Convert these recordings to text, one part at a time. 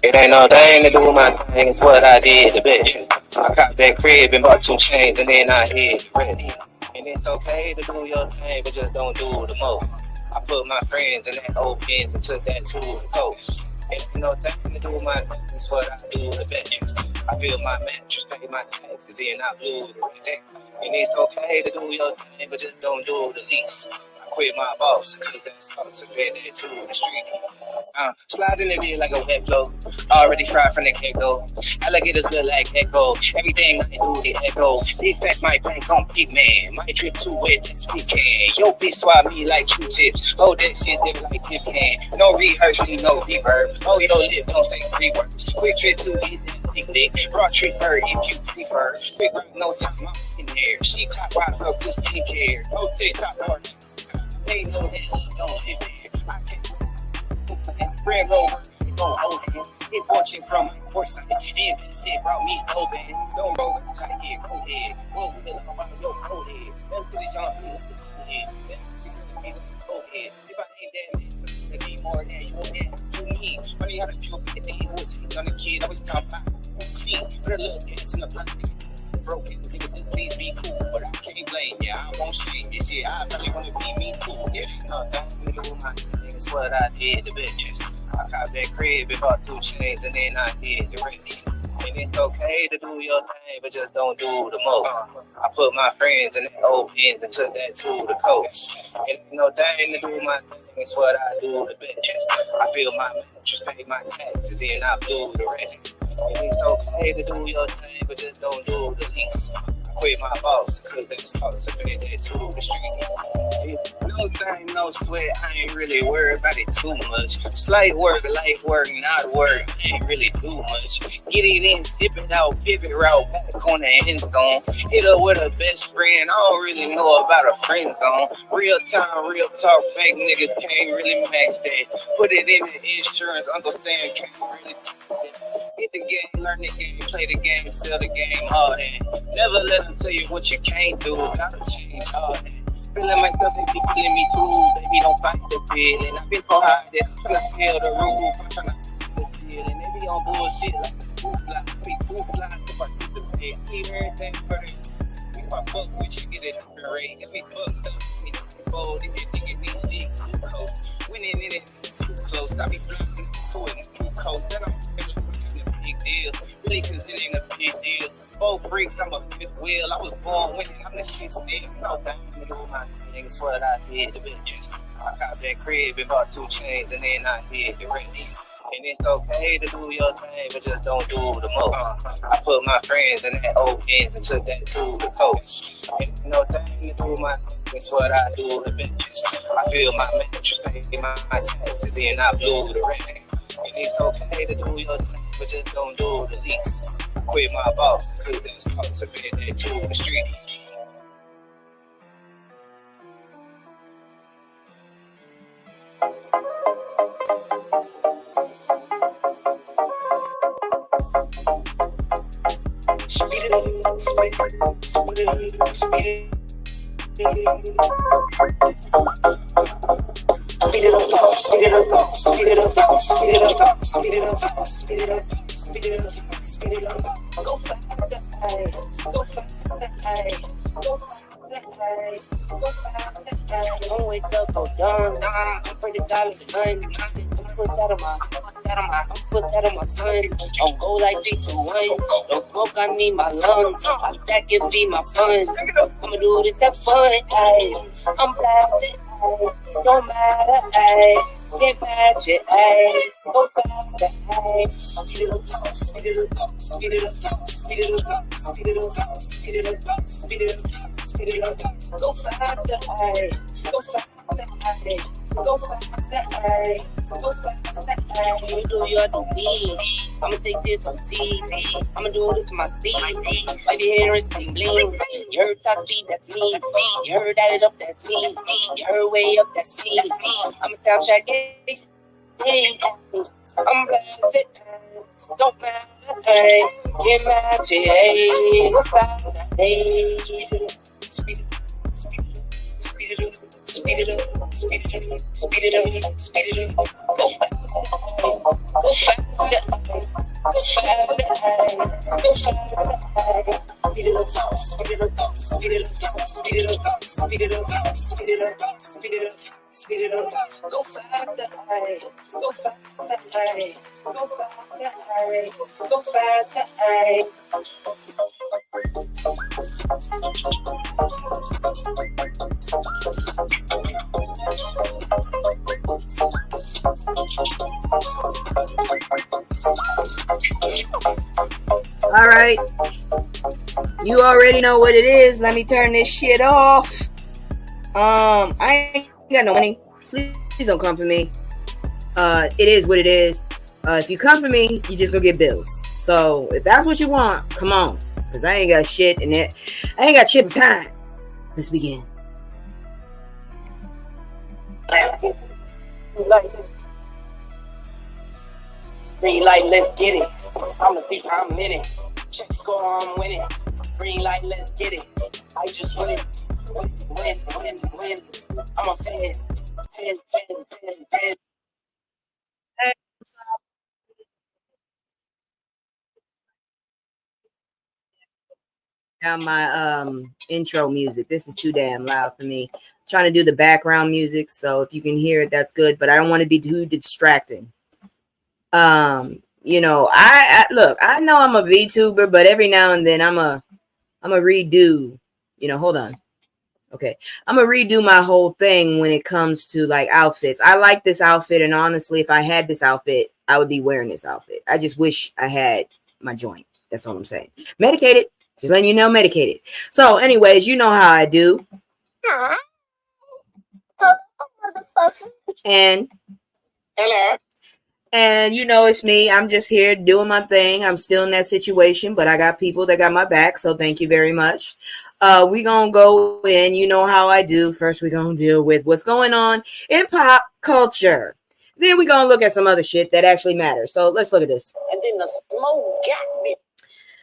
It ain't no thing to do with my thing, it's what I did to bet you. I caught that crib and bought 2 chains and then I hit ready. And it's okay to do your thing, but just don't do the most. I put my friends in that old Benz and took that to the coast. It ain't no thing to do with my thing, it's what I do to bet you. I build my mattress, pay my taxes, then I blew the rent. And it's okay to do your thing, but just don't do the least. I quit my boss, cause that's Tulsa, been there to the street. Slide in the bed like a wet flow. Already fried from the get-go. Alligators look like echo. Everything I do, they echo. Big facts my bank on big man. My trip too wet, that's weekend. Yo, bitch swap me like Q-tips. Hold that shit there like Pip can. No rehearse, need no reverb. Oh, you don't live, don't say three words. Quick trip to get that big dick. Raw trip bird if you prefer. Quick work, no time, I'm in there. She clock rock up with skincare. No TikTok or they know that he don't live there. I can't Red Rover, gon' hold it. Hit watching from my foresight. And this shit brought me no bad. Don't roll with try to get cold head. Whoa, we love about your cold head. Them city jump me like a cold head. Them city like a cold head. If I ain't that man, it'd be more than you had to me. Funny how the people be the he was on the kid. I was talking about clean. Put a little dance in the block. Broken, nigga, just please be cool. But I can't blame, yeah, I won't shame this shit. I probably wanna be me too. Yeah, no, that nigga with my niggas, what I did to bitches. I got that crib and bought 2 chains and then I did the rest. And it's okay to do your thing, but just don't do the most. I put my friends in the old Benz and took that to the coast. And ain't no thing to do with my thing, it's what I do the bitches. I build my mattress, pay my taxes, then I blew the rest. And it's okay to do your thing, but just don't do the least. I quit my boss, cause that's Tulsa, been there to the street. No thing, no sweat, I ain't really worried about it too much. Slight work, light work, not work, I ain't really do much. Get it in, dip it out, pivot route, back on the end zone. Hit up with a best friend, I don't really know about a friend zone. Real time, real talk, fake niggas can't really match that. Put it in the insurance, Uncle Stan can't really touch that. Hit the game, learn the game, play the game, sell the game, all that. Never let them tell you what you can't do, gotta change all that. Feeling myself, they be feeling me too, baby, don't fight the feeling. I've been so high that I'm trying to feel the roof, I'm trying to the ceiling. They be on bullshit like a too fly, be too fly to participate. I need everything for the if I fuck with you, get it different rate. If we fucked up, we don't fold, if you think it needs shit, too close. Winning in it, too close. I be flying to it, too close. Then I'm big deal, really, cause it ain't a big deal. 4 bricks, I'm a 5th wheel. I was born winning, I'm the shit still. No thing to do with my niggas, what I did to bitches. I got that crib and bought 2 chains and then I hit the rest. And it's okay to do your thing, but just don't do the most. I put my friends in that old Benz and took that to the coast. And no thing to do with my thing, it's what I do to bitches. I build my mattress, pay my taxes, then I blew the rest. And it's okay to do your thing, but just don't do the least. I quit my boss, cause that's Tulsa, been there to the streets. Speed it up, speed it up, speed it up, speed it up. Speed it up, speed it up, speed it up, speed it up, speed it up, speed it up, speed it up, speed it up. Go fast, go fast, go fast, go fast. Don't wake up, go down. I'm pretty dollars, son. Put that on my son. Don't go like 3-2-1. Don't smoke, I need my lungs. I stack and feed my funds. I'ma do this, have fun. Ay. I'm blasted. Don't matter. Ay. Get magic. Ay. Go faster. Ay. Speed it up, speed it up, speed it up, speed it up, speed it up, speed it up, speed it up, speed it up. Go faster. Ay. Go faster. Ay. Go faster. Ay. Go faster. Ay. You do your do me. I'ma take this on TV. I'ma do this to my CD. Like your hair is bling bling. You heard top speed, that's me. You heard add it up, that's me. You heard way up, that's me. I'm a Snapchat gauge. I'm blasted. Don't matter. Hey, get magic. Hey, go faster. Hey, speed it up, speed it up, speed it up. Speed it up, speed it up, speed it up, speed it up. Go faster, go faster. Speed it up, go faster, ay, go faster, ay, go faster, ay, go faster, ay. All right, you already know what it is. Let me turn this shit off. I ain't got no money. Please don't come for me. It is what it is. If you come for me, you just gonna get bills. So if that's what you want, come on. Cause I ain't got shit in it. I ain't got shit in time. Let's begin. Green light, let's get it. I'm a thief, I'm in it. Check score, I'm winning. Green light, let's get it. I just win. Win. I'm a fan. 10. Down my intro music. This is too damn loud for me. I'm trying to do the background music, so if you can hear it, that's good. But I don't want to be too distracting. You know, I look. I know I'm a VTuber, but every now and then I'm a redo. You know, hold on. Okay, I'm gonna redo my whole thing when it comes to like outfits. I like this outfit, and honestly, if I had this outfit, I would be wearing this outfit. I just wish I had my joint. That's all I'm saying. Medicated. Just letting you know, medicated. So, anyways, you know how I do. And hello. And you know it's me. I'm just here doing my thing. I'm still in that situation, but I got people that got my back. So thank you very much. We gonna go in. You know how I do. First, we gonna deal with what's going on in pop culture. Then we gonna look at some other shit that actually matters. So let's look at this. And then the smoke got me.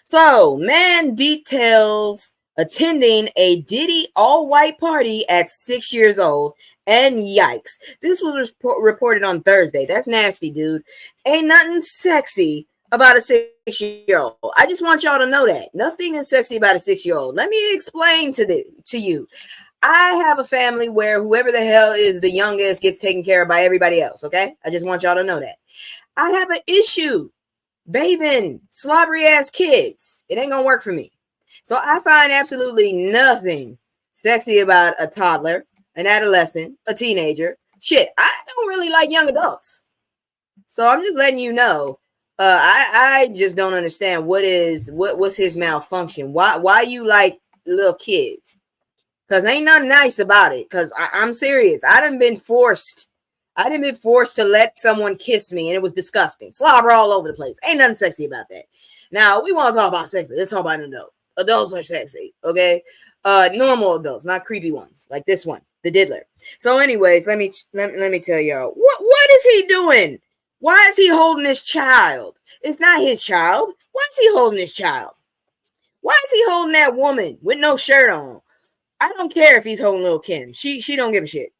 So, man details attending a Diddy all-white party at 6 years old. And yikes. This was reported on Thursday. That's nasty, dude. Ain't nothing sexy about a 6-year-old. I just want y'all to know that. Nothing is sexy about a 6-year-old. Let me explain to you. I have a family where whoever the hell is the youngest gets taken care of by everybody else, okay? I just want y'all to know that. I have an issue bathing slobbery ass kids. It ain't gonna work for me. So I find absolutely nothing sexy about a toddler, an adolescent, a teenager. Shit, I don't really like young adults. So I'm just letting you know. I just don't understand what's his malfunction. Why you like little kids? Cause ain't nothing nice about it. Cause I'm serious. I done been forced to let someone kiss me, and it was disgusting. Slobber all over the place. Ain't nothing sexy about that. Now, we want to talk about sex. Let's talk about an adult. Adults are sexy, okay? Normal adults, not creepy ones, like this one, the Diddler. So, anyways, let me tell y'all. What is he doing? Why is he holding his child? It's not his child. Why is he holding his child? Why is he holding that woman with no shirt on? I don't care if he's holding little Kim. She don't give a shit.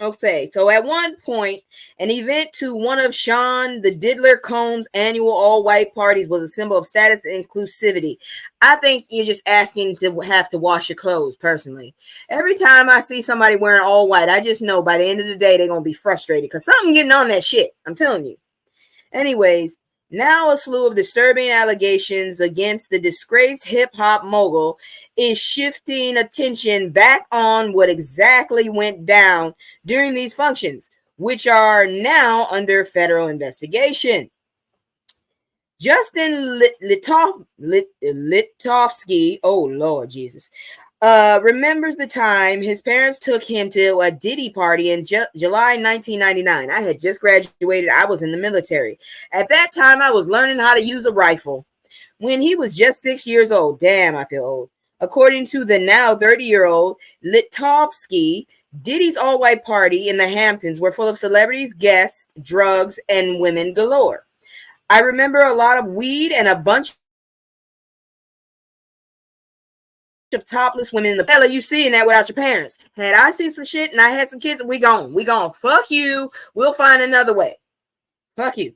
Okay, so at one point, an event to one of Sean the Diddler Combs' annual all-white parties was a symbol of status and inclusivity. I think you're just asking to have to wash your clothes, personally. Every time I see somebody wearing all white, I just know by the end of the day, they're going to be frustrated because something getting on that shit. I'm telling you. Anyways, now a slew of disturbing allegations against the disgraced hip-hop mogul is shifting attention back on what exactly went down during these functions, which are now under federal investigation. Justin Litovsky, oh Lord Jesus, remembers the time his parents took him to a Diddy party in July 1999. I had just graduated. I was in the military. At that time, I was learning how to use a rifle. When he was just 6 years old. Damn, I feel old. According to the now 30-year-old Litovsky, Diddy's all-white party in the Hamptons were full of celebrities, guests, drugs, and women galore. I remember a lot of weed and a bunch of topless women in the hell are you seeing that without your parents? Had I seen some shit and I had some kids, we gone. Fuck you. We'll find another way. Fuck you.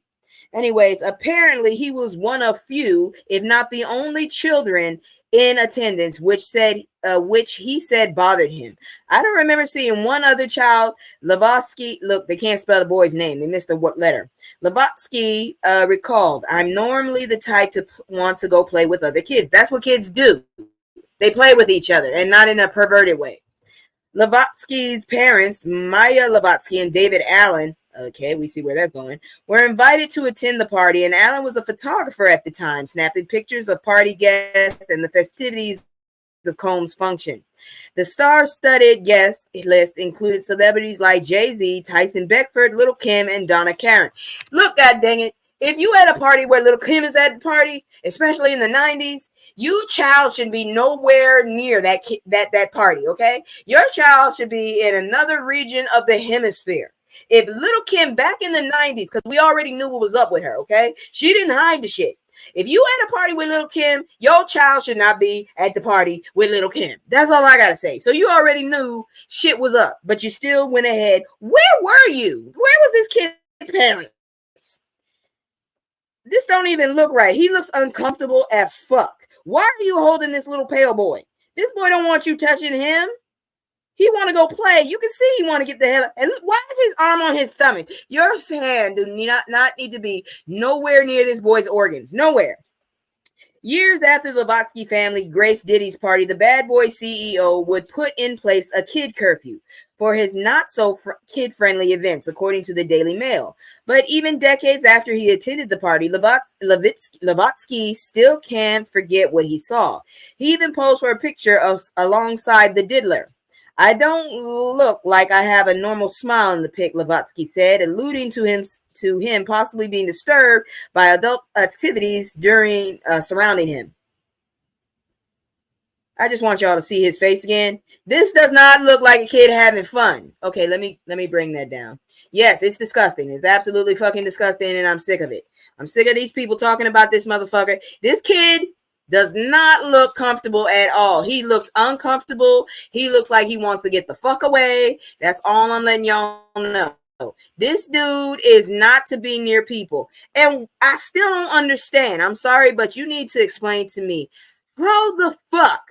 Anyways, apparently he was one of few, if not the only children in attendance, which he said bothered him. I don't remember seeing one other child. Lavotsky, look, they can't spell the boy's name. They missed the what letter. Lavotsky recalled, I'm normally the type to want to go play with other kids. That's what kids do. They play with each other and not in a perverted way. Lavotsky's parents, Maya Lavotsky and David Allen, okay, we see where that's going, were invited to attend the party, and Allen was a photographer at the time, snapping pictures of party guests and the festivities of Combs' function. The star-studded guest list included celebrities like Jay-Z, Tyson Beckford, Little Kim, and Donna Karan. Look, god dang it, if you at a party where Little Kim is at the party, especially in the 90s, you child should be nowhere near that party, okay? Your child should be in another region of the hemisphere. If Little Kim back in the 90s, because we already knew what was up with her, okay? She didn't hide the shit. If you at a party with Little Kim, your child should not be at the party with Little Kim. That's all I gotta say. So you already knew shit was up, but you still went ahead. Where were you? Where was this kid's parents? This don't even look right. He looks uncomfortable as fuck. Why are you holding this little pale boy? This boy don't want you touching him. He want to go play. You can see he want to get the hell. And why is his arm on his stomach? Your hand do not need to be nowhere near this boy's organs. Nowhere. Years after the Lavotsky family graced Diddy's party, the bad boy CEO would put in place a kid curfew for his not-so-kid-friendly events, according to the Daily Mail. But even decades after he attended the party, Lavotsky still can't forget what he saw. He even posed for a picture alongside the Diddler. I don't look like I have a normal smile in the pic, Lavotsky said, alluding to him possibly being disturbed by adult activities surrounding him. I just want y'all to see his face again. This does not look like a kid having fun. Okay, let me bring that down. Yes, it's disgusting. It's absolutely fucking disgusting, and I'm sick of it. I'm sick of these people talking about this motherfucker. This kid does not look comfortable at all. He looks uncomfortable. He looks like he wants to get the fuck away. That's all I'm letting y'all know. This dude is not to be near people. And I still don't understand. I'm sorry, but you need to explain to me, how the fuck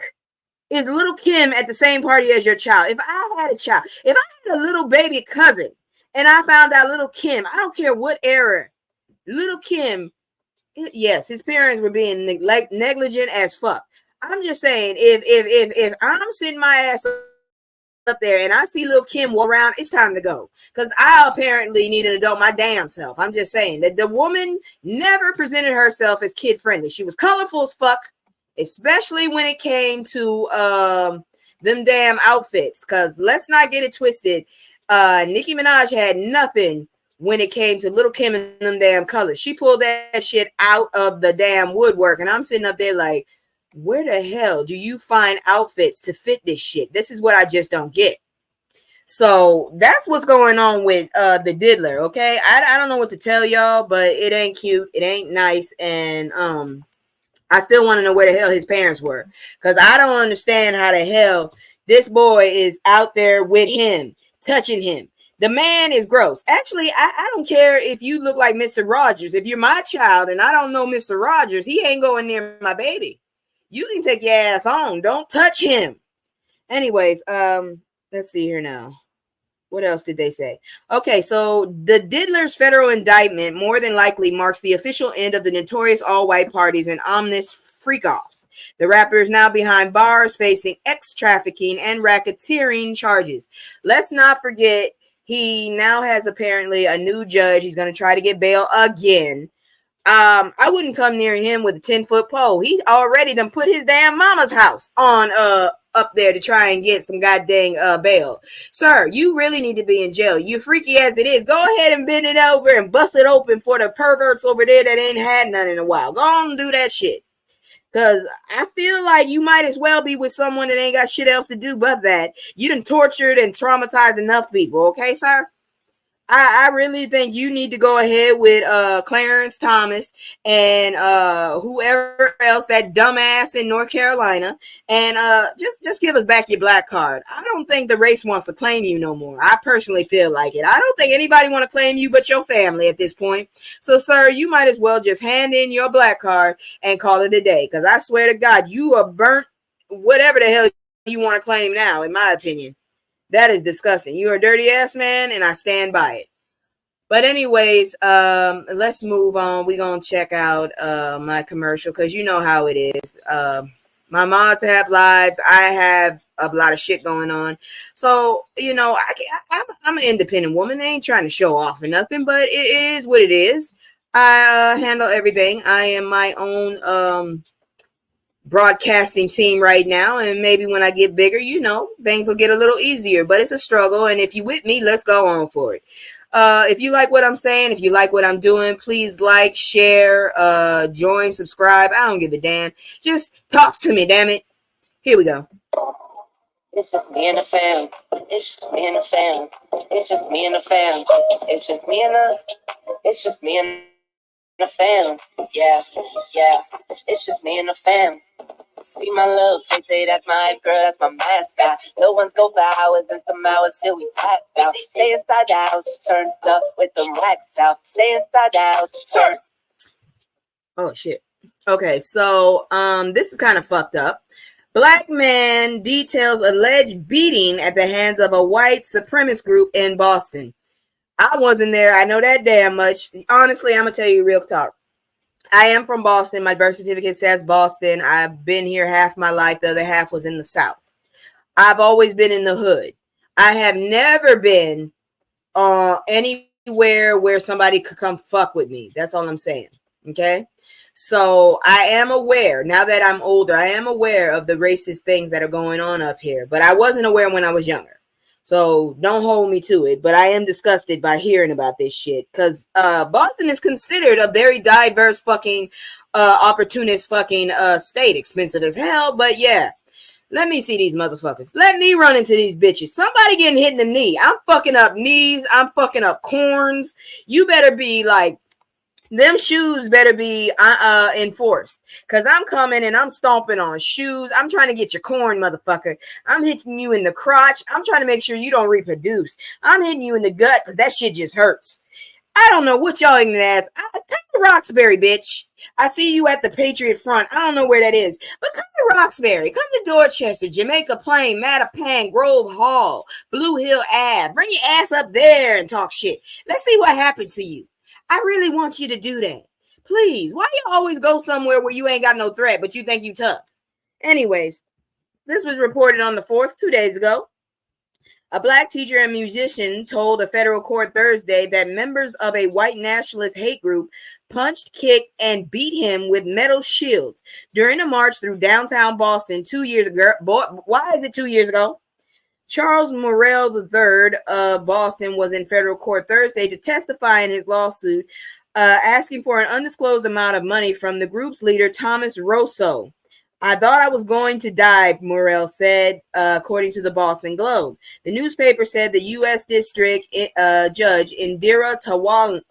is Little Kim at the same party as your child? If I had a child, if I had a little baby cousin, and I found out Little Kim, I don't care what era, Little Kim, yes, his parents were being negligent as fuck. I'm just saying, if I'm sitting my ass up there and I see Little Kim walk around, it's time to go. Because I apparently need an adult my damn self. I'm just saying that the woman never presented herself as kid friendly. She was colorful as fuck, especially when it came to them damn outfits. Because let's not get it twisted. Nicki Minaj had nothing when it came to Little Kim and them damn colors. She pulled that shit out of the damn woodwork. And I'm sitting up there like, where the hell do you find outfits to fit this shit? This is what I just don't get. So that's what's going on with the Diddler, okay? I don't know what to tell y'all, but it ain't cute. It ain't nice. And I still want to know where the hell his parents were. Because I don't understand how the hell this boy is out there with him, touching him. The man is gross. Actually, I don't care if you look like Mr. Rogers. If you're my child and I don't know Mr. Rogers, he ain't going near my baby. You can take your ass on. Don't touch him. Anyways, let's see here now. What else did they say? Okay, so the Diddler's federal indictment more than likely marks the official end of the notorious all-white parties and ominous freak-offs. The rapper is now behind bars facing ex-trafficking and racketeering charges. Let's not forget, he now has apparently a new judge. He's going to try to get bail again. I wouldn't come near him with a 10-foot pole. He already done put his damn mama's house on up there to try and get some goddamn bail. Sir, you really need to be in jail. You freaky as it is. Go ahead and bend it over and bust it open for the perverts over there that ain't had none in a while. Go on and do that shit. Because I feel like you might as well be with someone that ain't got shit else to do but that. You done tortured and traumatized enough people, okay, sir? I really think you need to go ahead with Clarence Thomas and whoever else, that dumbass in North Carolina, and just give us back your black card. I don't think the race wants to claim you no more. I personally feel like it. I don't think anybody want to claim you but your family at this point. So, sir, you might as well just hand in your black card and call it a day. Because I swear to God, you are burnt whatever the hell you want to claim now, in my opinion. That is disgusting. You're a dirty ass man, and I stand by it. But anyways, let's move on. We're going to check out my commercial because you know how it is. My mods have lives. I have a lot of shit going on. So, you know, I'm an independent woman. I ain't trying to show off or nothing, but it is what it is. I handle everything. I am my own broadcasting team right now, and maybe when I get bigger, you know, things will get a little easier, but it's a struggle. And if you with me, let's go on for it. If you like what I'm saying, if you like what I'm doing, please like, share, join, subscribe. I don't give a damn. Just talk to me, damn it. Here we go. It's just me and the fam. It's just me and the fam. It's just me and the fam. It's just me and the fam. Yeah. It's just me and the fam. See my little Tay, that's my girl, that's my mascot. No one's go for hours and some hours till we pass out. Stay inside the house, turned up with the wax out. Stay inside the house, turned. Oh shit. Okay, so this is kind of fucked up. Black man details alleged beating at the hands of a white supremacist group in Boston. I wasn't there. I know that damn much. Honestly, I'm gonna tell you real talk. I am from Boston. My birth certificate says Boston. I've been here half my life. The other half was in the South. I've always been in the hood. I have never been anywhere where somebody could come fuck with me. That's all I'm saying. Okay? So I am aware, now that I'm older, I am aware of the racist things that are going on up here. But I wasn't aware when I was younger. So don't hold me to it, but I am disgusted by hearing about this shit because Boston is considered a very diverse fucking opportunist fucking state. Expensive as hell, but yeah. Let me see these motherfuckers. Let me run into these bitches. Somebody getting hit in the knee. I'm fucking up knees. I'm fucking up corns. You better be like, them shoes better be enforced because I'm coming and I'm stomping on shoes. I'm trying to get your corn, motherfucker. I'm hitting you in the crotch. I'm trying to make sure you don't reproduce. I'm hitting you in the gut because that shit just hurts. I don't know what y'all ignorant ass. Come to Roxbury, bitch. I see you at the Patriot Front. I don't know where that is, but come to Roxbury. Come to Dorchester, Jamaica Plain, Mattapan, Grove Hall, Blue Hill Ave. Bring your ass up there and talk shit. Let's see what happened to you. I really want you to do that. Please. Why you always go somewhere where you ain't got no threat, but you think you tough? Anyways, this was reported on the 4th, 2 days ago. A black teacher and musician told a federal court Thursday that members of a white nationalist hate group punched, kicked, and beat him with metal shields during a march through downtown Boston 2 years ago. Why is it 2 years ago? Charles Morrell III of Boston was in federal court Thursday to testify in his lawsuit, asking for an undisclosed amount of money from the group's leader, Thomas Rosso. I thought I was going to die, Morrell said, according to the Boston Globe. The newspaper said the U.S. District Judge Indira Talwani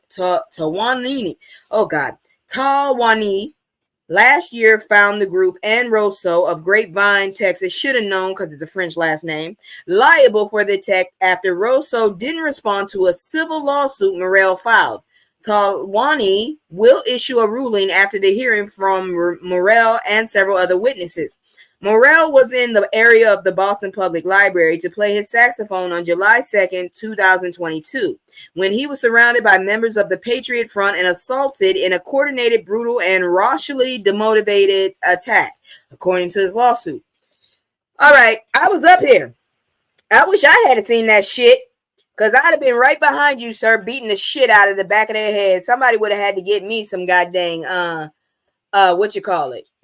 last year found the group and Rosso of Grapevine, Texas, should have known because it's a French last name, liable for the attack after Rosso didn't respond to a civil lawsuit Morrell filed. Talwani will issue a ruling after the hearing from Morrell and several other witnesses. Morrell was in the area of the Boston Public Library to play his saxophone on July 2nd, 2022, when he was surrounded by members of the Patriot Front and assaulted in a coordinated, brutal, and racially demotivated attack, according to his lawsuit. All right, I was up here. I wish I had seen that shit, because I'd have been right behind you, sir, beating the shit out of the back of their head. Somebody would have had to get me some goddamn,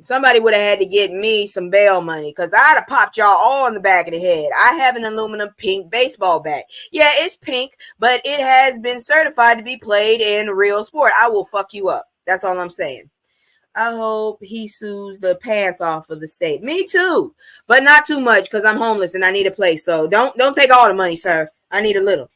Somebody would have had to get me some bail money because I'd have popped y'all all in the back of the head. I have an aluminum pink baseball bat. Yeah, it's pink, but it has been certified to be played in real sport. I will fuck you up. That's all I'm saying. I hope he sues the pants off of the state. Me too, but not too much because I'm homeless and I need a place. So don't take all the money, sir. I need a little.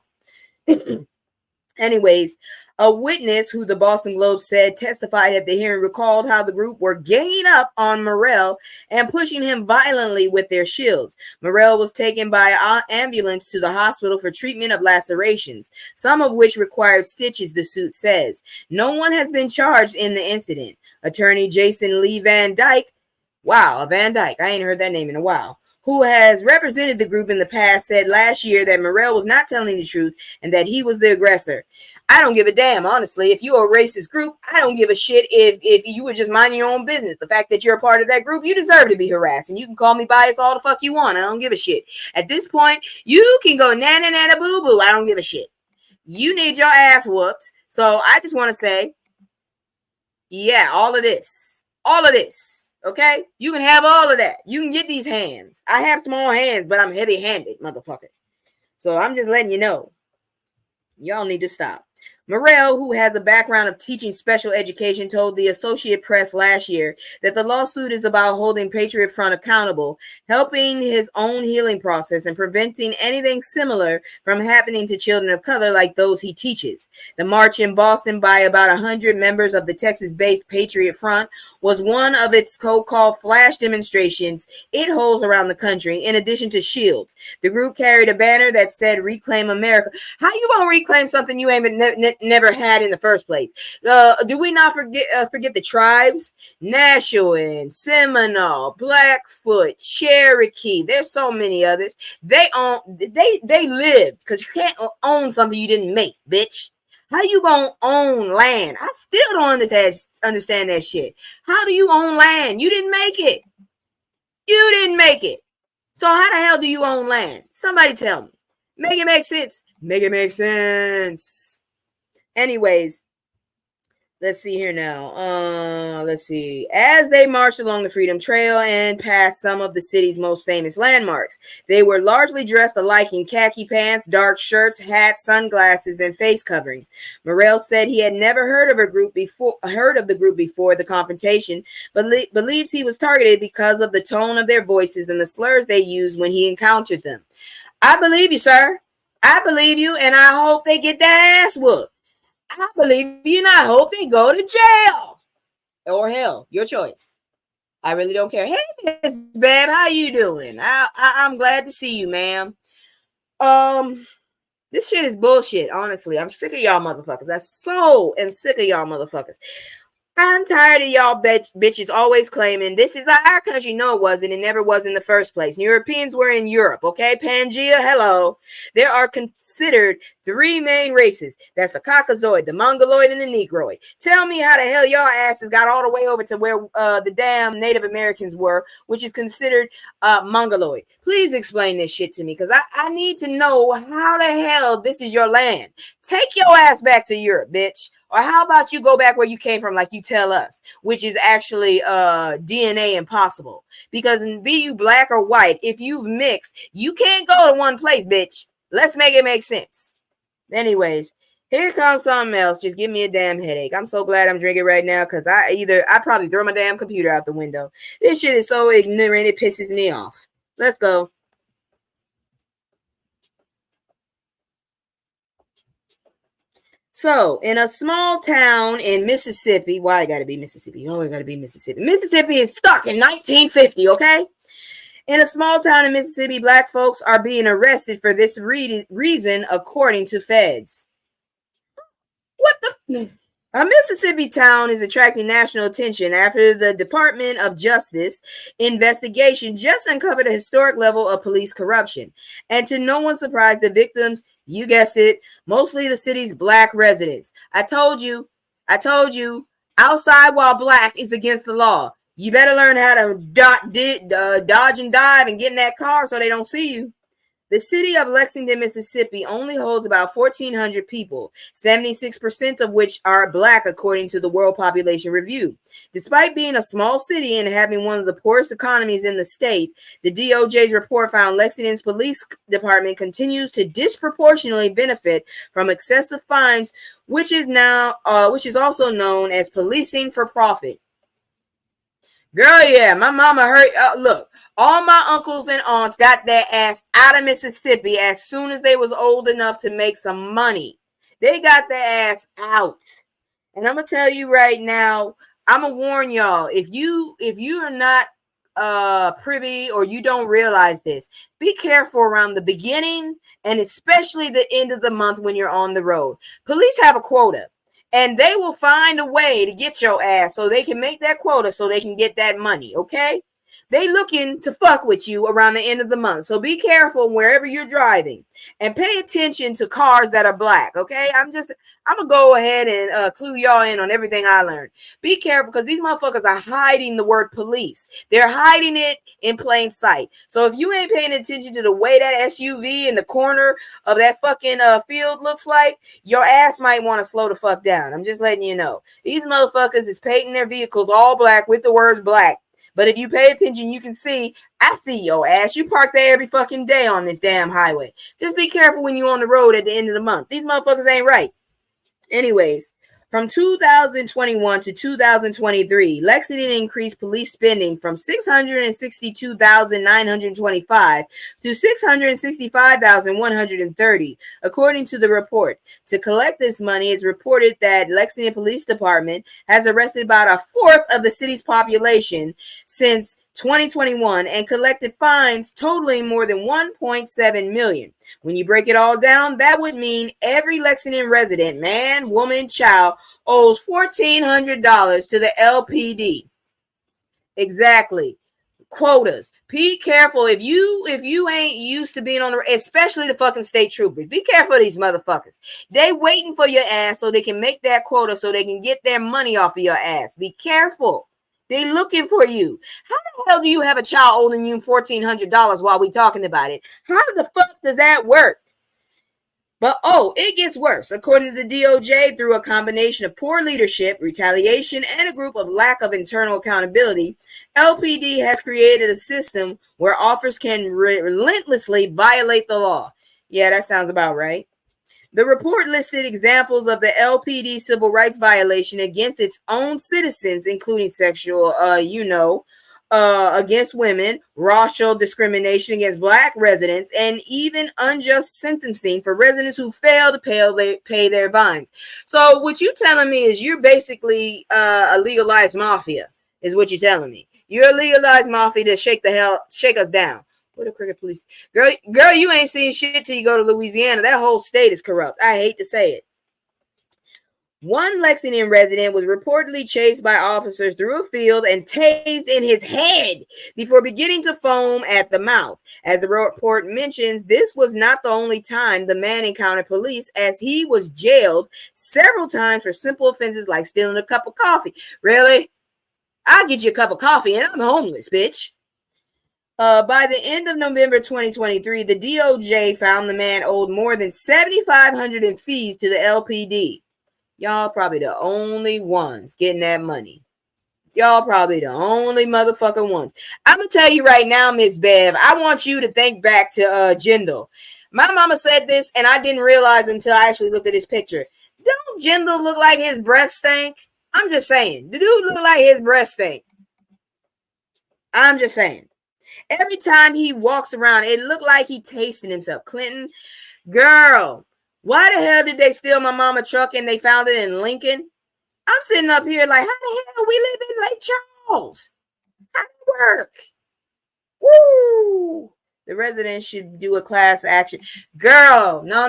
Anyways, a witness who the Boston Globe said testified at the hearing recalled how the group were ganging up on Morrell and pushing him violently with their shields. Morrell was taken by ambulance to the hospital for treatment of lacerations, some of which required stitches, the suit says. No one has been charged in the incident. Attorney Jason Lee Van Dyke, Van Dyke, I ain't heard that name in a while, who has represented the group in the past, said last year that Morrell was not telling the truth and that he was the aggressor. I don't give a damn, honestly. If you're a racist group, I don't give a shit if you would just mind your own business. The fact that you're a part of that group, you deserve to be harassed. And you can call me biased all the fuck you want. I don't give a shit. At this point, you can go nana nana boo boo. I don't give a shit. You need your ass whooped. So I just want to say, yeah, all of this. Okay, you can have all of that. You can get these hands. I have small hands, but I'm heavy-handed, motherfucker. So I'm just letting you know. Y'all need to stop. Morrell, who has a background of teaching special education, told the Associated Press last year that the lawsuit is about holding Patriot Front accountable, helping his own healing process, and preventing anything similar from happening to children of color like those he teaches. The march in Boston by about 100 members of the Texas-based Patriot Front was one of its so-called flash demonstrations it holds around the country, in addition to shields. The group carried a banner that said, "Reclaim America." How you gonna reclaim something you ain't never had in the first place? Do we not forget the tribes? Nashua, Seminole, Blackfoot, Cherokee. There's so many others. They lived, because you can't own something you didn't make, bitch. How you gonna own land? I still don't understand that shit. How do you own land? You didn't make it. So how the hell do you own land? Somebody tell me. Make it make sense. Anyways, let's see here now. As they marched along the Freedom Trail and past some of the city's most famous landmarks, they were largely dressed alike in khaki pants, dark shirts, hats, sunglasses, and face coverings. Morrell said he had never heard of the group before the confrontation, but believes he was targeted because of the tone of their voices and the slurs they used when he encountered them. I believe you, sir. I believe you, and I hope they get their ass whooped. I believe you, and I hope they go to jail or hell. Your choice. I really don't care. Hey, Miss Bab, how you doing? I'm glad to see you, ma'am. This shit is bullshit. Honestly, I'm sick of y'all motherfuckers. I so am sick of y'all motherfuckers. I'm tired of y'all bitches always claiming this is our country. No, it wasn't. It never was in the first place. Europeans were in Europe, okay? Pangea, hello. There are considered 3 main races. That's the Caucasoid, the Mongoloid, and the Negroid. Tell me how the hell y'all asses got all the way over to where the damn Native Americans were, which is considered Mongoloid. Please explain this shit to me, because I need to know how the hell this is your land. Take your ass back to Europe, bitch. Or how about you go back where you came from, like you tell us, which is actually DNA impossible. Because be you black or white, if you've mixed, you can't go to one place, bitch. Let's make it make sense. Anyways, here comes something else. Just give me a damn headache. I'm so glad I'm drinking right now, because I probably throw my damn computer out the window. This shit is so ignorant, it pisses me off. Let's go. So, in a small town in Mississippi, why it gotta be Mississippi? Oh, it gotta be Mississippi. Mississippi is stuck in 1950, okay? In a small town in Mississippi, black folks are being arrested for this reason, according to feds. What the? A Mississippi town is attracting national attention after the Department of Justice investigation just uncovered a historic level of police corruption. And to no one's surprise, the victims, you guessed it, mostly the city's black residents. I told you, outside while black is against the law. You better learn how to dodge and dive and get in that car so they don't see you. The city of Lexington, Mississippi only holds about 1,400 people, 76% of which are black, according to the World Population Review. Despite being a small city and having one of the poorest economies in the state, the DOJ's report found Lexington's police department continues to disproportionately benefit from excessive fines, which is also known as policing for profit. Girl, yeah, my mama heard. Look, all my uncles and aunts got their ass out of Mississippi as soon as they was old enough to make some money. They got their ass out. And I'm gonna tell you right now, I'm gonna warn y'all, if you are not privy or you don't realize this, be careful around the beginning and especially the end of the month when you're on the road. Police have a quota and they will find a way to get your ass so they can make that quota so they can get that money, okay? They looking to fuck with you around the end of the month. So be careful wherever you're driving and pay attention to cars that are black. Okay. I'm gonna go ahead and clue y'all in on everything I learned. Be careful because these motherfuckers are hiding the word police. They're hiding it in plain sight. So if you ain't paying attention to the way that SUV in the corner of that fucking field looks like, your ass might want to slow the fuck down. I'm just letting you know. These motherfuckers is painting their vehicles all black with the words black. But if you pay attention, you can see, I see your ass. You park there every fucking day on this damn highway. Just be careful when you're on the road at the end of the month. These motherfuckers ain't right. Anyways, from 2021 to 2023, Lexington increased police spending from $662,925 to $665,130, according to the report. To collect this money, it's reported that Lexington Police Department has arrested about a fourth of the city's population since 2021 and collected fines totaling more than $1.7 million. When you break it all down, that would mean every Lexington resident, man, woman, child, owes $1,400 to the LPD. Exactly. Quotas. Be careful if you ain't used to being on the, especially the fucking state troopers. Be careful of these motherfuckers. They waiting for your ass so they can make that quota so they can get their money off of your ass. Be careful. They looking for you. How the hell do you have a child owing you $1,400 while we talking about it? How the fuck does that work? But it gets worse. According to the DOJ, through a combination of poor leadership, retaliation, and a group of lack of internal accountability, LPD has created a system where officers can relentlessly violate the law. Yeah, that sounds about right. The report listed examples of the LPD civil rights violation against its own citizens, including sexual, against women, racial discrimination against black residents, and even unjust sentencing for residents who fail to pay their fines. So what you're telling me is you're basically a legalized mafia, is what you're telling me. You're a legalized mafia to shake us down. What a cricket police. Girl, you ain't seen shit till you go to Louisiana. That whole state is corrupt. I hate to say it. One Lexington resident was reportedly chased by officers through a field and tased in his head before beginning to foam at the mouth. As the report mentions, this was not the only time the man encountered police, as he was jailed several times for simple offenses like stealing a cup of coffee. Really? I'll get you a cup of coffee and I'm homeless, bitch. By the end of November 2023, the DOJ found the man owed more than $7,500 in fees to the LPD. Y'all probably the only ones getting that money. Y'all probably the only motherfucking ones. I'm going to tell you right now, Miss Bev, I want you to think back to Jindal. My mama said this, and I didn't realize until I actually looked at his picture. Don't Jindal look like his breath stink? I'm just saying. The dude look like his breath stink. I'm just saying. Every time he walks around, it looked like he tasting himself. Clinton, girl, why the hell did they steal my mama truck and they found it in Lincoln? I'm sitting up here like, how the hell we live in Lake Charles? How does it work? Woo! The residents should do a class action. Girl, no.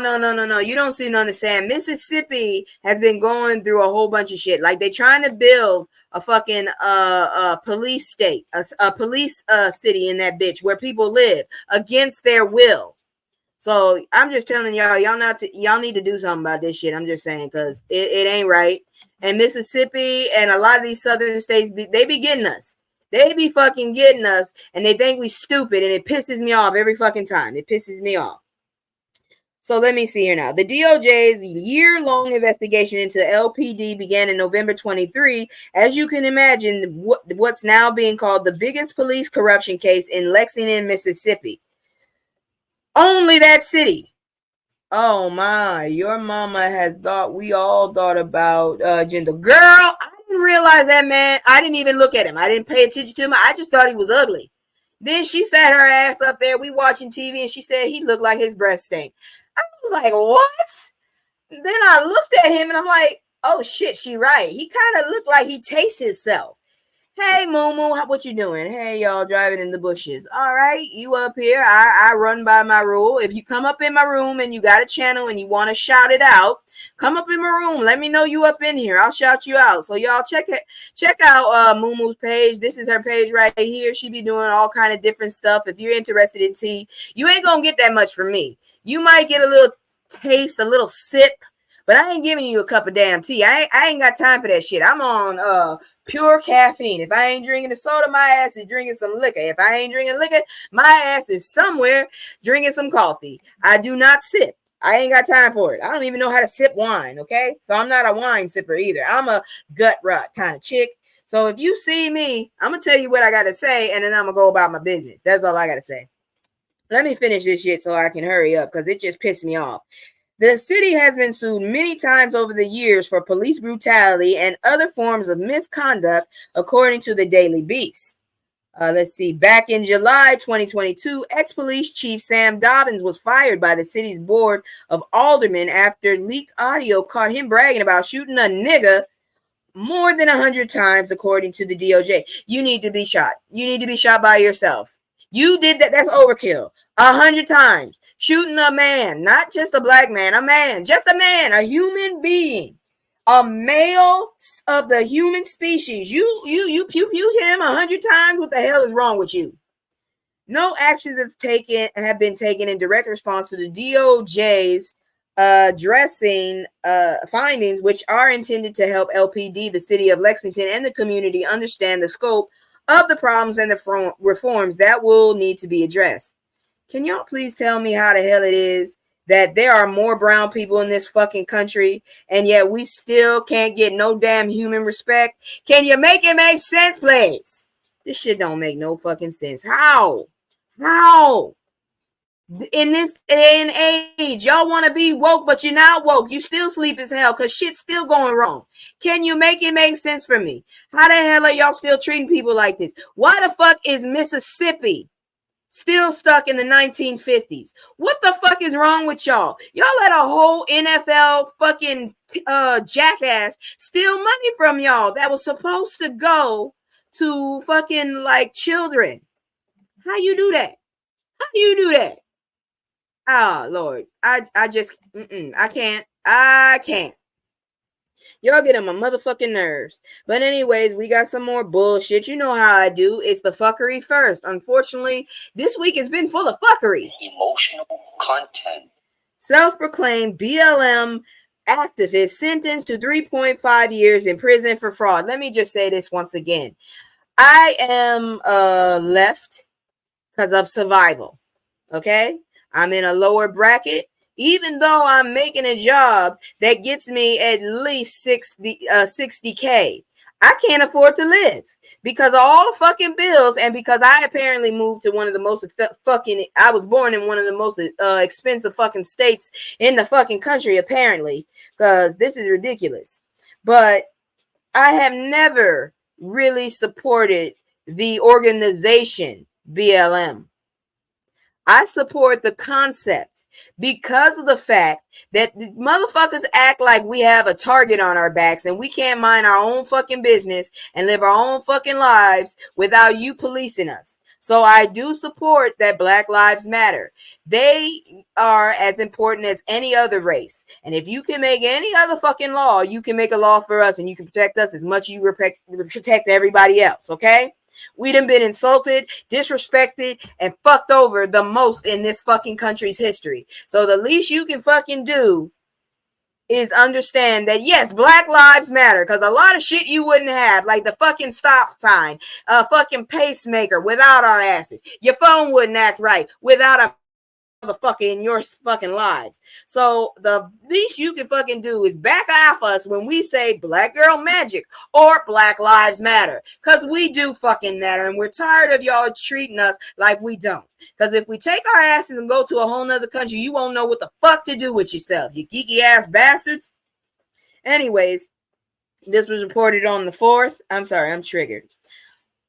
You don't seem to understand. Mississippi has been going through a whole bunch of shit. Like they trying to build a fucking police state, a police city in that bitch where people live against their will. So I'm just telling y'all need to do something about this shit. I'm just saying because it ain't right. And Mississippi and a lot of these southern states, they be getting us. They be fucking getting us, and they think we stupid, and it pisses me off every fucking time. It pisses me off. So let me see here now. The DOJ's year-long investigation into LPD began in November 23. As you can imagine, what's now being called the biggest police corruption case in Lexington, Mississippi. Only that city. Oh my, your mama has thought we all thought about Jindal. Girl, I didn't realize that man. I didn't even look at him. I didn't pay attention to him. I just thought he was ugly. Then she sat her ass up there. We watching TV and she said he looked like his breath stank. I was like, what? Then I looked at him and I'm like, oh shit, she right. He kind of looked like he tastes himself. Hey, Moo, what you doing? Hey, y'all driving in the bushes. All right, you up here. I run by my rule. If you come up in my room and you got a channel and you want to shout it out, come up in my room. Let me know you up in here. I'll shout you out. So y'all check out Moo's page. This is her page right here. She be doing all kind of different stuff. If you're interested in tea, you ain't gonna get that much from me. You might get a little taste, a little sip, but I ain't giving you a cup of damn tea. I ain't got time for that shit. I'm on pure caffeine. If I ain't drinking the soda, my ass is drinking some liquor. If I ain't drinking liquor, my ass is somewhere drinking some coffee. I do not sip. I ain't got time for it. I don't even know how to sip wine, okay? So I'm not a wine sipper either. I'm a gut rot kind of chick. So if you see me, I'm going to tell you what I got to say, and then I'm going to go about my business. That's all I got to say. Let me finish this shit so I can hurry up because it just pissed me off. The city has been sued many times over the years for police brutality and other forms of misconduct, according to the Daily Beast. Let's see. Back in July 2022, ex-police chief Sam Dobbins was fired by the city's board of aldermen after leaked audio caught him bragging about shooting a nigga more than 100 times, according to the DOJ. You need to be shot. You need to be shot by yourself. You did that. That's overkill. 100 times. Shooting a man, not just a black man, a man, just a man, a human being, a male of the human species. You pew him 100 times. What the hell is wrong with you? No actions have been taken in direct response to the DOJ's addressing findings, which are intended to help LPD, the city of Lexington, and the community understand the scope of the problems and the reforms that will need to be addressed. Can y'all please tell me how the hell it is that there are more brown people in this fucking country and yet we still can't get no damn human respect? Can you make it make sense, please? This shit don't make no fucking sense. How? In this day and age, y'all want to be woke, but you're not woke. You still sleep as hell because shit's still going wrong. Can you make it make sense for me? How the hell are y'all still treating people like this? Why the fuck is Mississippi still stuck in the 1950s? What the fuck is wrong with y'all? Y'all let a whole NFL fucking jackass steal money from y'all that was supposed to go to fucking like children. How you do that? How do you do that? Oh Lord, I can't. Y'all get on my motherfucking nerves. But anyways, we got some more bullshit. You know how I do. It's the fuckery first. Unfortunately, this week has been full of fuckery. Emotional content. Self-proclaimed BLM activist sentenced to 3.5 years in prison for fraud. Let me just say this once again. I am left because of survival. Okay? I'm in a lower bracket. Even though I'm making a job that gets me at least 60K, I can't afford to live because of all the fucking bills and because I apparently moved to one of the most I was born in one of the most expensive fucking states in the fucking country, apparently, because this is ridiculous. But I have never really supported the organization BLM. I support the concept because of the fact that the motherfuckers act like we have a target on our backs and we can't mind our own fucking business and live our own fucking lives without you policing us. So I do support that Black Lives Matter. They are as important as any other race. And if you can make any other fucking law, you can make a law for us and you can protect us as much as you protect everybody else, okay? We done been insulted, disrespected, and fucked over the most in this fucking country's history. So the least you can fucking do is understand that, yes, Black Lives Matter, because a lot of shit you wouldn't have, like the fucking stop sign, a fucking pacemaker without our asses. Your phone wouldn't act right without a motherfucker in your fucking lives. So the least you can fucking do is back off us when we say Black Girl Magic or Black Lives Matter, because we do fucking matter and we're tired of y'all treating us like we don't. Because if we take our asses and go to a whole nother country, you won't know what the fuck to do with yourself, you geeky ass bastards. Anyways, this was reported on the 4th. I'm sorry, I'm triggered.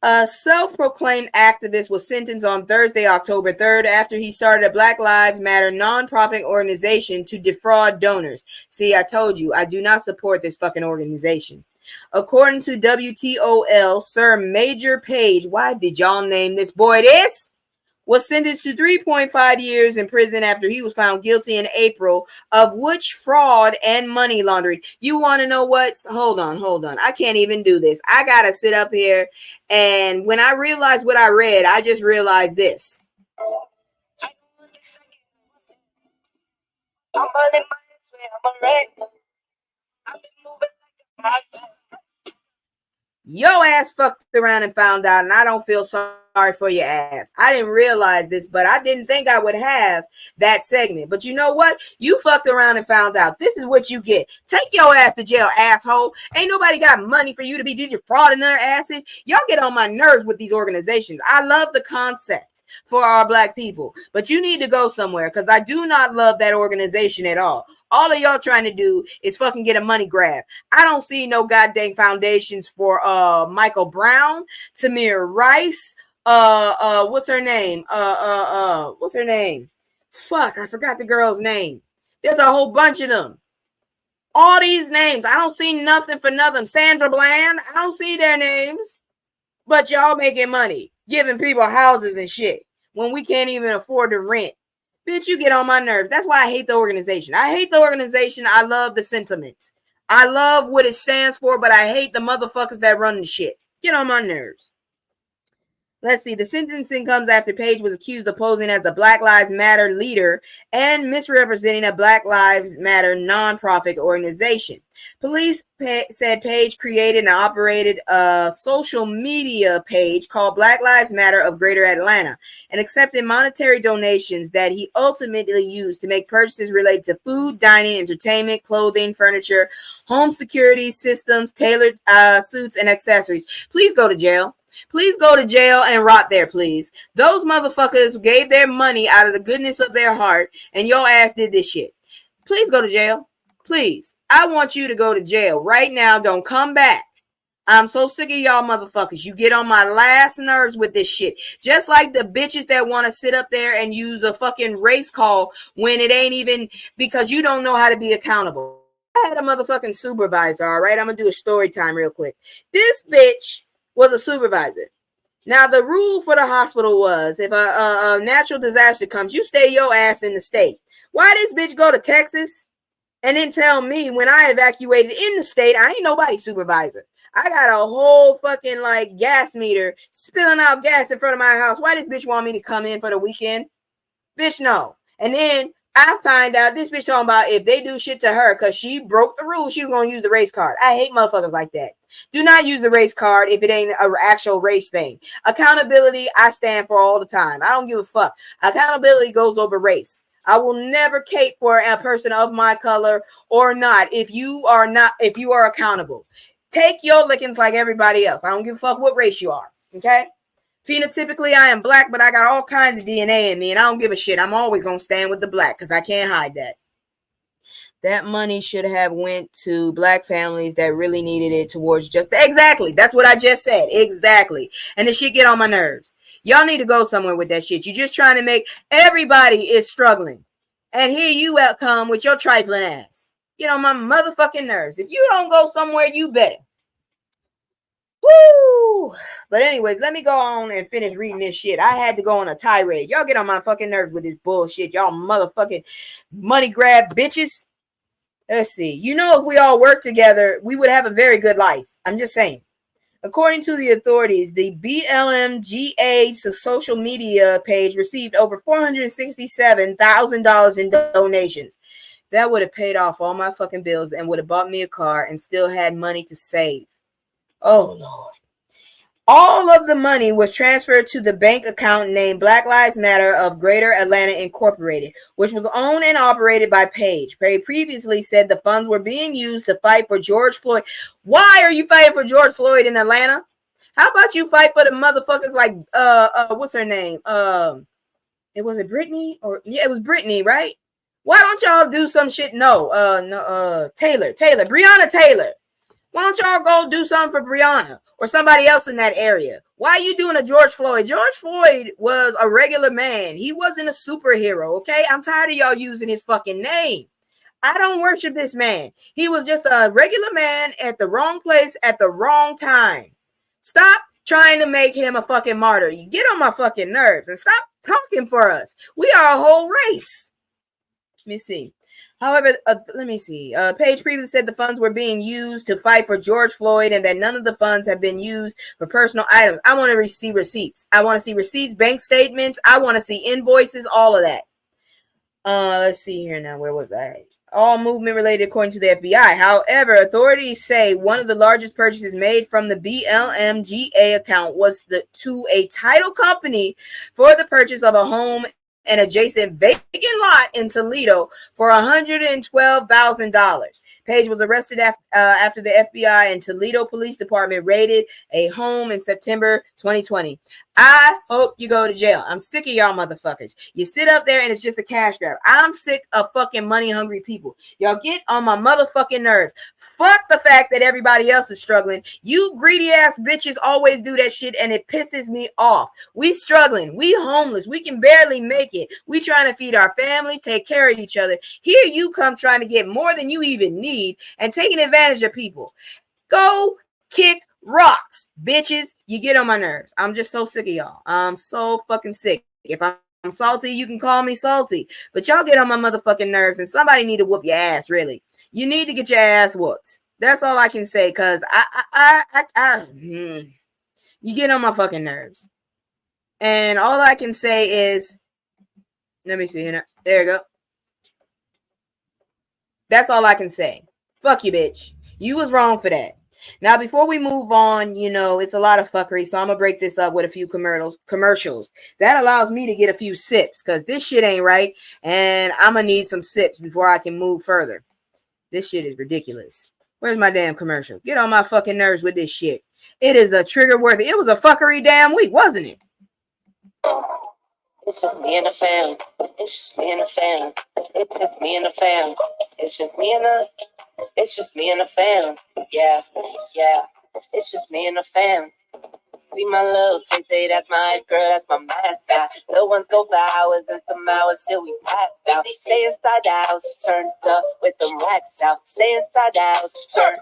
A self-proclaimed activist was sentenced on Thursday, October 3rd, after he started a Black Lives Matter nonprofit organization to defraud donors. See, I told you, I do not support this fucking organization. According to WTOL, Sir Major Page, why did y'all name this boy this? Was sentenced to 3.5 years in prison after he was found guilty in April of witch fraud and money laundering. You want to know what? Hold on. I can't even do this. I got to sit up here. And when I realized what I read, I just realized this. Your ass fucked around and found out, and I don't feel sorry for your ass. I didn't realize this, but I didn't think I would have that segment. But you know what? You fucked around and found out. This is what you get. Take your ass to jail, asshole. Ain't nobody got money for you to be defrauding their asses. Y'all get on my nerves with these organizations. I love the concept for our black people, but you need to go somewhere, because I do not love that organization at all. All of y'all trying to do is fucking get a money grab. I don't see no goddamn foundations for Michael Brown, Tamir Rice, what's her name? What's her name? Fuck, I forgot the girl's name. There's a whole bunch of them. All these names, I don't see nothing for nothing. Sandra Bland, I don't see their names. But y'all making money, giving people houses and shit when we can't even afford to rent. Bitch, you get on my nerves. That's why I hate the organization. I hate the organization. I love the sentiment. I love what it stands for, but I hate the motherfuckers that run the shit. Get on my nerves. Let's see. The sentencing comes after Page was accused of posing as a Black Lives Matter leader and misrepresenting a Black Lives Matter nonprofit organization. Police said Page created and operated a social media page called Black Lives Matter of Greater Atlanta and accepted monetary donations that he ultimately used to make purchases related to food, dining, entertainment, clothing, furniture, home security systems, tailored suits, and accessories. Please go to jail. Please go to jail and rot there, please. Those motherfuckers gave their money out of the goodness of their heart, and your ass did this shit. Please go to jail. Please. I want you to go to jail right now. Don't come back. I'm so sick of y'all motherfuckers. You get on my last nerves with this shit. Just like the bitches that want to sit up there and use a fucking race call when it ain't even because you don't know how to be accountable. I had a motherfucking supervisor, all right? I'm going to do a story time real quick. This bitch was a supervisor. Now, the rule for the hospital was if a natural disaster comes, you stay your ass in the state. Why this bitch go to Texas and then tell me when I evacuated in the state, I ain't nobody's supervisor. I got a whole fucking like gas meter spilling out gas in front of my house. Why this bitch want me to come in for the weekend? Bitch, no. And then I find out this bitch talking about if they do shit to her because she broke the rules, she was going to use the race card. I hate motherfuckers like that. Do not use the race card if it ain't an actual race thing. Accountability, I stand for all the time. I don't give a fuck. Accountability goes over race. I will never cape for a person of my color or not if you are accountable. Take your lickings like everybody else. I don't give a fuck what race you are. Okay? Phenotypically, I am black, but I got all kinds of DNA in me, and I don't give a shit. I'm always going to stand with the black because I can't hide that. That money should have went to black families that really needed it towards just... Exactly. That's what I just said. Exactly. And the shit get on my nerves. Y'all need to go somewhere with that shit. You're just trying to make... Everybody is struggling. And here you come with your trifling ass. Get on my motherfucking nerves. If you don't go somewhere, you better. Woo! But anyways, let me go on and finish reading this shit. I had to go on a tirade. Y'all get on my fucking nerves with this bullshit. Y'all motherfucking money grab bitches. Let's see. You know, if we all work together, we would have a very good life. I'm just saying. According to the authorities, the BLMGA social media page received over $467,000 in donations. That would have paid off all my fucking bills and would have bought me a car and still had money to save. Oh, Lord. All of the money was transferred to the bank account named Black Lives Matter of Greater Atlanta Incorporated, which was owned and operated by Page. Page previously said the funds were being used to fight for George Floyd. Why are you fighting for George Floyd in Atlanta? How about you fight for the motherfuckers like, what's her name? It was Brittany? It was Brittany, right? Why don't y'all do some shit? No, Breonna Taylor. Why don't y'all go do something for Breonna or somebody else in that area? Why are you doing a George Floyd? George Floyd was a regular man. He wasn't a superhero, okay? I'm tired of y'all using his fucking name. I don't worship this man. He was just a regular man at the wrong place at the wrong time. Stop trying to make him a fucking martyr. You get on my fucking nerves and stop talking for us. We are a whole race. Let me see. However, let me see. Page previously said the funds were being used to fight for George Floyd and that none of the funds have been used for personal items. I want to see receipts. I want to see receipts, bank statements. I want to see invoices, all of that. Let's see here now. Where was I? All movement related according to the FBI. However, authorities say one of the largest purchases made from the BLMGA account was to a title company for the purchase of a home and adjacent vacant lot in Toledo for $112,000. Page was arrested after the FBI and Toledo Police Department raided a home in September 2020. I hope you go to jail. I'm sick of y'all motherfuckers. You sit up there and it's just a cash grab. I'm sick of fucking money hungry people. Y'all get on my motherfucking nerves. Fuck the fact that everybody else is struggling. You greedy ass bitches always do that shit and it pisses me off. We struggling. We homeless. We can barely make it. We trying to feed our families, take care of each other. Here you come trying to get more than you even need and taking advantage of people. Go kick rocks, bitches. You get on my nerves. I'm just so sick of y'all. I'm so fucking sick. If I'm salty, you can call me salty. But y'all get on my motherfucking nerves and somebody need to whoop your ass, really. You need to get your ass whooped. That's all I can say, because you get on my fucking nerves. And all I can say is, let me see here. There you go. That's all I can say. Fuck you, bitch. You was wrong for that. Now, before we move on, you know, it's a lot of fuckery, so I'm going to break this up with a few commercials. That allows me to get a few sips, because this shit ain't right, and I'm going to need some sips before I can move further. This shit is ridiculous. Where's my damn commercial? Get on my fucking nerves with this shit. It is a trigger-worthy. It was a fuckery damn week, wasn't it? It's just me and the fam. It's just me and the fam. It's just me and the fam. It's just me and the. It's just me and the fam. Yeah, yeah. It's just me and the fam. See my little tay, that's my girl, that's my mascot. Little ones go for hours and some hours till we pass out. Stay inside the house, turned up with them racks out. Stay inside the house, turned.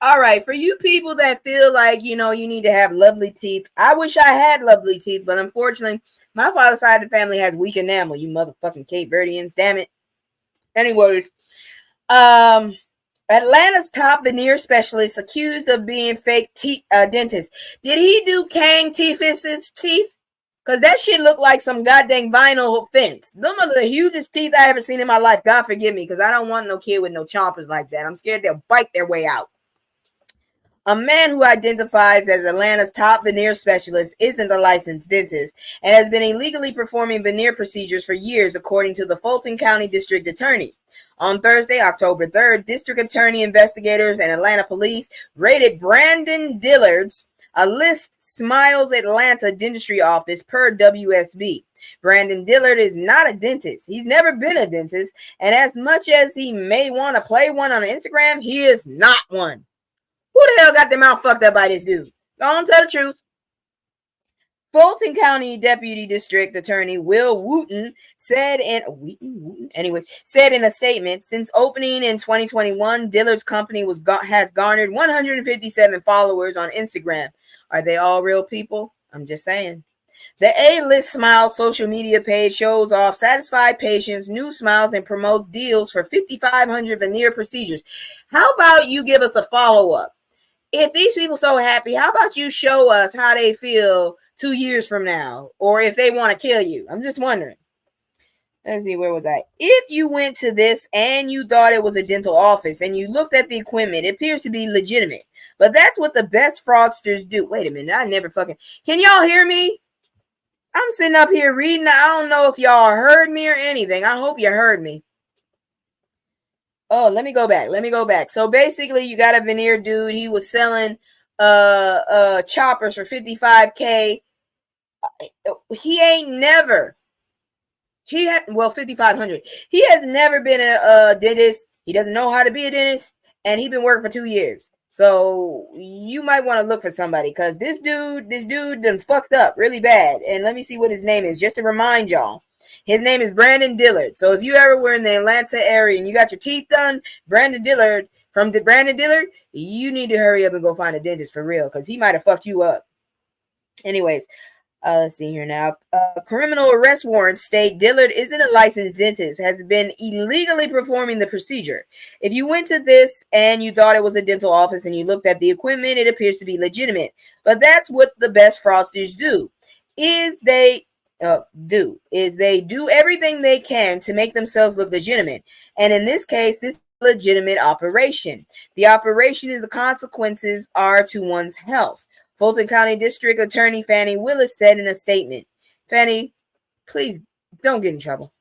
All right, for you people that feel like, you know, you need to have lovely teeth. I wish I had lovely teeth, but unfortunately, my father's side of the family has weak enamel. You motherfucking Cape Verdeans, damn it. Anyways, Atlanta's top veneer specialist accused of being fake dentist. Did he do Kang Tiffis's teeth? Because that shit looked like some goddamn vinyl fence. Them are the hugest teeth I ever seen in my life. God forgive me, because I don't want no kid with no chompers like that. I'm scared they'll bite their way out. A man who identifies as Atlanta's top veneer specialist isn't a licensed dentist and has been illegally performing veneer procedures for years, according to the Fulton County District Attorney. On Thursday, October 3rd, District Attorney investigators and Atlanta police raided Brandon Dillard's List Smiles Atlanta dentistry office per WSB. Brandon Dillard is not a dentist. He's never been a dentist, and as much as he may want to play one on Instagram, he is not one. Who the hell got their mouth fucked up by this dude? Go on, tell the truth. Fulton County Deputy District Attorney Will Wooten said in a statement, since opening in 2021, Dillard's company has garnered 157 followers on Instagram. Are they all real people? I'm just saying. The A-List Smile social media page shows off satisfied patients, new smiles, and promotes deals for 5,500 veneer procedures. How about you give us a follow-up? If these people so happy, how about you show us how they feel 2 years from now, or if they want to kill you? I'm just wondering. Let's see, where was I? If you went to this and you thought it was a dental office and you looked at the equipment, it appears to be legitimate. But that's what the best fraudsters do. Wait a minute, I never fucking... Can y'all hear me? I'm sitting up here reading. I don't know if y'all heard me or anything. I hope you heard me. Oh, let me go back. So basically, you got a veneer dude. He was selling choppers for $55K. He ain't never. $5,500. He has never been a dentist. He doesn't know how to be a dentist, and he's been working for 2 years. So you might want to look for somebody, because this dude done fucked up really bad. And let me see what his name is, just to remind y'all. His name is Brandon Dillard. So if you ever were in the Atlanta area and you got your teeth done, Brandon Dillard, you need to hurry up and go find a dentist for real, because he might have fucked you up. Anyways, let's see here now. Criminal arrest warrants state Dillard isn't a licensed dentist, has been illegally performing the procedure. If you went to this and you thought it was a dental office and you looked at the equipment, it appears to be legitimate. But that's what the best fraudsters do. They do everything they can to make themselves look legitimate. And in this case, this legitimate operation. The operation is the consequences are to one's health. Fulton County District Attorney Fannie Willis said in a statement, Fannie, please don't get in trouble.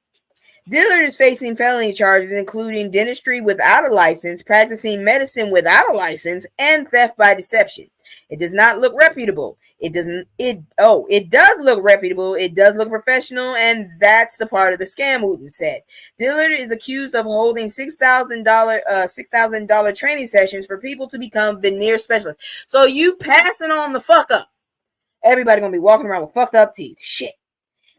Dillard is facing felony charges, including dentistry without a license, practicing medicine without a license, and theft by deception. It does not look reputable. It does look reputable. It does look professional, and that's the part of the scam, Wooten said. Dillard is accused of holding $6,000 training sessions for people to become veneer specialists. So you passing on the fuck up. Everybody gonna be walking around with fucked up teeth. Shit.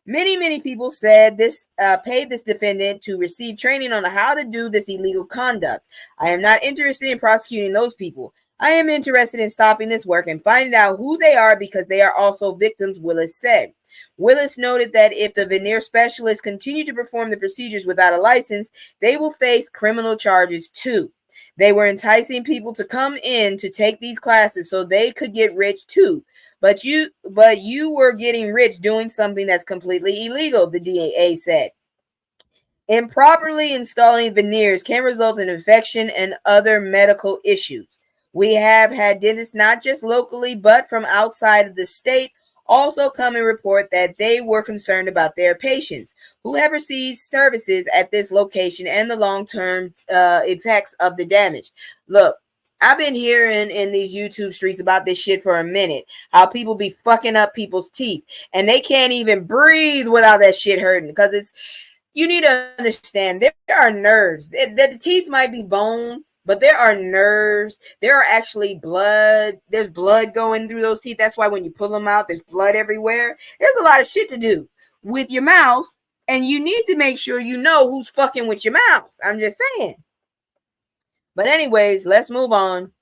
Many people said this paid this defendant to receive training on how to do this illegal conduct. I am not interested in prosecuting those people. I am interested in stopping this work and finding out who they are, because they are also victims, Willis said. Willis noted that if the veneer specialists continue to perform the procedures without a license, they will face criminal charges too. They were enticing people to come in to take these classes so they could get rich too. But you were getting rich doing something that's completely illegal, the DA said. Improperly installing veneers can result in infection and other medical issues. We have had dentists not just locally but from outside of the state also come and report that they were concerned about their patients who have received services at this location and the long-term effects of the damage. Look, I've been hearing in these YouTube streets about this shit for a minute, how people be fucking up people's teeth and they can't even breathe without that shit hurting, because you need to understand, there are nerves. The teeth might be bone, but there are nerves. There are actually blood. There's blood going through those teeth. That's why when you pull them out, there's blood everywhere. There's a lot of shit to do with your mouth, and you need to make sure you know who's fucking with your mouth. I'm just saying. But anyways, let's move on.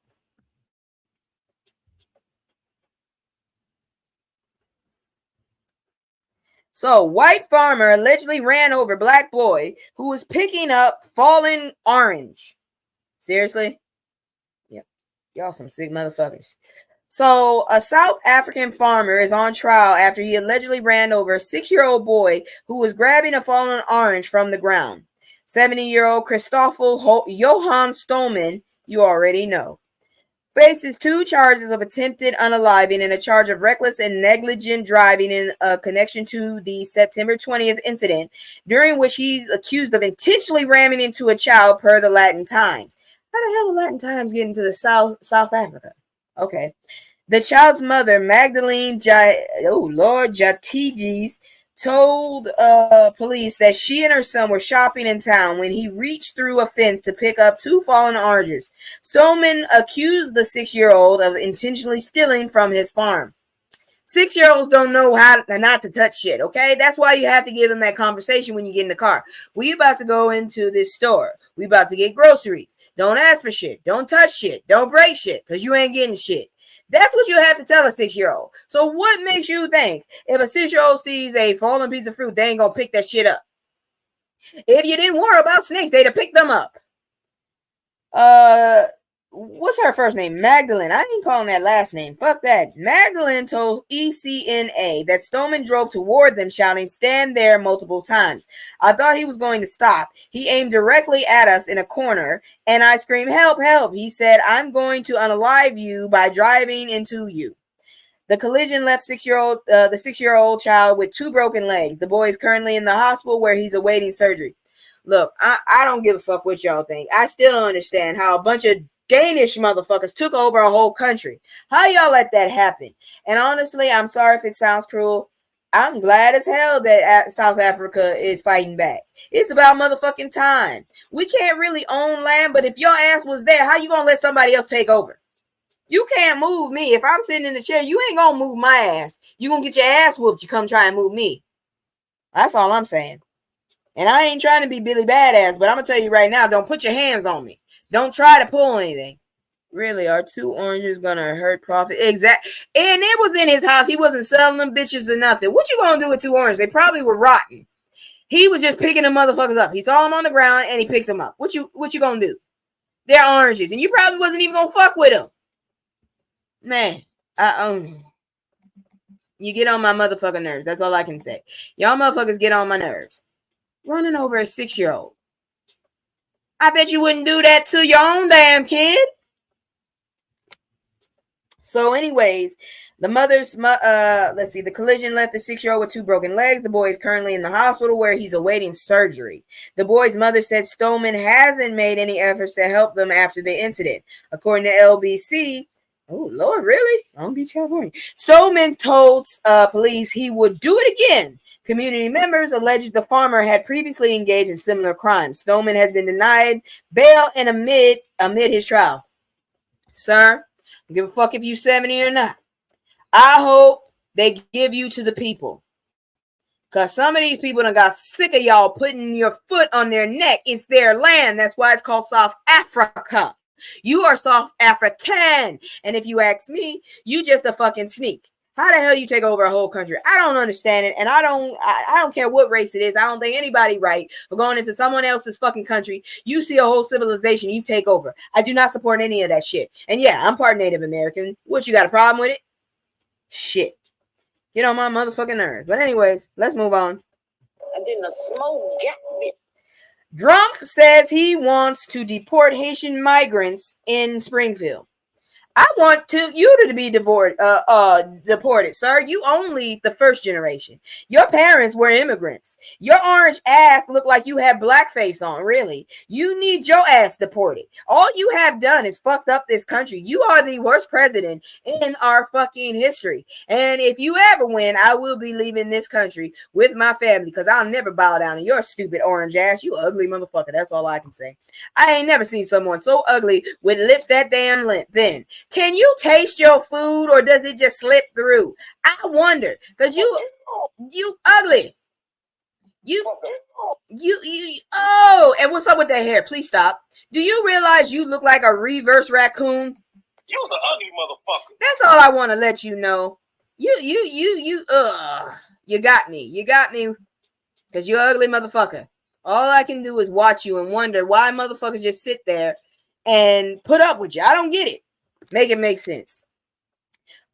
So, white farmer allegedly ran over black boy who was picking up fallen orange. Seriously? Yep. Y'all some sick motherfuckers. So, a South African farmer is on trial after he allegedly ran over a 6-year-old boy who was grabbing a fallen orange from the ground. 70-year-old Christoffel Johan Stolman, you already know, faces 2 charges of attempted unaliving and a charge of reckless and negligent driving in connection to the September 20th incident, during which he's accused of intentionally ramming into a child, per the Latin Times. How the hell the Latin Times get into the South Africa? Okay. The child's mother, Magdalene Jatiges, told police that she and her son were shopping in town when he reached through a fence to pick up 2 fallen oranges. Stolman accused the 6-year-old of intentionally stealing from his farm. 6-year-olds don't know how not to touch shit, okay? That's why you have to give them that conversation when you get in the car. We about to go into this store. We about to get groceries. Don't ask for shit. Don't touch shit. Don't break shit, because you ain't getting shit. That's what you have to tell a 6-year-old. So what makes you think if a 6-year-old sees a fallen piece of fruit, they ain't gonna pick that shit up? If you didn't worry about snakes, they'd have picked them up. What's her first name? Magdalene. I ain't calling that last name. Fuck that. Magdalene told ECNA that Stolman drove toward them, shouting, "Stand there," multiple times. I thought he was going to stop. He aimed directly at us in a corner, and I screamed, "Help, help." He said, "I'm going to unalive you by driving into you." The collision left the 6-year-old child with 2 broken legs. The boy is currently in the hospital where he's awaiting surgery. Look, I don't give a fuck what y'all think. I still don't understand how a bunch of Danish motherfuckers took over a whole country. How y'all let that happen? And honestly, I'm sorry if it sounds cruel. I'm glad as hell that South Africa is fighting back. It's about motherfucking time. We can't really own land, but if your ass was there, how you gonna let somebody else take over? You can't move me. If I'm sitting in the chair, you ain't gonna move my ass. You gonna get your ass whooped. You come try and move me. That's all I'm saying. And I ain't trying to be Billy Badass, but I'm gonna tell you right now, don't put your hands on me. Don't try to pull anything. Really, are 2 oranges gonna hurt profit? Exact. And it was in his house. He wasn't selling them bitches or nothing. What you gonna do with 2 oranges? They probably were rotten. He was just picking the motherfuckers up. He saw them on the ground and he picked them up. What you gonna do? They're oranges, and you probably wasn't even gonna fuck with them. Man, you get on my motherfucking nerves. That's all I can say. Y'all motherfuckers get on my nerves. Running over a 6-year-old. I bet you wouldn't do that to your own damn kid. So anyways, the mother's, let's see, the collision left the 6-year-old with 2 broken legs. The boy is currently in the hospital where he's awaiting surgery. The boy's mother said Stoneman hasn't made any efforts to help them after the incident. According to LBC, oh, Lord, really? Long Beach, California. Stoneman told police he would do it again. Community members alleged the farmer had previously engaged in similar crimes. Stoneman has been denied bail and amid his trial. Sir, I don't give a fuck if you 70 or not. I hope they give you to the people. Because some of these people done got sick of y'all putting your foot on their neck. It's their land. That's why it's called South Africa. You are South African. And if you ask me, you just a fucking sneak. How the hell you take over a whole country? I don't understand it. And I don't care what race it is. I don't think anybody right for going into someone else's fucking country. You see a whole civilization, you take over. I do not support any of that shit. And yeah, I'm part Native American. What, you got a problem with it? Shit. Get on my motherfucking nerves. But anyways, let's move on. I didn't smoke. Drumpf says he wants to deport Haitian migrants in Springfield. I want you to be deported, sir. You only the first generation. Your parents were immigrants. Your orange ass look like you have blackface on, really. You need your ass deported. All you have done is fucked up this country. You are the worst president in our fucking history. And if you ever win, I will be leaving this country with my family because I'll never bow down to your stupid orange ass. You ugly motherfucker. That's all I can say. I ain't never seen someone so ugly with lips that damn thin. Can you taste your food or does it just slip through? I wonder, because you ugly. You, oh, and what's up with that hair? Please stop. Do you realize you look like a reverse raccoon? You was an ugly motherfucker. That's all I want to let you know. You got me. You got me because you're ugly motherfucker. All I can do is watch you and wonder why motherfuckers just sit there and put up with you. I don't get it. Make it make sense.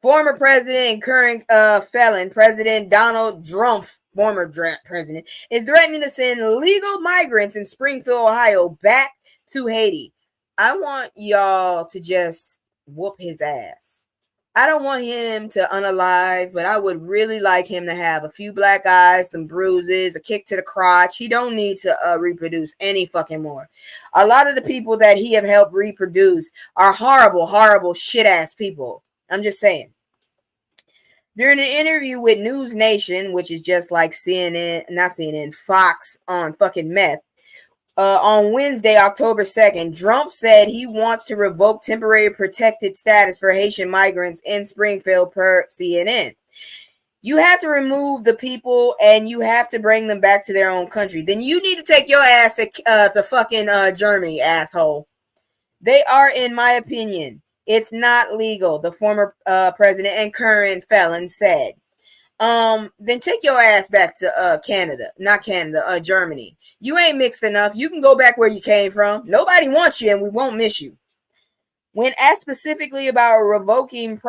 Former president and current felon, President Donald Drumpf, former president, is threatening to send illegal migrants in Springfield, Ohio, back to Haiti. I want y'all to just whoop his ass. I don't want him to unalive, but I would really like him to have a few black eyes, some bruises, a kick to the crotch. He don't need to reproduce any fucking more. A lot of the people that he have helped reproduce are horrible, horrible, shit-ass people. I'm just saying. During an interview with News Nation, which is just like CNN, not CNN, Fox on fucking meth, on Wednesday, October 2nd, Drumpf said he wants to revoke temporary protected status for Haitian migrants in Springfield per CNN. You have to remove the people and you have to bring them back to their own country. Then you need to take your ass to fucking Germany, asshole. They are, in my opinion, it's not legal, the former president and current felon said. Then take your ass back to Germany. You ain't mixed enough. You can go back where you came from. Nobody wants you and we won't miss you. When asked specifically about revoking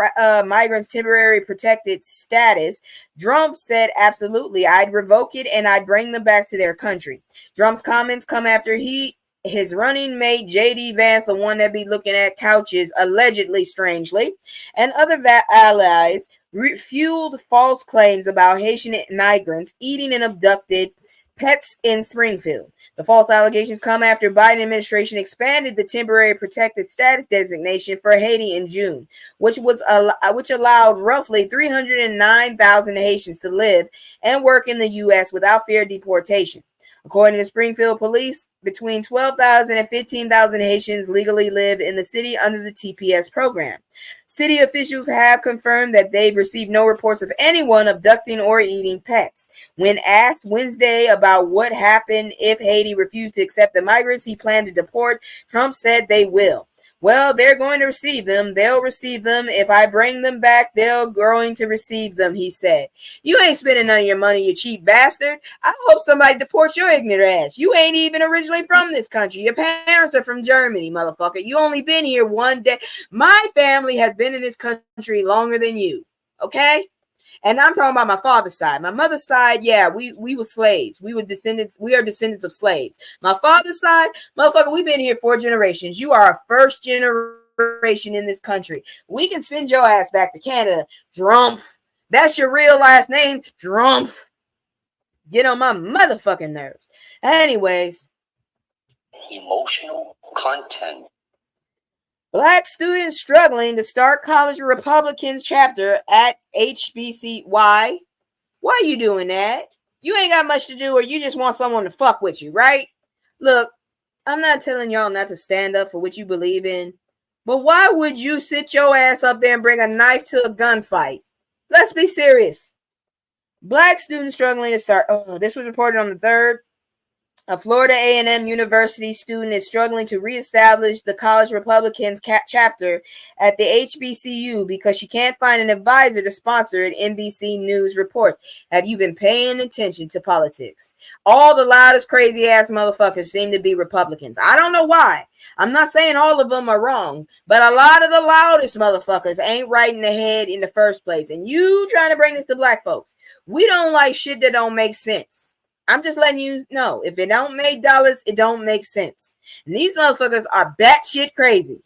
migrants' temporary protected status, Drumpf said, absolutely, I'd revoke it and I'd bring them back to their country. Drumpf's comments come after his running mate, J.D. Vance, the one that be looking at couches, allegedly, strangely, and other allies fueled false claims about Haitian migrants eating and abducted pets in Springfield. The false allegations come after Biden administration expanded the temporary protected status designation for Haiti in June, which allowed roughly 309,000 Haitians to live and work in the U.S. without fear of deportation. According to Springfield police, between 12,000 and 15,000 Haitians legally live in the city under the TPS program. City officials have confirmed that they've received no reports of anyone abducting or eating pets. When asked Wednesday about what happened if Haiti refused to accept the migrants he planned to deport, Trump said they will. Well, they're going to receive them. They'll receive them. If I bring them back, they're going to receive them, he said. You ain't spending none of your money, you cheap bastard. I hope somebody deports your ignorant ass. You ain't even originally from this country. Your parents are from Germany, motherfucker. You only been here one day. My family has been in this country longer than you, okay? And I'm talking about my father's side. My mother's side, yeah, we were slaves. We are descendants of slaves. My father's side, motherfucker, we've been here 4 generations. You are a first generation in this country. We can send your ass back to Canada. Drumpf. That's your real last name, Drumpf. Get on my motherfucking nerves. Anyways. Emotional content. Black students struggling to start college Republicans chapter at HBC. Why? Why are you doing that? You ain't got much to do, or you just want someone to fuck with you, right? Look, I'm not telling y'all not to stand up for what you believe in, but why would you sit your ass up there and bring a knife to a gunfight? Let's be serious. Black students struggling to start. Oh, this was reported on the 3rd. A Florida A&M University student is struggling to reestablish the college Republicans chapter at the HBCU because she can't find an advisor to sponsor it, NBC News reports. Have you been paying attention to politics? All the loudest, crazy-ass motherfuckers seem to be Republicans. I don't know why. I'm not saying all of them are wrong, but a lot of the loudest motherfuckers ain't right in the head in the first place. And you trying to bring this to black folks. We don't like shit that don't make sense. I'm just letting you know, if it don't make dollars, it don't make sense. And these motherfuckers are batshit crazy.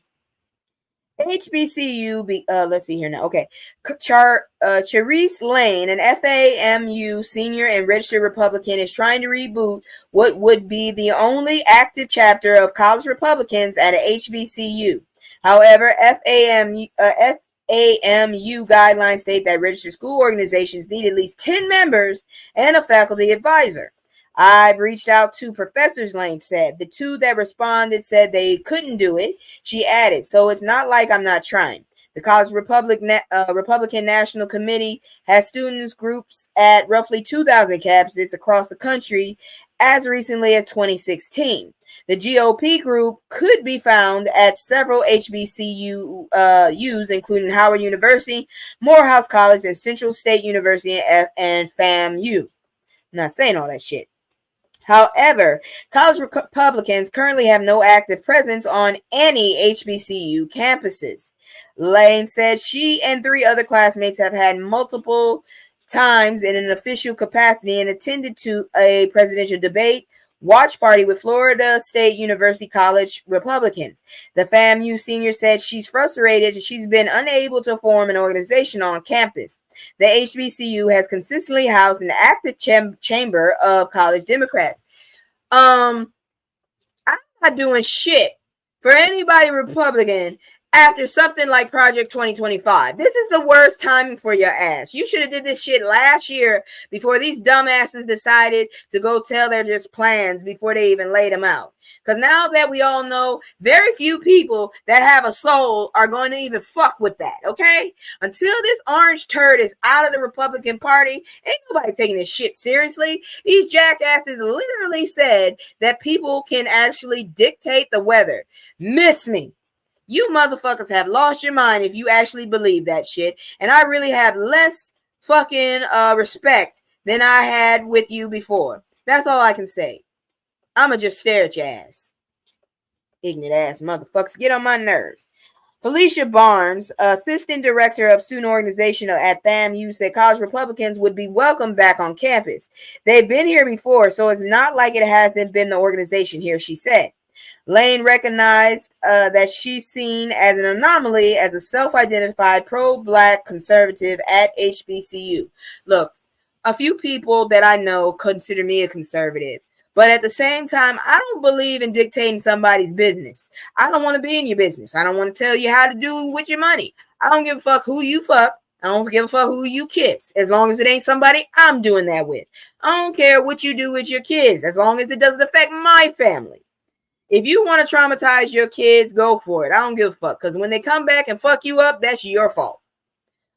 HBCU, let's see here now. Okay. Charisse Lane, an FAMU senior and registered Republican, is trying to reboot what would be the only active chapter of college Republicans at a HBCU. However, FAMU guidelines state that registered school organizations need at least 10 members and a faculty advisor. I've reached out to professors, Lane said. The 2 that responded said they couldn't do it. She added, so it's not like I'm not trying. The College Republican National Committee has students groups at roughly 2,000 campuses across the country as recently as 2016. The GOP group could be found at several HBCUs, including Howard University, Morehouse College, and Central State University and FAMU. I'm not saying all that shit. However, college Republicans currently have no active presence on any HBCU campuses. Lane said she and 3 other classmates have had multiple times in an official capacity and attended to a presidential debate watch party with Florida State University College Republicans. The FAMU senior said she's frustrated. She's been unable to form an organization on campus. The HBCU has consistently housed an active chamber of college Democrats. I'm not doing shit for anybody Republican after something like Project 2025. This is the worst timing for your ass. You should have did this shit last year before these dumbasses decided to go tell their just plans before they even laid them out. Because now that we all know, very few people that have a soul are going to even fuck with that, okay? Until this orange turd is out of the Republican Party, ain't nobody taking this shit seriously. These jackasses literally said that people can actually dictate the weather. Miss me. You motherfuckers have lost your mind if you actually believe that shit. And I really have less fucking respect than I had with you before. That's all I can say. I'ma just stare at your ass. Ignorant ass motherfuckers. Get on my nerves. Felicia Barnes, assistant director of student organization at FAMU, said college Republicans would be welcome back on campus. They've been here before, so it's not like it hasn't been the organization here, she said. Lane recognized that she's seen as an anomaly as a self-identified pro-black conservative at HBCU. Look, a few people that I know consider me a conservative, but at the same time, I don't believe in dictating somebody's business. I don't want to be in your business. I don't want to tell you how to do with your money. I don't give a fuck who you fuck. I don't give a fuck who you kiss, as long as it ain't somebody I'm doing that with. I don't care what you do with your kids, as long as it doesn't affect my family. If you want to traumatize your kids, go for it. I don't give a fuck, because when they come back and fuck you up, that's your fault.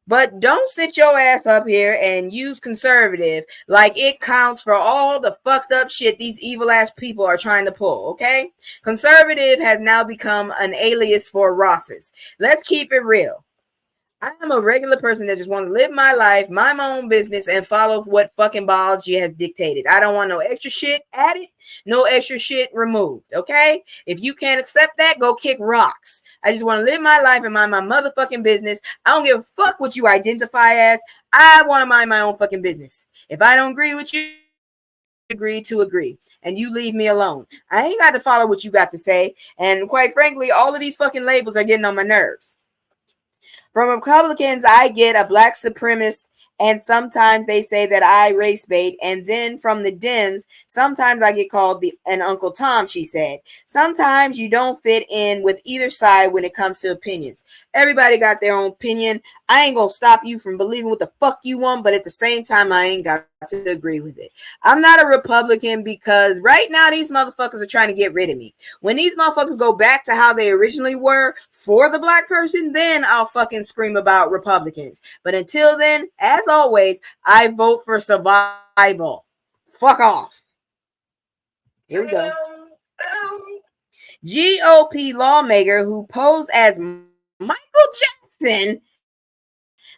But don't sit your ass up here and use conservative like it counts for all the fucked up shit these evil ass people are trying to pull, okay? Conservative has now become an alias for Rosses. Let's keep it real. I am a regular person that just want to live my life, mind my own business, and follow what fucking biology has dictated. I don't want no extra shit added, no extra shit removed, okay? If you can't accept that, go kick rocks. I just want to live my life and mind my motherfucking business. I don't give a fuck what you identify as. I want to mind my own fucking business. If I don't agree with you, agree to agree, and you leave me alone. I ain't got to follow what you got to say, and quite frankly, all of these fucking labels are getting on my nerves. From Republicans, I get a black supremacist, and sometimes they say that I race bait. And then from the Dems, sometimes I get called an Uncle Tom, she said. Sometimes you don't fit in with either side when it comes to opinions. Everybody got their own opinion. I ain't gonna stop you from believing what the fuck you want, but at the same time, I ain't got to agree with it. I'm not a Republican because right now these motherfuckers are trying to get rid of me. When these motherfuckers go back to how they originally were for the black person, then I'll fucking scream about Republicans. But until then, as always, I vote for survival. Fuck off. Here we go. GOP lawmaker who posed as Michael Jackson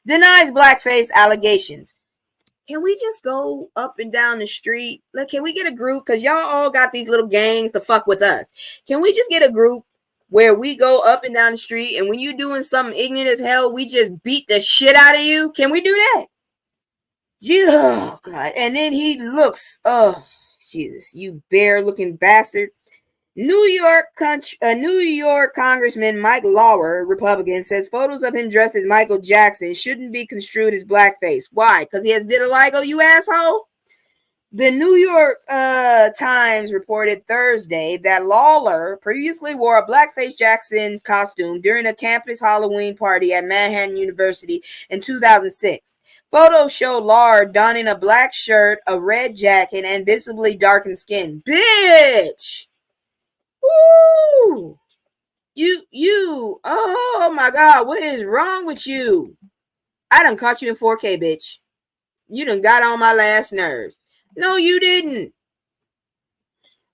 denies blackface allegations. Can we just go up and down the street? Like, can we get a group? Because y'all all got these little gangs to fuck with us. Can we just get a group where we go up and down the street, and when you doing something ignorant as hell, we just beat the shit out of you? Can we do that? Oh, God. And then he looks, oh, Jesus, you bear-looking bastard. New York Congressman Mike Lawler, Republican, says photos of him dressed as Michael Jackson shouldn't be construed as blackface. Why? Because he has vitiligo, you asshole? The New York Times reported Thursday that Lawler previously wore a blackface Jackson costume during a campus Halloween party at Manhattan University in 2006. Photos show Lawler donning a black shirt, a red jacket, and visibly darkened skin. Bitch! Woo! Oh my God, what is wrong with you? I done caught you in 4K, bitch. You done got on my last nerves. No, you didn't.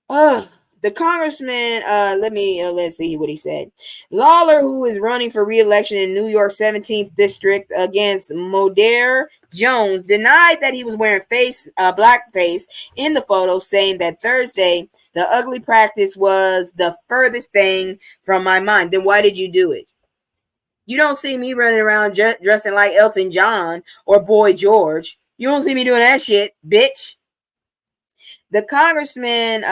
The congressman, let's see what he said. Lawler, who is running for re-election in New York's 17th district against Modere Jones, denied that he was wearing blackface in the photo, saying that Thursday, the ugly practice was the furthest thing from my mind. Then why did you do it? You don't see me running around dressing like Elton John or Boy George. You don't see me doing that shit, bitch. The congressman,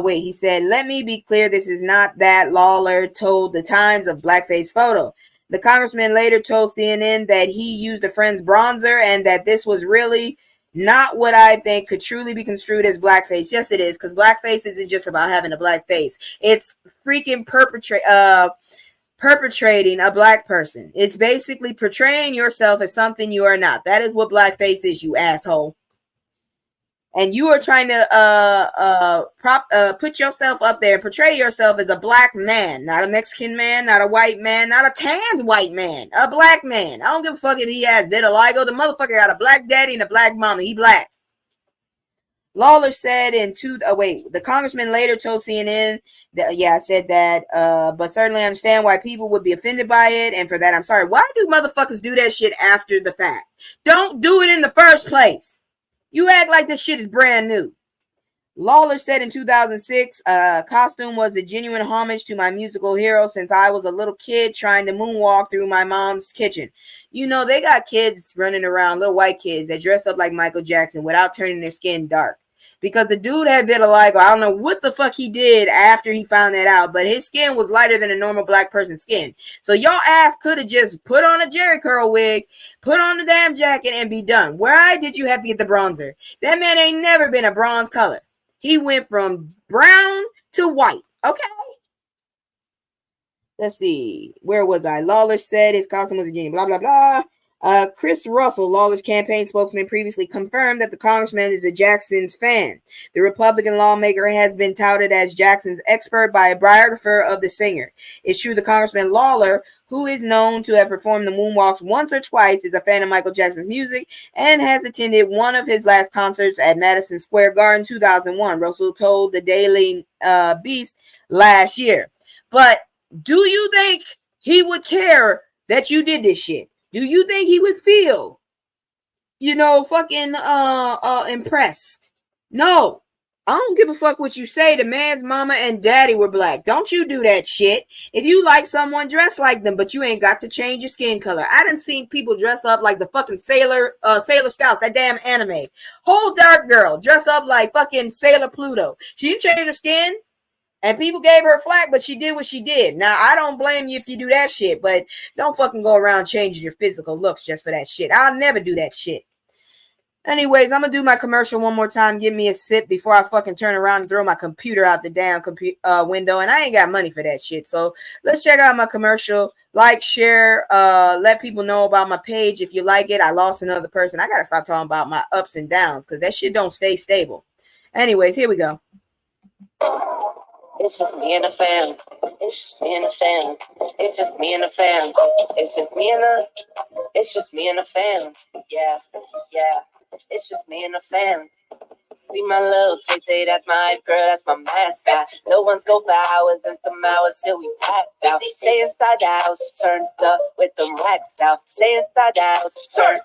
he said, let me be clear, this is not that, Lawler told the Times of blackface photo. The congressman later told CNN that he used a friend's bronzer and that this was really not what I think could truly be construed as blackface. Yes, it is, because blackface isn't just about having a black face. It's freaking perpetrating a black person. It's basically portraying yourself as something you are not. That is what blackface is, you asshole. And you are trying to put yourself up there and portray yourself as a black man, not a Mexican man, not a white man, not a tanned white man, a black man. I don't give a fuck if he has vitiligo. The motherfucker got a black daddy and a black mama. He black. Lawler said the congressman later told CNN that, I said that, but certainly understand why people would be offended by it. And for that, I'm sorry. Why do motherfuckers do that shit after the fact? Don't do it in the first place. You act like this shit is brand new. Lawler said in 2006, costume was a genuine homage to my musical hero since I was a little kid trying to moonwalk through my mom's kitchen. You know, they got kids running around, little white kids that dress up like Michael Jackson without turning their skin dark. Because the dude had vitiligo. I don't know what the fuck he did after he found that out, but his skin was lighter than a normal black person's skin. So y'all ass could have just put on a Jerry curl wig, put on the damn jacket, and be done. Why did you have to get the bronzer? That man ain't never been a bronze color. He went from brown to white. Okay. Let's see. Where was I? Lawler said his costume was a genius. Blah, blah, blah. Chris Russell, Lawler's campaign spokesman, previously confirmed that the congressman is a Jackson's fan. The Republican lawmaker has been touted as Jackson's expert by a biographer of the singer. It's true the Congressman Lawler, who is known to have performed the moonwalks once or twice, is a fan of Michael Jackson's music and has attended one of his last concerts at Madison Square Garden 2001, Russell told the Daily Beast last year. But do you think he would care that you did this shit? Do you think he would feel, fucking impressed? No. I don't give a fuck what you say. The man's mama and daddy were black. Don't you do that shit. If you like someone, dress like them, but you ain't got to change your skin color. I done seen people dress up like the fucking Sailor Scouts, that damn anime. Whole dark girl dressed up like fucking Sailor Pluto. She didn't change her skin. And people gave her flack, but she did what she did. Now, I don't blame you if you do that shit, but don't fucking go around changing your physical looks just for that shit. I'll never do that shit. Anyways, I'm going to do my commercial one more time. Give me a sip before I fucking turn around and throw my computer out the damn window. And I ain't got money for that shit. So let's check out my commercial. Like, share, let people know about my page if you like it. I lost another person. I got to stop talking about my ups and downs because that shit don't stay stable. Anyways, here we go. It's just me and the fam. It's just me and the fam. It's just me and the fam. It's just me and the. It's just me and the fam. Yeah, yeah. It's just me and the fam. See my little tay, that's my girl, that's my mascot. No one's go for hours and some hours till we pass out. Stay inside the house, turned up with them racks out. Stay inside the house, turn.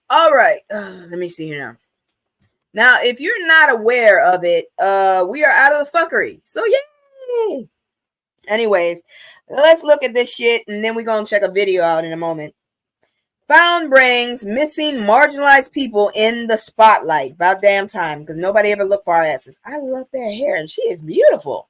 All right, let me see here now. Now, if you're not aware of it, we are out of the fuckery. So, yay! Anyways, let's look at this shit, and then we're going to check a video out in a moment. Found brings missing marginalized people in the spotlight. About damn time, because nobody ever looked for our asses. I love their hair, and she is beautiful.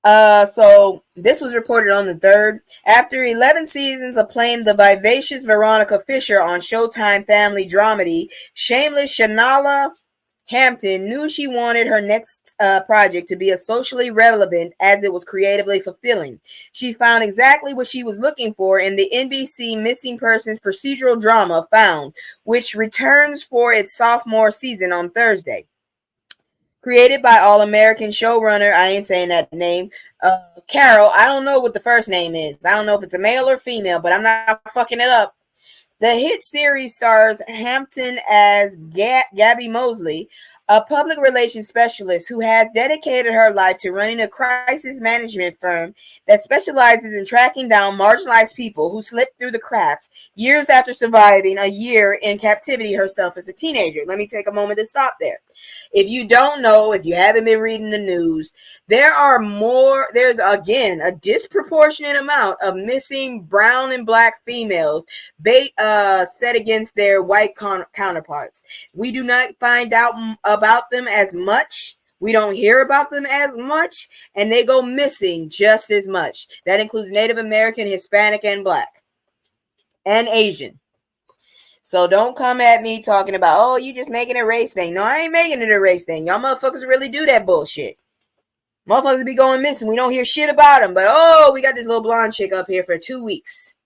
So this was reported on the 3rd. After 11 seasons of playing the vivacious Veronica Fisher on Showtime family dramedy, shameless Shanala Hampton knew she wanted her next project to be as socially relevant as it was creatively fulfilling. She found exactly what she was looking for in the NBC Missing Persons procedural drama Found, which returns for its sophomore season on Thursday. Created by All-American showrunner, I ain't saying that name, Carol. I don't know what the first name is. I don't know if it's a male or female, but I'm not fucking it up. The hit series stars Hampton as Gabby Mosley, a public relations specialist who has dedicated her life to running a crisis management firm that specializes in tracking down marginalized people who slip through the cracks years after surviving a year in captivity herself as a teenager. Let me take a moment to stop there. If you don't know, if you haven't been reading the news, there's again a disproportionate amount of missing brown and black females set against their white counterparts. We do not find out about them as much. We don't hear about them as much, and they go missing just as much. That includes Native American, Hispanic, and black, and Asian. So don't come at me talking about, oh, you just making a race thing. No, I ain't making it a race thing. Y'all motherfuckers really do that bullshit. Motherfuckers be going missing. We don't hear shit about them. But, oh, we got this little blonde chick up here for 2 weeks.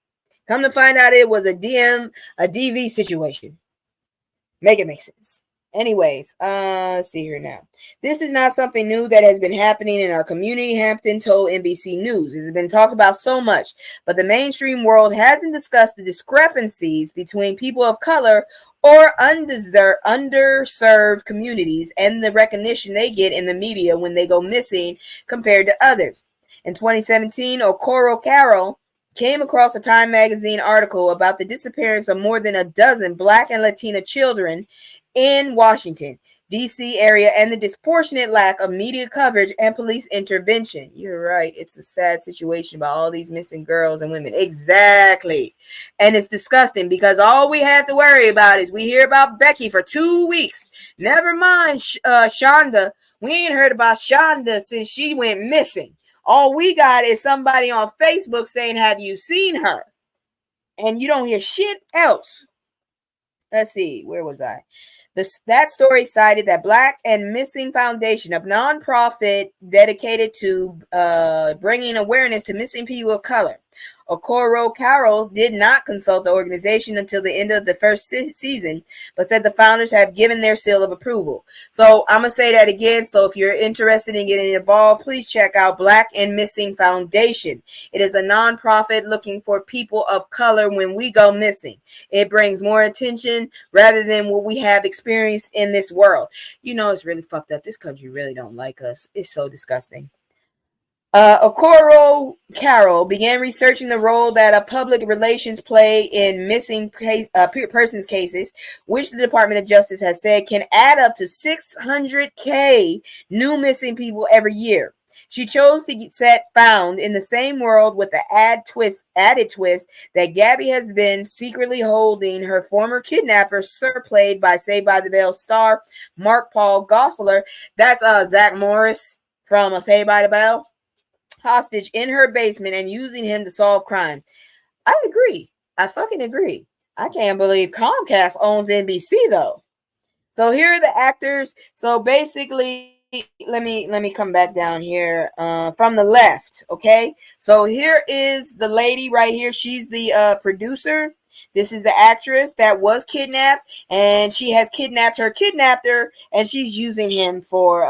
Come to find out it was a DV situation. Make it make sense. Anyways, let's see here now. This is not something new that has been happening in our community, Hampton told NBC News. It has been talked about so much, but the mainstream world hasn't discussed the discrepancies between people of color or underserved communities and the recognition they get in the media when they go missing compared to others. In 2017, Okoro Carroll came across a Time magazine article about the disappearance of more than a dozen Black and Latina children in Washington, D.C. area, and the disproportionate lack of media coverage and police intervention. You're right. It's a sad situation about all these missing girls and women. Exactly. And it's disgusting because all we have to worry about is we hear about Becky for 2 weeks. Never mind Shonda. We ain't heard about Shonda since she went missing. All we got is somebody on Facebook saying, have you seen her? And you don't hear shit else. Let's see. Where was I? That story cited that Black and Missing Foundation, a nonprofit dedicated to bringing awareness to missing people of color. Okoro Carroll did not consult the organization until the end of the first season, but said the founders have given their seal of approval. So I'm going to say that again. So if you're interested in getting involved, please check out Black and Missing Foundation. It is a nonprofit looking for people of color when we go missing. It brings more attention rather than what we have experienced in this world. You know, it's really fucked up. This country really don't like us. It's so disgusting. Okoro Carroll began researching the role that a public relations play in missing persons cases, which the Department of Justice has said can add up to 600K new missing people every year. She chose to get set found in the same world with the added twist that Gabby has been secretly holding her former kidnapper, Sir, played by Saved by the Bell star Mark Paul Gosselaar. That's Zach Morris from Saved by the Bell. Hostage in her basement and using him to solve crimes. I agree. I fucking agree. I can't believe Comcast owns NBC though. So here are the actors. So basically, let me come back down here from the left. Okay. So here is the lady right here. She's the producer. This is the actress that was kidnapped, and she has kidnapped her kidnapper, and she's using him for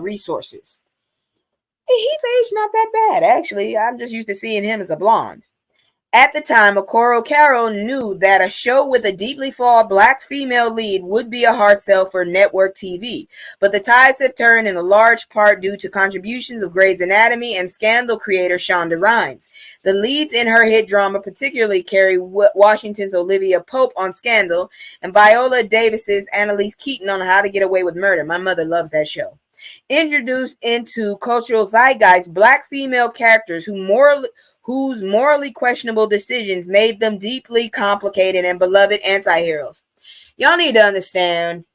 resources. He's aged not that bad, actually. I'm just used to seeing him as a blonde. At the time, Okoro Carroll knew that a show with a deeply flawed black female lead would be a hard sell for network TV, but the tides have turned in a large part due to contributions of Grey's Anatomy and Scandal creator Shonda Rhimes. The leads in her hit drama particularly carry Washington's Olivia Pope on Scandal and Viola Davis's Annalise Keaton on How to Get Away with Murder. My mother loves that show. Introduced into cultural zeitgeist, black female characters whose morally questionable decisions made them deeply complicated and beloved anti-heroes. Y'all need to understand,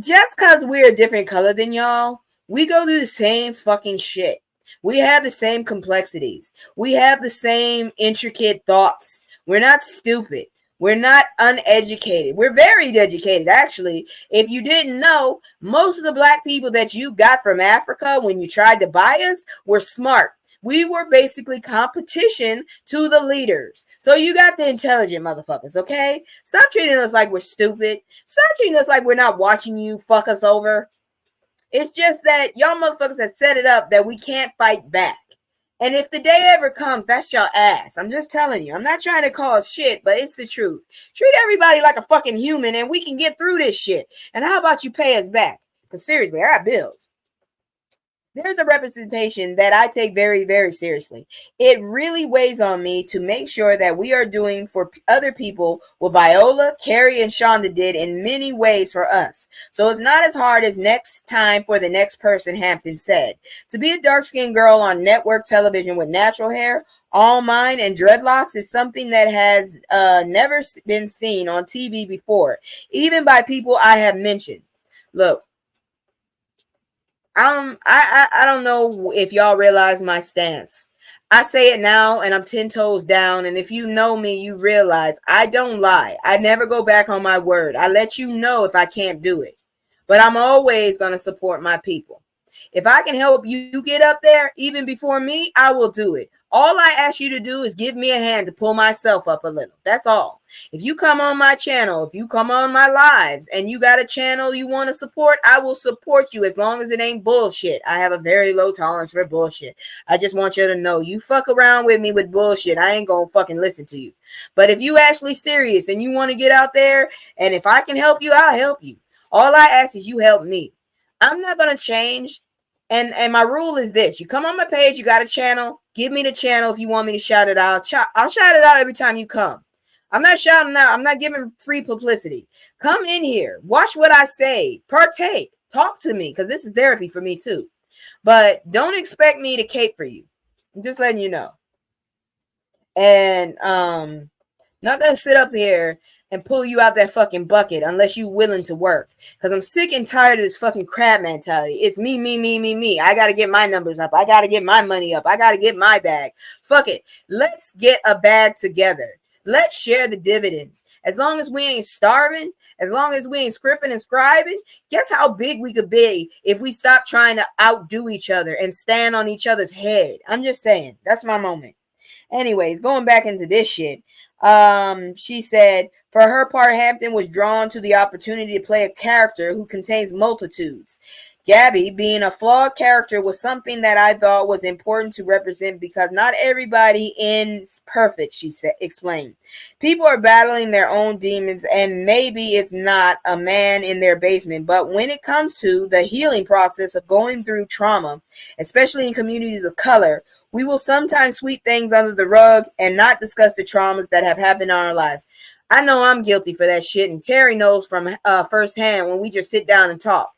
just because we're a different color than y'all, we go through the same fucking shit. We have the same complexities. We have the same intricate thoughts. We're not stupid. We're not uneducated. We're very educated, actually. If you didn't know, most of the black people that you got from Africa when you tried to buy us were smart. We were basically competition to the leaders. So you got the intelligent motherfuckers, okay? Stop treating us like we're stupid. Stop treating us like we're not watching you fuck us over. It's just that y'all motherfuckers have set it up that we can't fight back. And if the day ever comes, that's your ass. I'm just telling you. I'm not trying to cause shit, but it's the truth. Treat everybody like a fucking human and we can get through this shit. And how about you pay us back? Because seriously, I got bills. There's a representation that I take very, very seriously. It really weighs on me to make sure that we are doing for other people what Viola, Carrie, and Shonda did in many ways for us. So it's not as hard as next time for the next person, Hampton said. To be a dark-skinned girl on network television with natural hair, all mine, and dreadlocks is something that has never been seen on TV before, even by people I have mentioned. Look, I don't know if y'all realize my stance. I say it now and I'm 10 toes down. And if you know me, you realize I don't lie. I never go back on my word. I let you know if I can't do it. But I'm always going to support my people. If I can help you get up there, even before me, I will do it. All I ask you to do is give me a hand to pull myself up a little. That's all. If you come on my channel, if you come on my lives and you got a channel you want to support, I will support you as long as it ain't bullshit. I have a very low tolerance for bullshit. I just want you to know, you fuck around with me with bullshit, I ain't gonna fucking listen to you. But if you actually serious and you want to get out there, and if I can help you, I'll help you. All I ask is you help me. I'm not gonna change. And my rule is this: you come on my page, you got a channel, give me the channel if you want me to shout it out. I'll shout it out every time you come. I'm not shouting out. I'm not giving free publicity. Come in here, watch what I say, partake, talk to me, because this is therapy for me too. But don't expect me to cape for you. I'm just letting you know. And not gonna sit up here and pull you out that fucking bucket unless you willing to work. Because I'm sick and tired of this fucking crab mentality. It's me, me, me, me, me. I got to get my numbers up. I got to get my money up. I got to get my bag. Fuck it. Let's get a bag together. Let's share the dividends. As long as we ain't starving, as long as we ain't scripting and scribing, guess how big we could be if we stop trying to outdo each other and stand on each other's head. I'm just saying, that's my moment. Anyways, going back into this shit. She said, for her part, Hampton was drawn to the opportunity to play a character who contains multitudes. Gabby, being a flawed character, was something that I thought was important to represent because not everybody is perfect, she explained. People are battling their own demons, and maybe it's not a man in their basement, but when it comes to the healing process of going through trauma, especially in communities of color, we will sometimes sweep things under the rug and not discuss the traumas that have happened in our lives. I know I'm guilty for that shit, and Terry knows from firsthand when we just sit down and talk.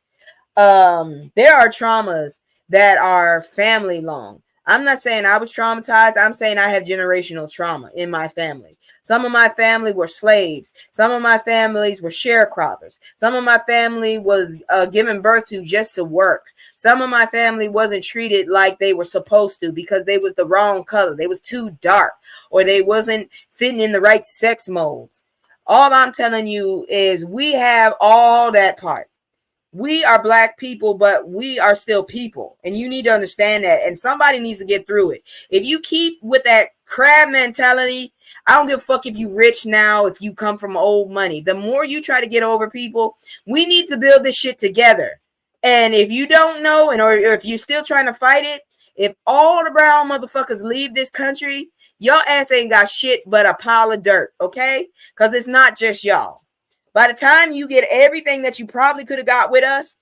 There are traumas that are family long. I'm not saying I was traumatized. I'm saying I have generational trauma in my family. Some of my family were slaves. Some of my families were sharecroppers. Some of my family was given birth to just to work. Some of my family wasn't treated like they were supposed to because they was the wrong color. They was too dark, or they wasn't fitting in the right sex molds. All I'm telling you is we have all that part. We are black people, but we are still people. And you need to understand that. And somebody needs to get through it. If you keep with that crab mentality, I don't give a fuck if you rich now, if you come from old money. The more you try to get over people, we need to build this shit together. And if you don't know, or if you're still trying to fight it, if all the brown motherfuckers leave this country, your ass ain't got shit but a pile of dirt, okay? Because it's not just y'all. By the time you get everything that you probably could have got with us,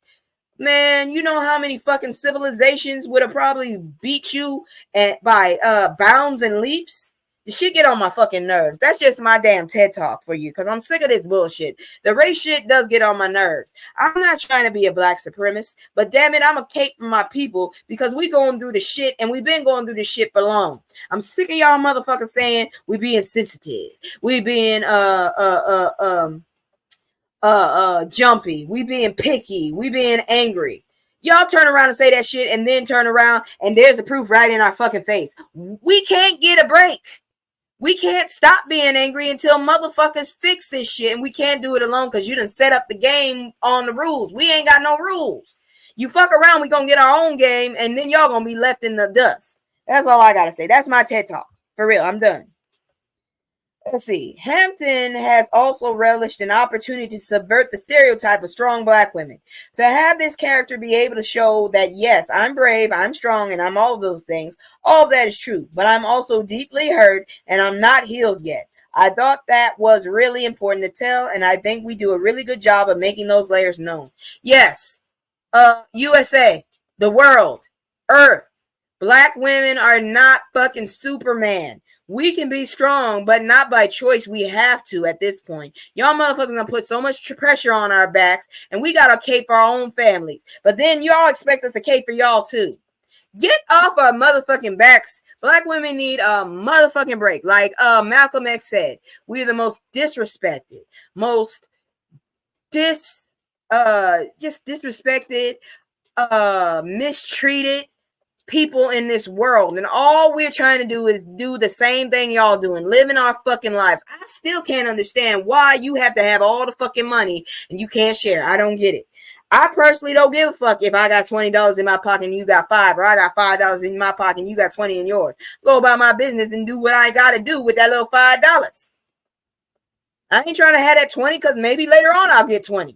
man, you know how many fucking civilizations would have probably beat you by bounds and leaps? The shit get on my fucking nerves. That's just my damn TED talk for you, because I'm sick of this bullshit. The race shit does get on my nerves. I'm not trying to be a black supremacist, but damn it, I'm a cape for my people because we going through the shit, and we've been going through this shit for long. I'm sick of y'all motherfuckers saying we being sensitive. We being jumpy, we being picky, we being angry. Y'all turn around and say that shit and then turn around and there's the proof right in our fucking face. We can't get a break. We can't stop being angry until motherfuckers fix this shit, and we can't do it alone because you done set up the game on the rules. We ain't got no rules. You fuck around, we gonna get our own game, and then y'all gonna be left in the dust. That's all I gotta say. That's my TED talk. For real, I'm done. Let's see. Hampton has also relished an opportunity to subvert the stereotype of strong black women. To have this character be able to show that, yes, I'm brave, I'm strong, and I'm all of those things. All of that is true. But I'm also deeply hurt, and I'm not healed yet. I thought that was really important to tell, and I think we do a really good job of making those layers known. Yes. USA, the world, Earth. Black women are not fucking Superman. We can be strong, but not by choice. We have to at this point. Y'all motherfuckers gonna put so much pressure on our backs, and we gotta cape for our own families. But then y'all expect us to cape for y'all too. Get off our motherfucking backs. Black women need a motherfucking break. Like Malcolm X said, we're the most disrespected, most just disrespected, mistreated people in this world, and all we're trying to do is do the same thing y'all doing, living our fucking lives. I still can't understand why you have to have all the fucking money and you can't share. I don't get it. I personally don't give a fuck if I got $20 in my pocket and you got $5, or I got $5 in my pocket and you got 20 in yours. Go about my business and do what I gotta do with that little $5. I ain't trying to have that 20 because maybe later on I'll get 20.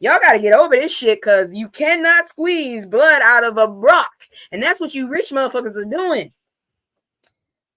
Y'all got to get over this shit because you cannot squeeze blood out of a rock. And that's what you rich motherfuckers are doing.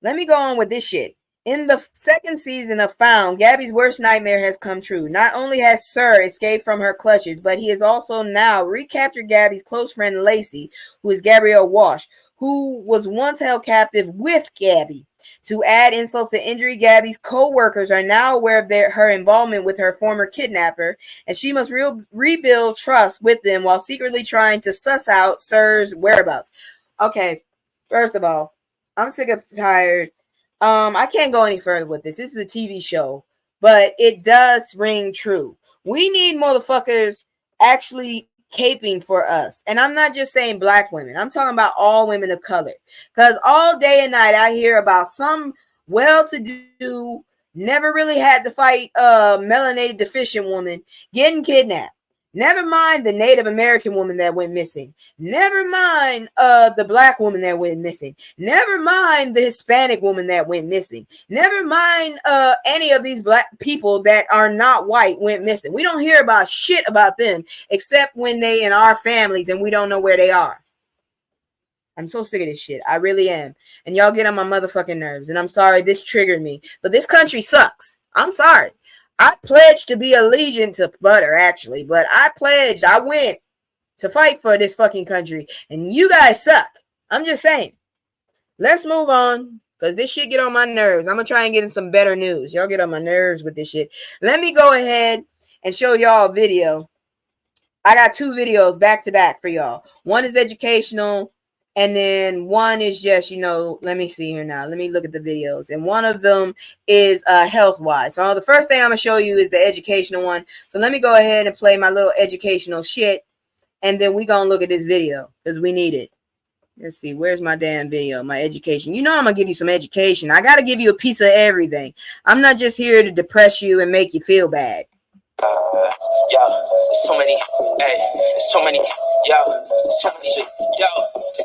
Let me go on with this shit. In the second season of Found, Gabby's worst nightmare has come true. Not only has Sir escaped from her clutches, but he has also now recaptured Gabby's close friend Lacey, who is Gabrielle Walsh, who was once held captive with Gabby. To add insult to injury, Gabby's co-workers are now aware of her involvement with her former kidnapper, and she must rebuild trust with them while secretly trying to suss out Sir's whereabouts. Okay, first of all, I'm sick of tired. I can't go any further with this. This is a TV show, but it does ring true. We need motherfuckers actually caping for us. And I'm not just saying black women. I'm talking about all women of color. Because all day and night I hear about some well-to-do Never really had to fight a melanated deficient woman getting kidnapped. Never mind the Native American woman that went missing. Never mind the black woman that went missing. Never mind the Hispanic woman that went missing. Never mind any of these black people that are not white went missing. We don't hear about shit about them except when they in our families and we don't know where they are. I'm so sick of this shit. I really am. And y'all get on my motherfucking nerves. And I'm sorry this triggered me. But this country sucks. I'm sorry. I pledged to be allegiant to butter, actually. But I went to fight for this fucking country. And you guys suck. I'm just saying. Let's move on. Because this shit get on my nerves. I'm going to try and get in some better news. Y'all get on my nerves with this shit. Let me go ahead and show y'all a video. I got 2 videos back to back for y'all. One is educational. And then one is just, let me see here now. Let me look at the videos. And one of them is health-wise. So the first thing I'm going to show you is the educational one. So let me go ahead and play my little educational shit. And then we're going to look at this video because we need it. Let's see. Where's my damn video? My education. I'm going to give you some education. I got to give you a piece of everything. I'm not just here to depress you and make you feel bad. So many, so many,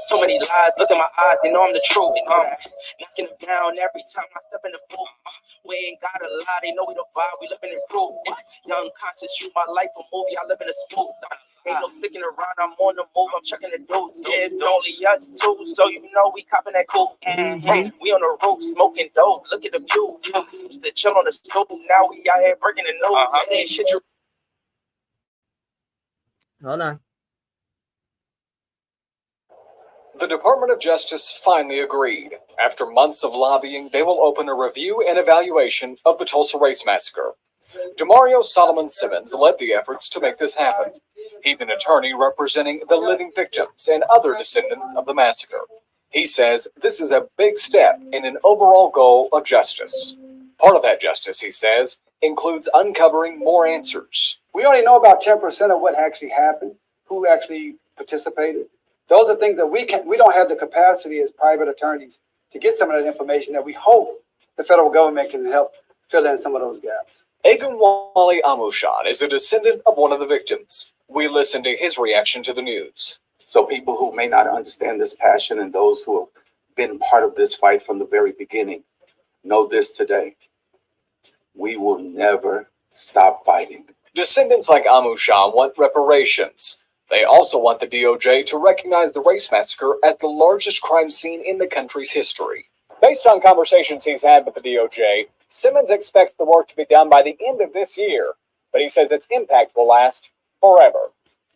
so many lies. Look in my eyes, they know I'm the truth. Knocking them down every time I step in the booth. We ain't got a lie, they know we the vibe, we living in proof. Young conscious, shoot my life a movie, I live in a spook. Ain't no sticking around, I'm on the move, I'm checking the dudes. Yeah, it's only us two, so we copping that cool. We on the roof, smoking dope, look at the view. Used to chill on the stove, now we out here breaking the news. Shit, you. Hold on. The Department of Justice finally agreed. After months of lobbying, they will open a review and evaluation of the Tulsa Race Massacre. Demario Solomon Simmons led the efforts to make this happen. He's an attorney representing the living victims and other descendants of the massacre. He says this is a big step in an overall goal of justice. Part of that justice, he says, includes uncovering more answers. We only know about 10% of what actually happened, who actually participated. Those are things that we don't have the capacity as private attorneys to get some of that information that we hope the federal government can help fill in some of those gaps. Egunwale Amushan is a descendant of one of the victims. We listened to his reaction to the news. So people who may not understand this passion and those who have been part of this fight from the very beginning know this today. We will never stop fighting. Descendants like Amushan want reparations. They also want the DOJ to recognize the race massacre as the largest crime scene in the country's history. Based on conversations he's had with the DOJ, Simmons expects the work to be done by the end of this year, but he says its impact will last forever.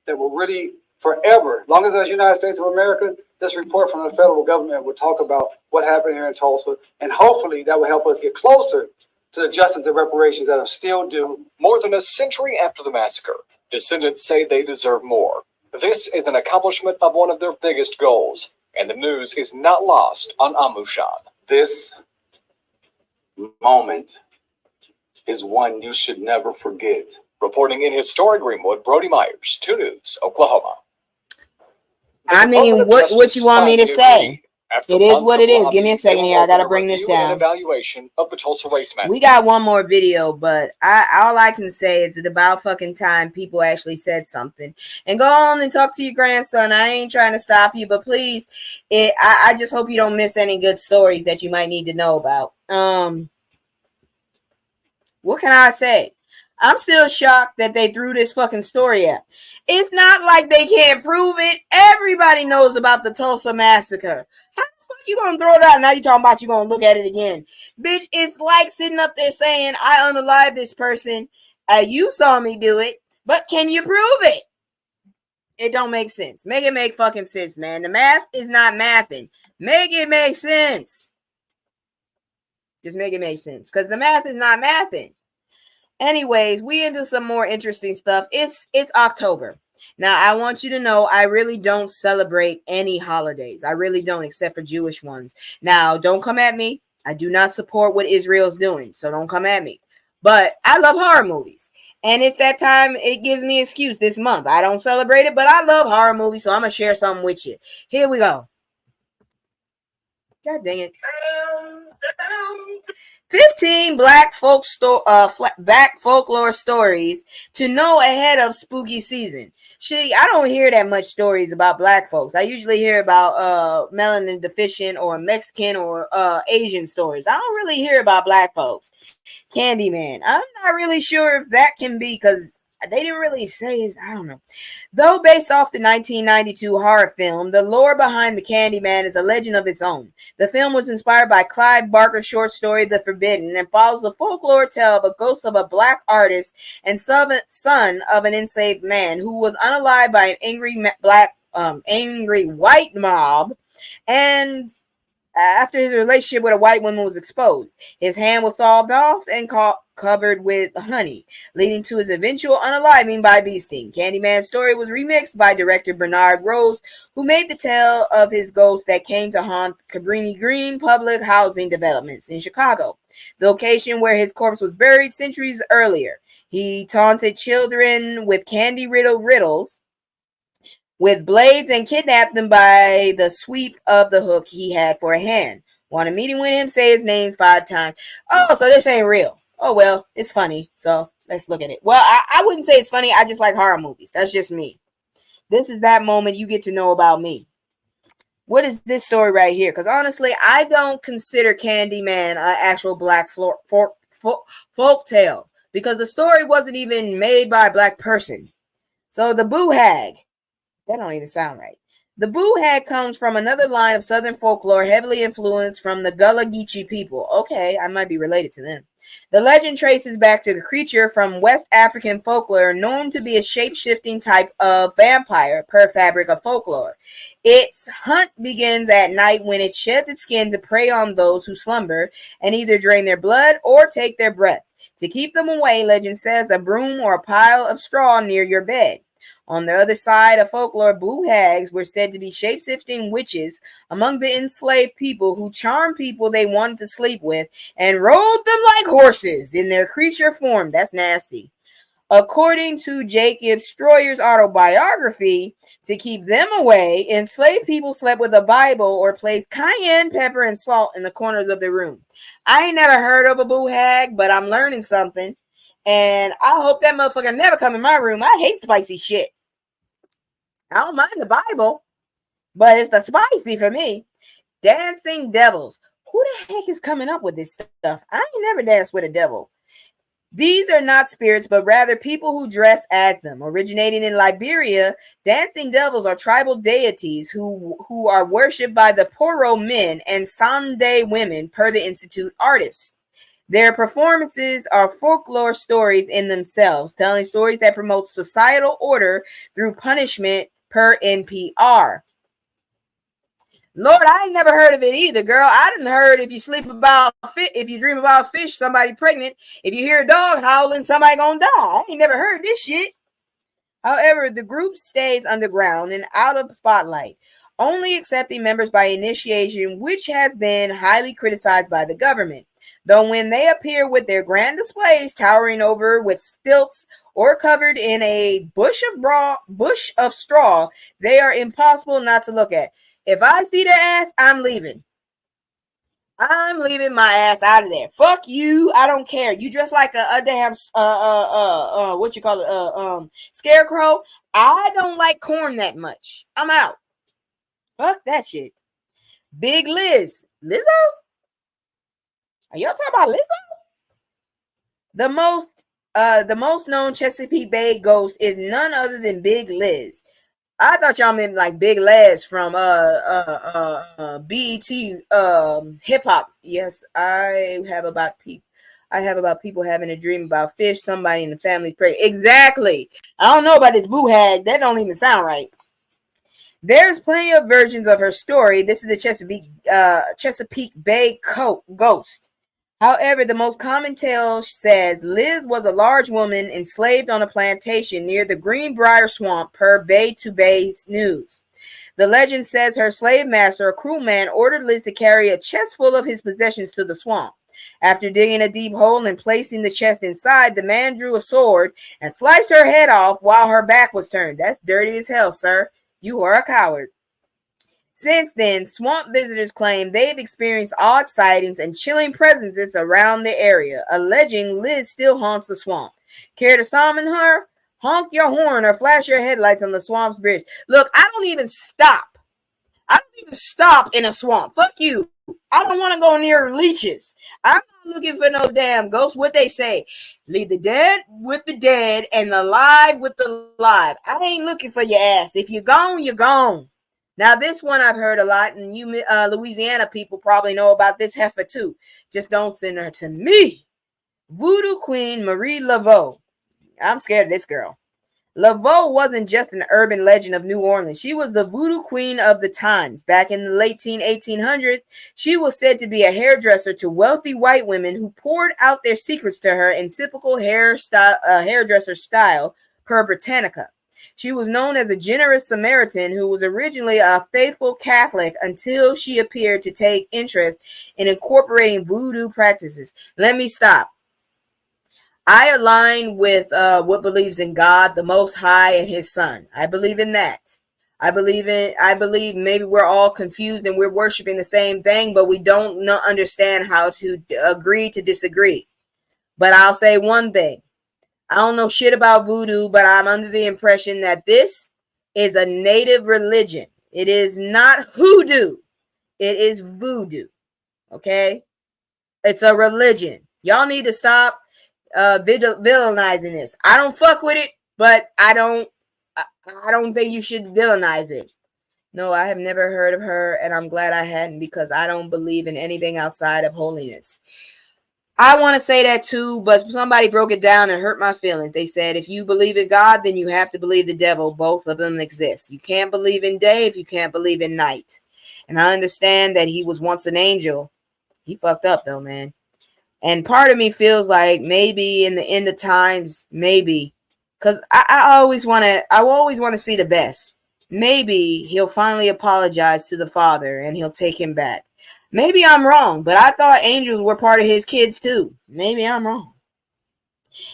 That will really forever, as long as there's United States of America, this report from the federal government will talk about what happened here in Tulsa, and hopefully that will help us get closer to the justice and reparations that are still due. More than a century after the massacre, descendants say they deserve more. This is an accomplishment of one of their biggest goals, and the news is not lost on Amushan. This moment is one you should never forget. Reporting in historic Greenwood, Brody Myers, 2 News, Oklahoma. I mean, what you want me to say? It is what it is. Give me a second here. I gotta bring this down. Evaluation of the Tulsa Race Massacre. We got one more video, but all I can say is that about fucking time people actually said something. And go on and talk to your grandson. I ain't trying to stop you, but please, I just hope you don't miss any good stories that you might need to know about. What can I say? I'm still shocked that they threw this fucking story out. It's not like they can't prove it. Everybody knows about the Tulsa massacre. How the fuck you gonna throw it out? Now you talking about you gonna look at it again. Bitch, it's like sitting up there saying, I unalived this person. You saw me do it, but can you prove it? It don't make sense. Make it make fucking sense, man. The math is not mathing. Make it make sense. Just make it make sense. Because the math is not mathing. Anyways, we into some more interesting stuff. It's October. Now, I want you to know I really don't celebrate any holidays. I really don't, except for Jewish ones. Now, don't come at me. I do not support what Israel's doing, so don't come at me. But I love horror movies. And it's that time, it gives me an excuse this month. I don't celebrate it, but I love horror movies, so I'm going to share something with you. Here we go. God dang it. 15 black folklore stories to know ahead of spooky season. See, I don't hear that much stories about black folks. I usually hear about melanin deficient or Mexican or Asian stories. I don't really hear about black folks. Candyman. I'm not really sure if that can be because they didn't really say his. I don't know. Though based off the 1992 horror film, the lore behind the Candyman is a legend of its own. The film was inspired by Clive Barker's short story The Forbidden and follows the folklore tale of a ghost of a black artist and son of an enslaved man who was unalived by an angry white mob, and after his relationship with a white woman was exposed, his hand was sawed off and covered with honey, leading to his eventual unaliving by bee sting. Candyman's story was remixed by director Bernard Rose, who made the tale of his ghost that came to haunt Cabrini Green public housing developments in Chicago, the location where his corpse was buried centuries earlier. He taunted children with candy-riddled riddles with blades and kidnapped them by the sweep of the hook he had for a hand. Want a meeting with him? Say his name 5 times. Oh, so this ain't real. Oh, well, it's funny. So let's look at it. Well, I wouldn't say it's funny. I just like horror movies. That's just me. This is that moment you get to know about me. What is this story right here? Because honestly, I don't consider Candyman an actual black folk tale because the story wasn't even made by a black person. So the Boo Hag. That don't even sound right. The Boo Hag comes from another line of Southern folklore heavily influenced from the Gullah Geechee people. Okay, I might be related to them. The legend traces back to the creature from West African folklore known to be a shape-shifting type of vampire per fabric of folklore. Its hunt begins at night when it sheds its skin to prey on those who slumber and either drain their blood or take their breath. To keep them away, legend says a broom or a pile of straw near your bed. On the other side of folklore, Boo Hags were said to be shape-shifting witches among the enslaved people who charmed people they wanted to sleep with and rode them like horses in their creature form. That's nasty. According to Jacob Stroyer's autobiography, to keep them away, enslaved people slept with a Bible or placed cayenne pepper and salt in the corners of their room. I ain't never heard of a Boo Hag, but I'm learning something. And I hope that motherfucker never come in my room. I hate spicy shit. I don't mind the Bible, but it's the spicy for me. Dancing devils. Who the heck is coming up with this stuff? I ain't never danced with a devil. These are not spirits, but rather people who dress as them. Originating in Liberia, dancing devils are tribal deities who are worshipped by the Poro men and Sande women per the Institute artists. Their performances are folklore stories in themselves, telling stories that promote societal order through punishment per NPR. Lord, I ain't never heard of it either, girl. I didn't heard if you dream about fish, somebody pregnant. If you hear a dog howling, somebody gonna die. I ain't never heard this shit. However, the group stays underground and out of the spotlight, only accepting members by initiation, which has been highly criticized by the government. Though when they appear with their grand displays towering over with stilts or covered in a bush of straw, they are impossible not to look at. If I see their ass, I'm leaving. I'm leaving my ass out of there. Fuck you. I don't care. You dress like a damn scarecrow. I don't like corn that much. I'm out. Fuck that shit. Big Liz. Lizzo? Are y'all talking about Lizzo? The most known Chesapeake Bay ghost is none other than Big Liz. I thought y'all meant like Big Les from BET hip hop. Yes, I have about people having a dream about fish. Somebody in the family's pregnant. Exactly. I don't know about this Boo Hag. That don't even sound right. There's plenty of versions of her story. This is the Chesapeake Bay ghost. However, the most common tale says Liz was a large woman enslaved on a plantation near the Greenbrier Swamp per Bay to Bay News. The legend says her slave master, a cruel man, ordered Liz to carry a chest full of his possessions to the swamp. After digging a deep hole and placing the chest inside, the man drew a sword and sliced her head off while her back was turned. That's dirty as hell, sir. You are a coward. Since then, swamp visitors claim they've experienced odd sightings and chilling presences around the area, alleging Liz still haunts the swamp. Care to summon her? Honk your horn or flash your headlights on the swamp's bridge. Look, I don't even stop. I don't even stop in a swamp. Fuck you. I don't want to go near leeches. I'm not looking for no damn ghosts. What they say, leave the dead with the dead and the live with the live. I ain't looking for your ass. If you're gone, you're gone. Now, this one I've heard a lot, and you Louisiana people probably know about this heifer too. Just don't send her to me. Voodoo Queen Marie Laveau. I'm scared of this girl. Laveau wasn't just an urban legend of New Orleans. She was the voodoo queen of the times. Back in the late 1800s, she was said to be a hairdresser to wealthy white women who poured out their secrets to her in typical hairdresser style per Britannica. She was known as a generous Samaritan who was originally a faithful Catholic until she appeared to take interest in incorporating voodoo practices. Let me stop. I align with what believes in God, the Most High, and His Son. I believe in that. I believe maybe we're all confused and we're worshiping the same thing, but we don't understand how to agree to disagree. But I'll say one thing. I don't know shit about voodoo, but I'm under the impression that this is a native religion. It is not hoodoo. It is voodoo. Okay? It's a religion. Y'all need to stop villainizing this. I don't fuck with it, but I don't think you should villainize it. No, I have never heard of her, and I'm glad I hadn't, because I don't believe in anything outside of holiness. I want to say that too, but somebody broke it down and hurt my feelings. They said, if you believe in God, then you have to believe the devil. Both of them exist. You can't believe in day if you can't believe in night. And I understand that he was once an angel. He fucked up though, man. And part of me feels like maybe in the end of times, maybe, because I always want to see the best. Maybe he'll finally apologize to the Father and he'll take him back. Maybe I'm wrong, but I thought angels were part of his kids too. Maybe I'm wrong.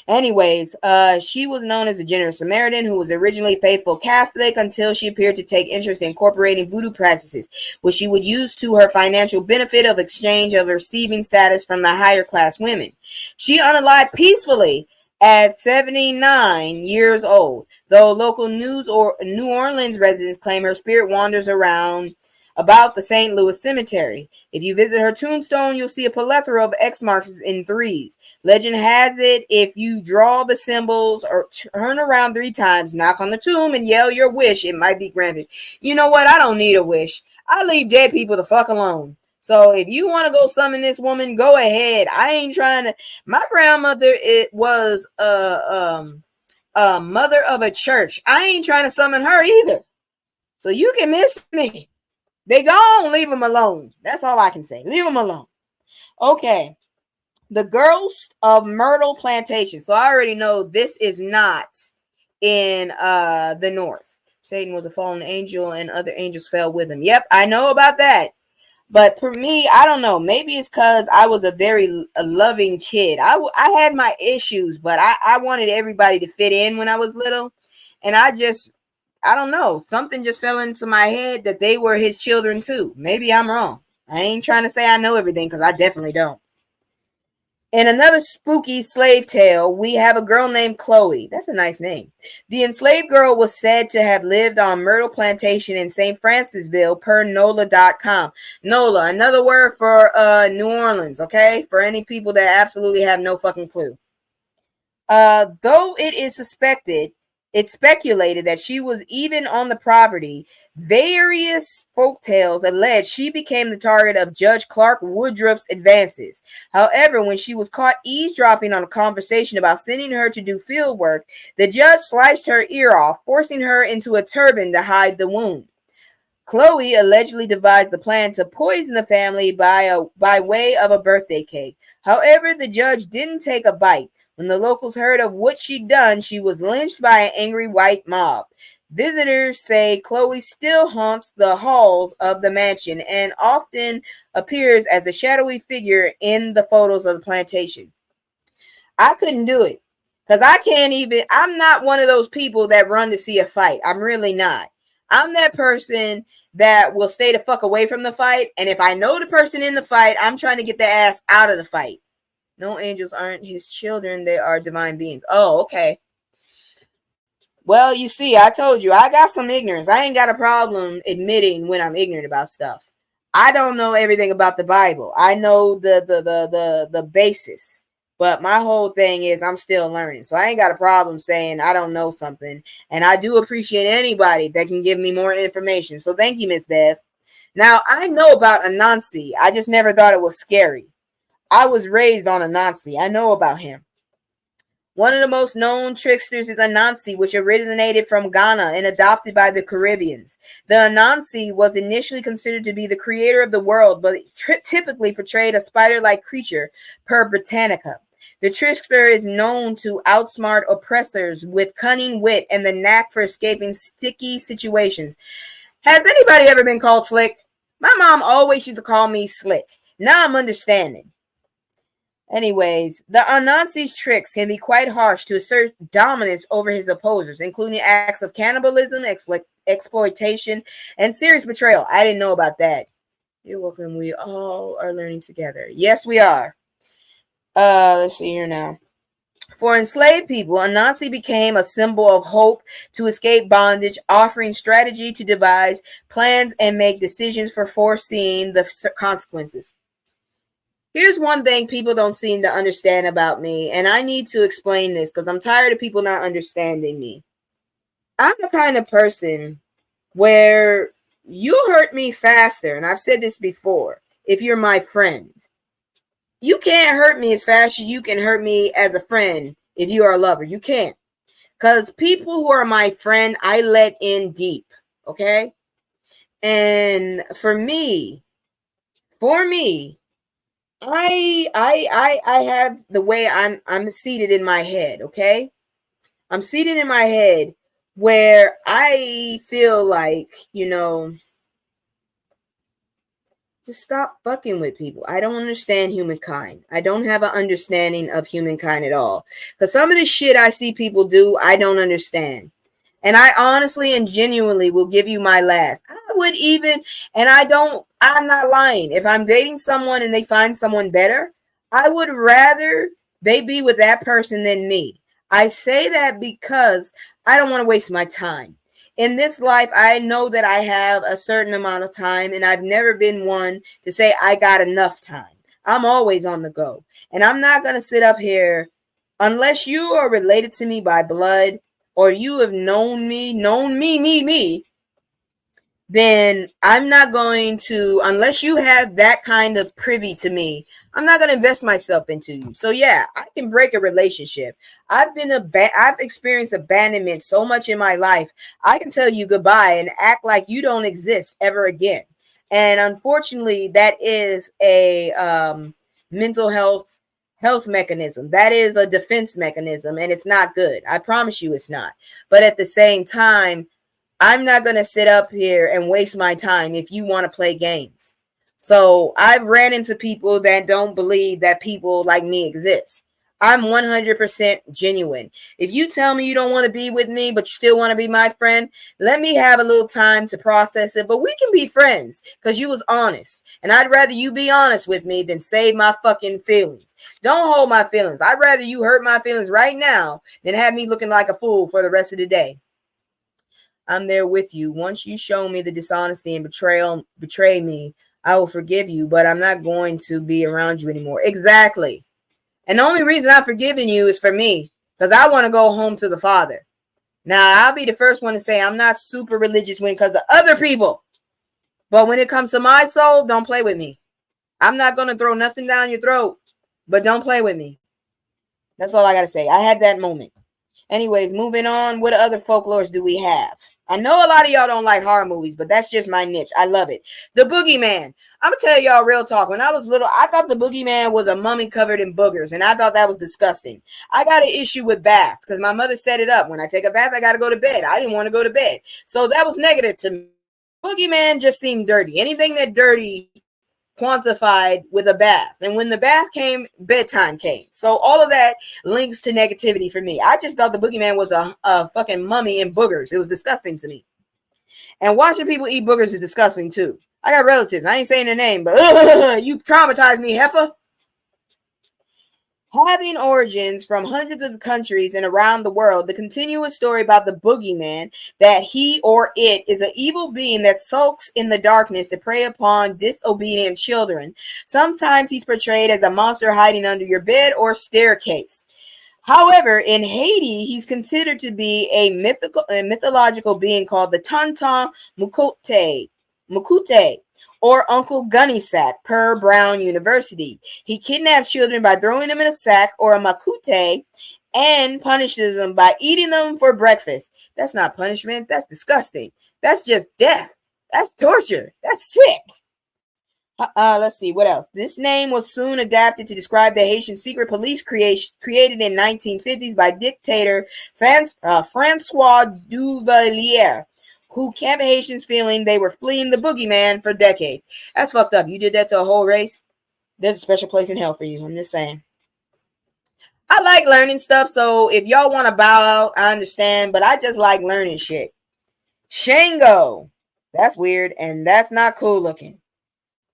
Anyways, she was known as a generous Samaritan who was originally faithful Catholic until she appeared to take interest in incorporating voodoo practices, which she would use to her financial benefit of exchange of receiving status from the higher class women. She unalived peacefully at 79 years old, though local news or New Orleans residents claim her spirit wanders around about the St. Louis cemetery. If you visit her tombstone, you'll see a plethora of X marks in threes. Legend has it, if you draw the symbols or turn around 3 times, knock on the tomb and yell your wish, it might be granted. You know what? I don't need a wish. I leave dead people the fuck alone. So if you want to go summon this woman, go ahead. I ain't trying to. My grandmother, it was a mother of a church. I ain't trying to summon her either. So you can miss me. They gone, leave them alone. That's all I can say. Leave them alone. Okay. The Ghost of Myrtle Plantation. So I already know this is not in the north. Satan was a fallen angel and other angels fell with him. Yep, I know about that. But for me, I don't know. Maybe it's because I was a very loving kid. I had my issues, but I wanted everybody to fit in when I was little. And I don't know. Something just fell into my head that they were his children too. Maybe I'm wrong. I ain't trying to say I know everything because I definitely don't. In another spooky slave tale, we have a girl named Chloe. That's a nice name. The enslaved girl was said to have lived on Myrtle Plantation in St. Francisville per NOLA.com. NOLA, another word for New Orleans, okay? For any people that absolutely have no fucking clue. Though it is it's speculated that she was even on the property. Various folktales allege she became the target of Judge Clark Woodruff's advances. However, when she was caught eavesdropping on a conversation about sending her to do field work, the judge sliced her ear off, forcing her into a turban to hide the wound. Chloe allegedly devised the plan to poison the family by way of a birthday cake. However, the judge didn't take a bite. When the locals heard of what she'd done, she was lynched by an angry white mob. Visitors say Chloe still haunts the halls of the mansion and often appears as a shadowy figure in the photos of the plantation. I couldn't do it because I'm not one of those people that run to see a fight. I'm really not. I'm that person that will stay the fuck away from the fight. And if I know the person in the fight, I'm trying to get their ass out of the fight. No, angels aren't his children. They are divine beings. Oh, okay. Well, you see, I told you, I got some ignorance. I ain't got a problem admitting when I'm ignorant about stuff. I don't know everything about the Bible. I know the basis. But my whole thing is I'm still learning. So I ain't got a problem saying I don't know something. And I do appreciate anybody that can give me more information. So thank you, Miss Beth. Now, I know about Anansi. I just never thought it was scary. I was raised on Anansi. I know about him. One of the most known tricksters is Anansi, which originated from Ghana and adopted by the Caribbeans. The Anansi was initially considered to be the creator of the world, but typically portrayed a spider-like creature per Britannica. The trickster is known to outsmart oppressors with cunning wit and the knack for escaping sticky situations. Has anybody ever been called slick? My mom always used to call me slick. Now I'm understanding. Anyways, the Anansi's tricks can be quite harsh to assert dominance over his opposers, including acts of cannibalism, exploitation, and serious betrayal. I didn't know about that. You're welcome. We all are learning together. Yes, we are. Let's see here now. For enslaved people, Anansi became a symbol of hope to escape bondage, offering strategy to devise plans and make decisions for foreseeing the consequences. Here's one thing people don't seem to understand about me, and I need to explain this because I'm tired of people not understanding me. I'm the kind of person where you hurt me faster, and I've said this before, if you're my friend. You can't hurt me as fast as you can hurt me as a friend if you are a lover. You can't. Because people who are my friend, I let in deep, okay? And for me, I have the way I'm seated in my head, okay? I'm seated in my head where I feel like, just stop fucking with people. I don't understand humankind. I don't have an understanding of humankind at all. Because some of the shit I see people do, I don't understand. And I honestly and genuinely will give you my last. I would even, and I'm not lying. If I'm dating someone and they find someone better, I would rather they be with that person than me. I say that because I don't want to waste my time. In this life, I know that I have a certain amount of time, and I've never been one to say I got enough time. I'm always on the go. And I'm not going to sit up here unless you are related to me by blood, or you have known me, then I'm not going to, unless you have that kind of privy to me, I'm not going to invest myself into you. So yeah, I can break a relationship. I've experienced abandonment so much in my life. I can tell you goodbye and act like you don't exist ever again. And unfortunately, that is a mental health mechanism. That is a defense mechanism, and it's not good. I promise you it's not. But at the same time, I'm not going to sit up here and waste my time if you want to play games. So I've ran into people that don't believe that people like me exist. I'm 100% genuine. If you tell me you don't want to be with me, but you still want to be my friend, let me have a little time to process it. But we can be friends because you was honest. And I'd rather you be honest with me than save my fucking feelings. Don't hold my feelings. I'd rather you hurt my feelings right now than have me looking like a fool for the rest of the day. I'm there with you. Once you show me the dishonesty and betray me, I will forgive you, but I'm not going to be around you anymore. Exactly. And the only reason I'm forgiving you is for me, because I want to go home to the Father. Now, I'll be the first one to say I'm not super religious because of other people. But when it comes to my soul, don't play with me. I'm not going to throw nothing down your throat, but don't play with me. That's all I got to say. I had that moment. Anyways, moving on. What other folklores do we have? I know a lot of y'all don't like horror movies, but that's just my niche. I love it. The Boogeyman. I'm going to tell y'all real talk. When I was little, I thought the Boogeyman was a mummy covered in boogers, and I thought that was disgusting. I got an issue with baths because my mother set it up. When I take a bath, I got to go to bed. I didn't want to go to bed. So that was negative to me. Boogeyman just seemed dirty. Anything that dirty quantified with a bath. And when the bath came, bedtime came. So all of that links to negativity for me. I just thought the Boogeyman was a fucking mummy in boogers. It was disgusting to me. And watching people eat boogers is disgusting too. I got relatives. I ain't saying their name, but you traumatized me, heifer. Having origins from hundreds of countries and around the world, the continuous story about the boogeyman, that he or it is an evil being that sulks in the darkness to prey upon disobedient children. Sometimes he's portrayed as a monster hiding under your bed or staircase. However, in Haiti, he's considered to be a mythological being called the Tonton Mukute, or Uncle Gunnysack, per Brown University. He kidnaps children by throwing them in a sack or a makute and punishes them by eating them for breakfast. That's not punishment. That's disgusting. That's just death. That's torture. That's sick. Let's see, what else? This name was soon adapted to describe the Haitian secret police created in 1950s by dictator Francois Duvalier, who kept Haitians feeling they were fleeing the boogeyman for decades. That's fucked up. You did that to a whole race. There's a special place in hell for you. I'm just saying. I like learning stuff, so if y'all want to bow out, I understand, but I just like learning shit. Shango. That's weird, and that's not cool looking.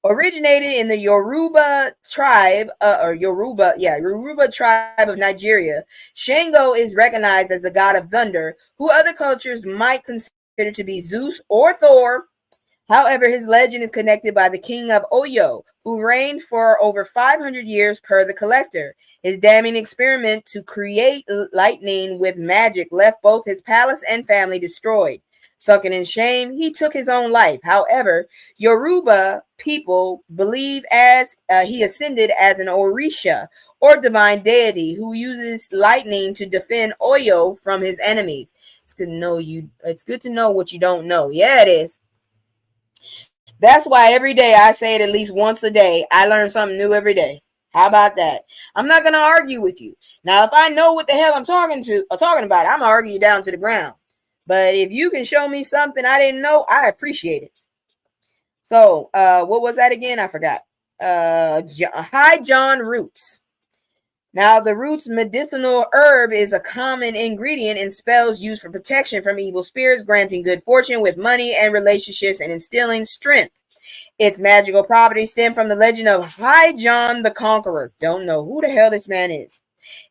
Originated in the Yoruba tribe, Yoruba tribe of Nigeria, Shango is recognized as the god of thunder, who other cultures might consider to be Zeus or Thor. However, his legend is connected by the king of Oyo, who reigned for over 500 years per the collector. His damning experiment to create lightning with magic left both his palace and family destroyed. Sunken in shame, he took his own life. However, Yoruba people believe as he ascended as an Orisha, or divine deity, who uses lightning to defend Oyo from his enemies. It's good to know you. It's good to know what you don't know. Yeah, it is. That's why every day I say it at least once a day. I learn something new every day. How about that? I'm not gonna argue with you. Now, if I know what the hell I'm talking about, I'm gonna argue you down to the ground. But if you can show me something I didn't know, I appreciate it. So, what was that again? I forgot. High John roots. Now, the root's medicinal herb is a common ingredient in spells used for protection from evil spirits, granting good fortune with money and relationships, and instilling strength. Its magical properties stem from the legend of High John the Conqueror. Don't know who the hell this man is.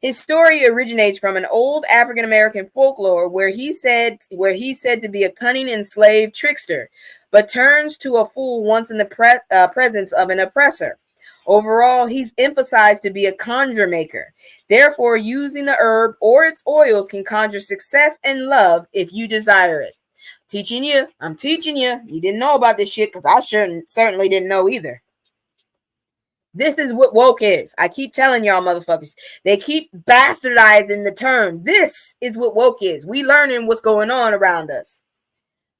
His story originates from an old African American folklore where he's said to be a cunning enslaved trickster, but turns to a fool once in the presence of an oppressor. Overall, he's emphasized to be a conjure maker. Therefore, using the herb or its oils can conjure success and love if you desire it. I'm teaching you. You didn't know about this shit because I certainly didn't know either. This is what woke is. I keep telling y'all motherfuckers. They keep bastardizing the term. This is what woke is. We learning what's going on around us.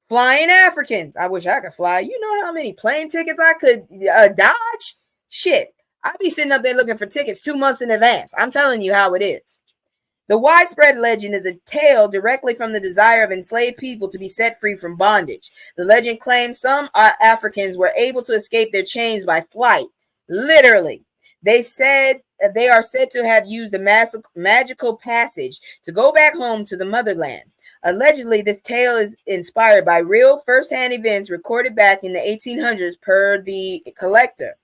Flying Africans. I wish I could fly. You know how many plane tickets I could dodge? Shit. I'd be sitting up there looking for tickets 2 months in advance. I'm telling you how it is. The widespread legend is a tale directly from the desire of enslaved people to be set free from bondage. The legend claims some Africans were able to escape their chains by flight. Literally, they are said to have used a magical passage to go back home to the motherland. Allegedly, this tale is inspired by real first-hand events recorded back in the 1800s per the collector.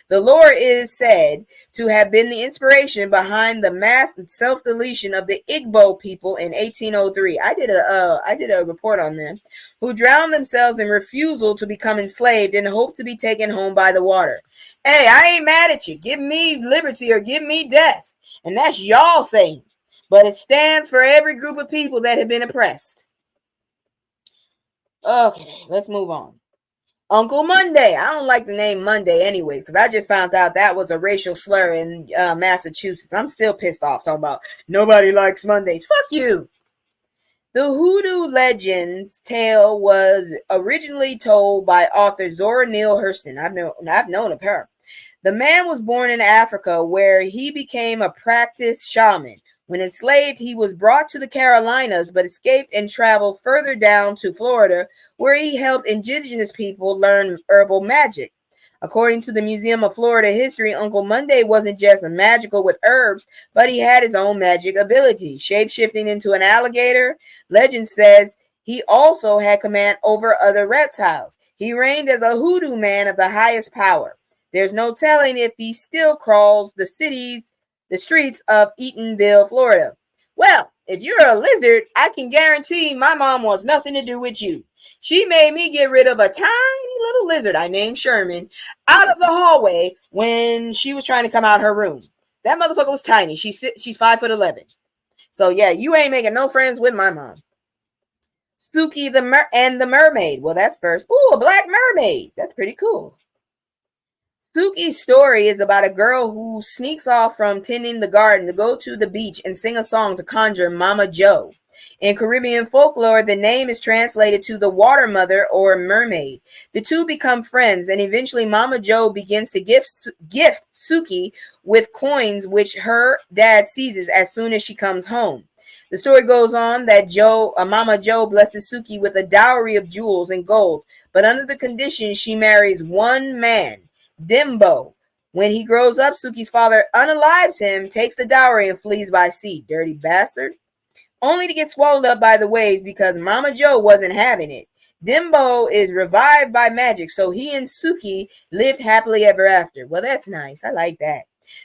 The lore is said to have been the inspiration behind the mass self-deletion of the Igbo people in 1803. I did a report on them, who drowned themselves in refusal to become enslaved and hope to be taken home by the water. Hey, I ain't mad at you. Give me liberty or give me death. And that's y'all saying. But it stands for every group of people that have been oppressed. Okay, let's move on. Uncle Monday. I don't like the name Monday anyways, because I just found out that was a racial slur in Massachusetts. I'm still pissed off talking about nobody likes Mondays. Fuck you. The Hoodoo Legends tale was originally told by author Zora Neale Hurston. I've known of her. The man was born in Africa where he became a practiced shaman. When enslaved, he was brought to the Carolinas, but escaped and traveled further down to Florida, where he helped indigenous people learn herbal magic. According to the Museum of Florida History, Uncle Monday wasn't just a magical with herbs, but he had his own magic ability, shape-shifting into an alligator. Legend says He also had command over other reptiles. He reigned as a hoodoo man of the highest power. There's no telling if he still crawls the streets of Eatonville, Florida. Well, if you're a lizard, I can guarantee my mom wants nothing to do with you. She made me get rid of a tiny little lizard I named Sherman out of the hallway when she was trying to come out her room. That motherfucker was tiny. She's 5'11". So yeah, you ain't making no friends with my mom. Suki and the mermaid. Well, that's first. Ooh, a black mermaid. That's pretty cool. Suki's story is about a girl who sneaks off from tending the garden to go to the beach and sing a song to conjure Mama Joe. In Caribbean folklore, the name is translated to the water mother or mermaid. The two become friends, and eventually Mama Joe begins to gift Suki with coins which her dad seizes as soon as she comes home. The story goes on that Mama Joe blesses Suki with a dowry of jewels and gold, but under the condition she marries one man, Dimbo. When he grows up, Suki's father unalives him, takes the dowry, and flees by sea. Dirty bastard. Only to get swallowed up by the waves because Mama Joe wasn't having it. Dimbo is revived by magic, so he and Suki lived happily ever after. Well, that's nice. I like that.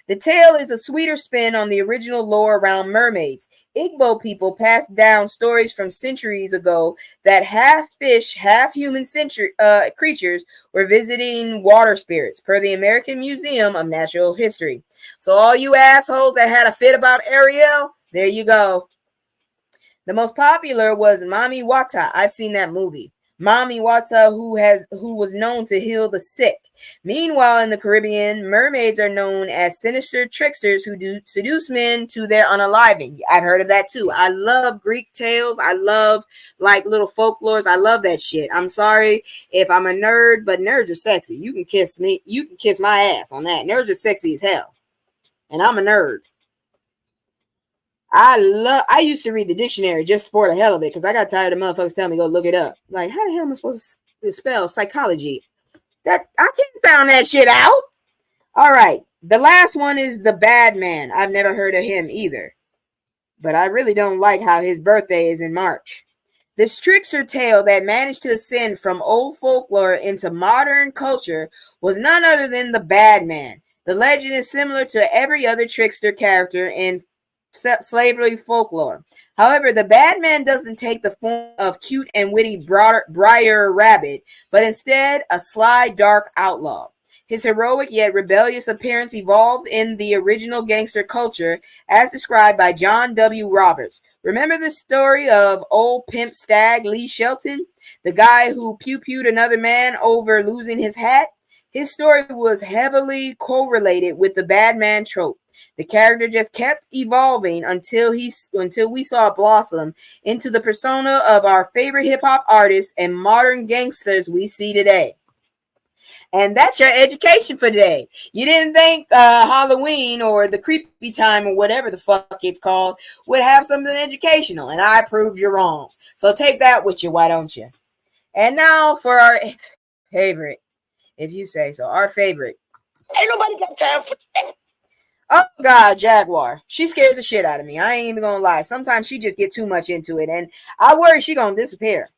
The tale is a sweeter spin on the original lore around mermaids. Igbo people passed down stories from centuries ago that half fish, half human creatures were visiting water spirits, per the American Museum of Natural History. So all you assholes that had a fit about Ariel, there you go. The most popular was Mami Wata. I've seen that movie. Mami Wata, who was known to heal the sick. Meanwhile, in the Caribbean, mermaids are known as sinister tricksters who do seduce men to their unaliving. I've heard of that too. I love Greek tales. I love like little folklores. I love that shit. I'm sorry if I'm a nerd, but nerds are sexy. You can kiss me. You can kiss my ass on that. Nerds are sexy as hell. And I'm a nerd. I used to read the dictionary just for the hell of it because I got tired of motherfuckers telling me go look it up. Like, how the hell am I supposed to spell psychology? That I can't found that shit out. All right. The last one is the Bad Man. I've never heard of him either. But I really don't like how his birthday is in March. This trickster tale that managed to ascend from old folklore into modern culture was none other than the Bad Man. The legend is similar to every other trickster character in slavery folklore. However, the bad man doesn't take the form of cute and witty Briar Rabbit, but instead a sly, dark outlaw. His heroic yet rebellious appearance evolved in the original gangster culture as described by John W. Roberts. Remember the story of old pimp stag Lee Shelton, the guy who pew-pewed another man over losing his hat? His story was heavily correlated with the bad man trope. The character just kept evolving until we saw it blossom into the persona of our favorite hip-hop artists and modern gangsters we see today. And that's your education for today. You didn't think Halloween or the creepy time or whatever the fuck it's called would have something educational, and I proved you wrong. So take that with you, why don't you? And now for our favorite, if you say so, our favorite. Ain't nobody got time for that. Oh God, Jaguar. She scares the shit out of me. I ain't even gonna lie. Sometimes she just get too much into it, and I worry she gonna disappear.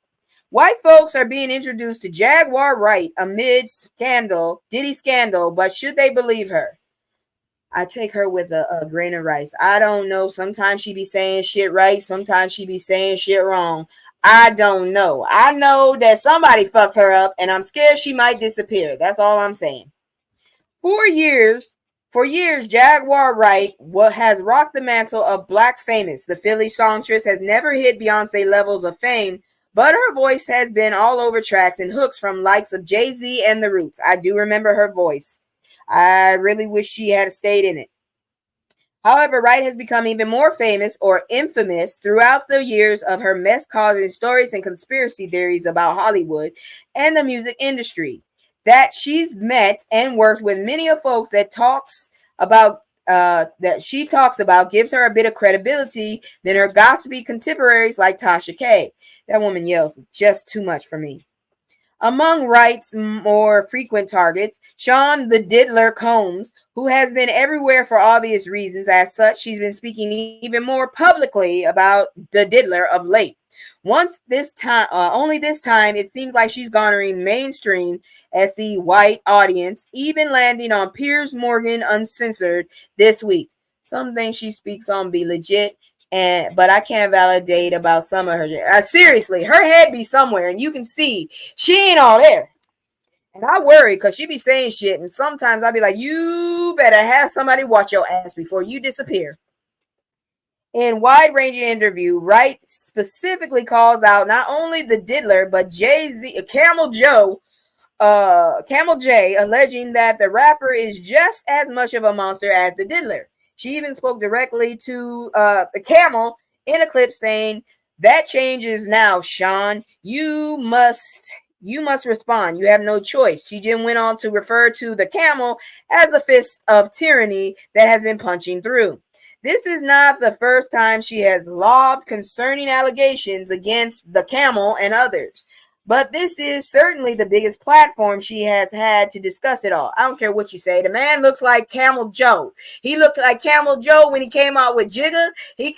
White folks are being introduced to Jaguar Wright amid Diddy scandal, but should they believe her? I take her with a grain of rice. I don't know. Sometimes she be saying shit right. Sometimes she be saying shit wrong. I don't know. I know that somebody fucked her up, and I'm scared she might disappear. That's all I'm saying. For years, Jaguar Wright has rocked the mantle of Black famous. The Philly songstress has never hit Beyonce levels of fame, but her voice has been all over tracks and hooks from likes of Jay-Z and The Roots. I do remember her voice. I really wish she had stayed in it. However, Wright has become even more famous or infamous throughout the years of her mess-causing stories and conspiracy theories about Hollywood and the music industry. That she's met and worked with many of folks that she talks about gives her a bit of credibility than her gossipy contemporaries like Tasha K. That woman yells just too much for me. Among Wright's more frequent targets, Sean the Diddler Combs, who has been everywhere for obvious reasons. As such, she's been speaking even more publicly about the Diddler of late. Only this time, it seems like she's garnering mainstream SC white audience, even landing on Piers Morgan Uncensored this week. Some things she speaks on be legit, but I can't validate about some of her. Seriously, her head be somewhere, and you can see she ain't all there. And I worry because she be saying shit, and sometimes I be like, you better have somebody watch your ass before you disappear. In wide-ranging interview, Wright specifically calls out not only the Diddler, but Camel J, alleging that the rapper is just as much of a monster as the Diddler. She even spoke directly to the Camel in a clip saying, "That changes now, Sean. You must respond. You have no choice." She then went on to refer to the Camel as a fist of tyranny that has been punching through. This is not the first time she has lobbed concerning allegations against the Camel and others, but this is certainly the biggest platform she has had to discuss it all. I don't care what you say. The man looks like Camel Joe. He looked like Camel Joe when he came out with Jigga. He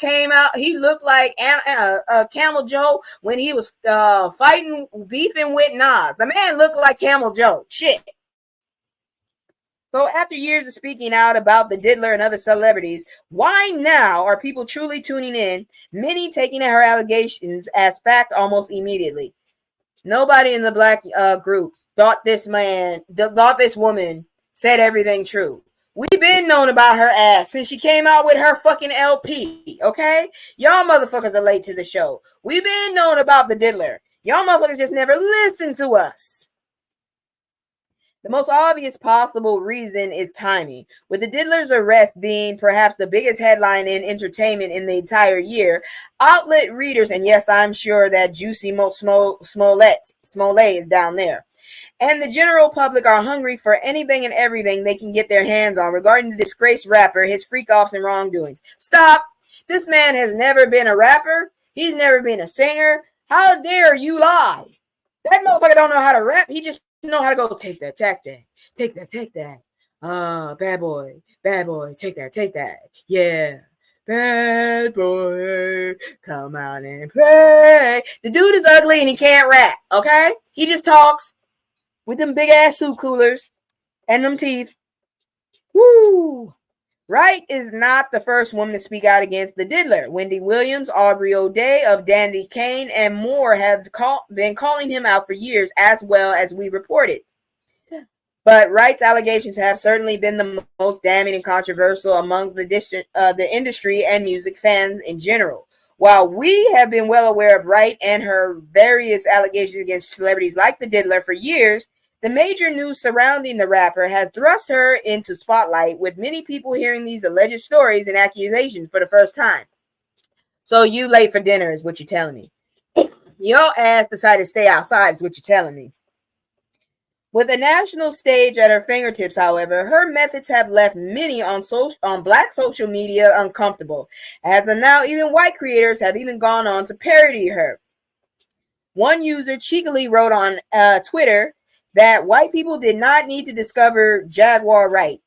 looked like Camel Joe when he was beefing with Nas. The man looked like Camel Joe. Shit. So after years of speaking out about the Diddler and other celebrities, why now are people truly tuning in, many taking her allegations as fact almost immediately? Nobody in the black group thought this woman said everything true. We've been known about her ass since she came out with her fucking LP, okay? Y'all motherfuckers are late to the show. We've been known about the Diddler. Y'all motherfuckers just never listen to us. The most obvious possible reason is timing. With the Diddler's arrest being perhaps the biggest headline in entertainment in the entire year, outlet readers, and yes, I'm sure that Juicy Smollett is down there, and the general public are hungry for anything and everything they can get their hands on regarding the disgraced rapper, his freak-offs and wrongdoings. Stop! This man has never been a rapper. He's never been a singer. How dare you lie? That motherfucker don't know how to rap. He just know how to go take that, take that. Bad boy, take that. Yeah, bad boy, come out and play. The dude is ugly and he can't rap, okay? He just talks with them big ass soup coolers and them teeth. Woo! Wright is not the first woman to speak out against the Diddler. Wendy Williams, Aubrey O'Day of Dandy Kane, and more have been calling him out for years, as well as we reported. But Wright's allegations have certainly been the most damning and controversial amongst the industry and music fans in general. While we have been well aware of Wright and her various allegations against celebrities like the Diddler for years, the major news surrounding the rapper has thrust her into spotlight, with many people hearing these alleged stories and accusations for the first time. So you late for dinner is what you're telling me. Your ass decided to stay outside is what you're telling me. With a national stage at her fingertips, however, her methods have left many on black social media uncomfortable. As of now, even white creators have even gone on to parody her. One user cheekily wrote on Twitter that white people did not need to discover Jaguar Wright.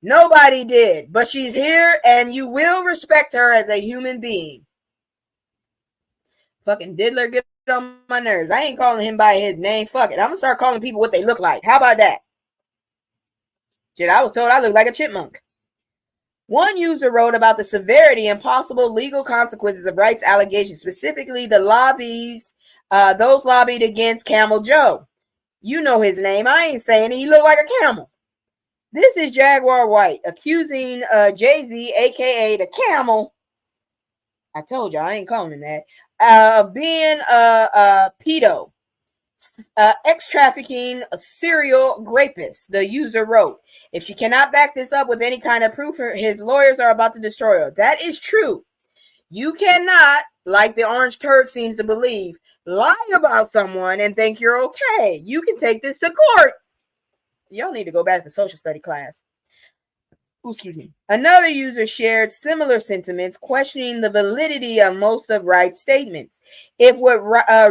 Nobody did, but she's here and you will respect her as a human being. Fucking Diddler, get on my nerves. I ain't calling him by his name. Fuck it. I'm gonna start calling people what they look like. How about that? Shit, I was told I look like a chipmunk. One user wrote about the severity and possible legal consequences of Wright's allegations, specifically the those lobbied against Camel Joe. You know his name. I ain't saying it. He looked like a camel. This is Jaguar Wright accusing Jay-Z, a.k.a. the Camel. I told you I ain't calling him that. Of being a pedo, ex-trafficking, a serial rapist, the user wrote. If she cannot back this up with any kind of proof, his lawyers are about to destroy her. That is true. You cannot, like the orange turd seems to believe, lie about someone and think you're okay. You can take this to court. Y'all need to go back to social study class. Excuse me. Another user shared similar sentiments, questioning the validity of most of Wright's statements. If what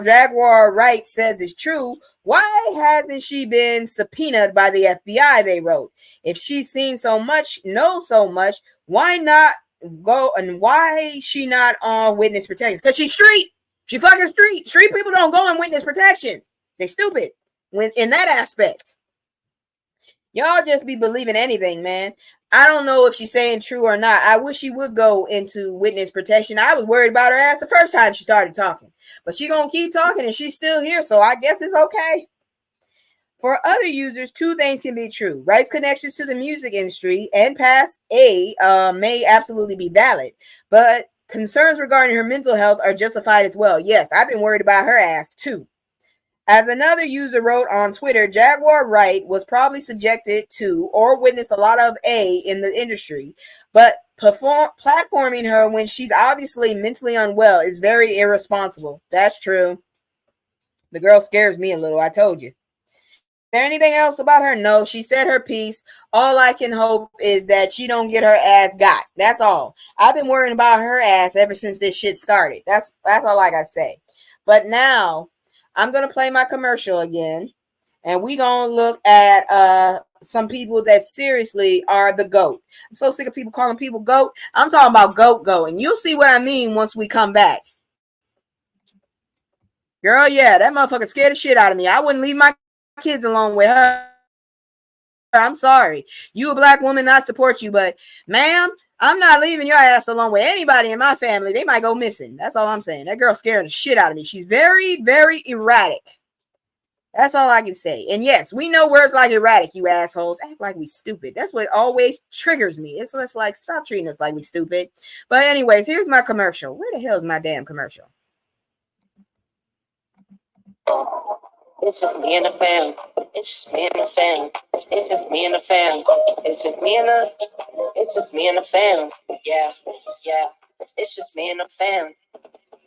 Jaguar Wright says is true, why hasn't she been subpoenaed by the FBI, they wrote. If she's seen so much, knows so much, why not go, and why is she not on witness protection? Because she's street. She fucking street. Street people don't go in witness protection. They stupid when in that aspect. Y'all just be believing anything, man. I don't know if she's saying true or not. I wish she would go into witness protection. I was worried about her ass the first time she started talking. But she gonna keep talking and she's still here, so I guess it's okay. For other users, two things can be true. Wright's connections to the music industry and past may absolutely be valid, but concerns regarding her mental health are justified as well. Yes, I've been worried about her ass too. As another user wrote on Twitter, Jaguar Wright was probably subjected to or witnessed a lot of in the industry, but platforming her when she's obviously mentally unwell is very irresponsible. That's true. The girl scares me a little, I told you. Is there anything else about her? No, she said her piece. All I can hope is that she don't get her ass got. That's all. I've been worrying about her ass ever since this shit started. That's all I gotta say. But now I'm going to play my commercial again, and we're going to look at some people that seriously are the GOAT. I'm so sick of people calling people GOAT. I'm talking about GOAT, and you'll see what I mean once we come back. Girl, yeah, that motherfucker scared the shit out of me. I wouldn't leave my kids alone with her. I'm sorry. You a black woman, I support you, but ma'am, I'm not leaving your ass alone with anybody in my family. They might go missing. That's all I'm saying. That girl scared the shit out of me. She's very, very erratic. That's all I can say. And yes, we know words like erratic, you assholes. Act like we stupid. That's what always triggers me. It's just like, stop treating us like we stupid. But anyways, here's my commercial. Where the hell is my damn commercial? It's just me and the fam. It's just me and the fam. It's just me and the fam. It's just me and the. It's just me and the fam. Yeah, yeah. It's just me and the fam.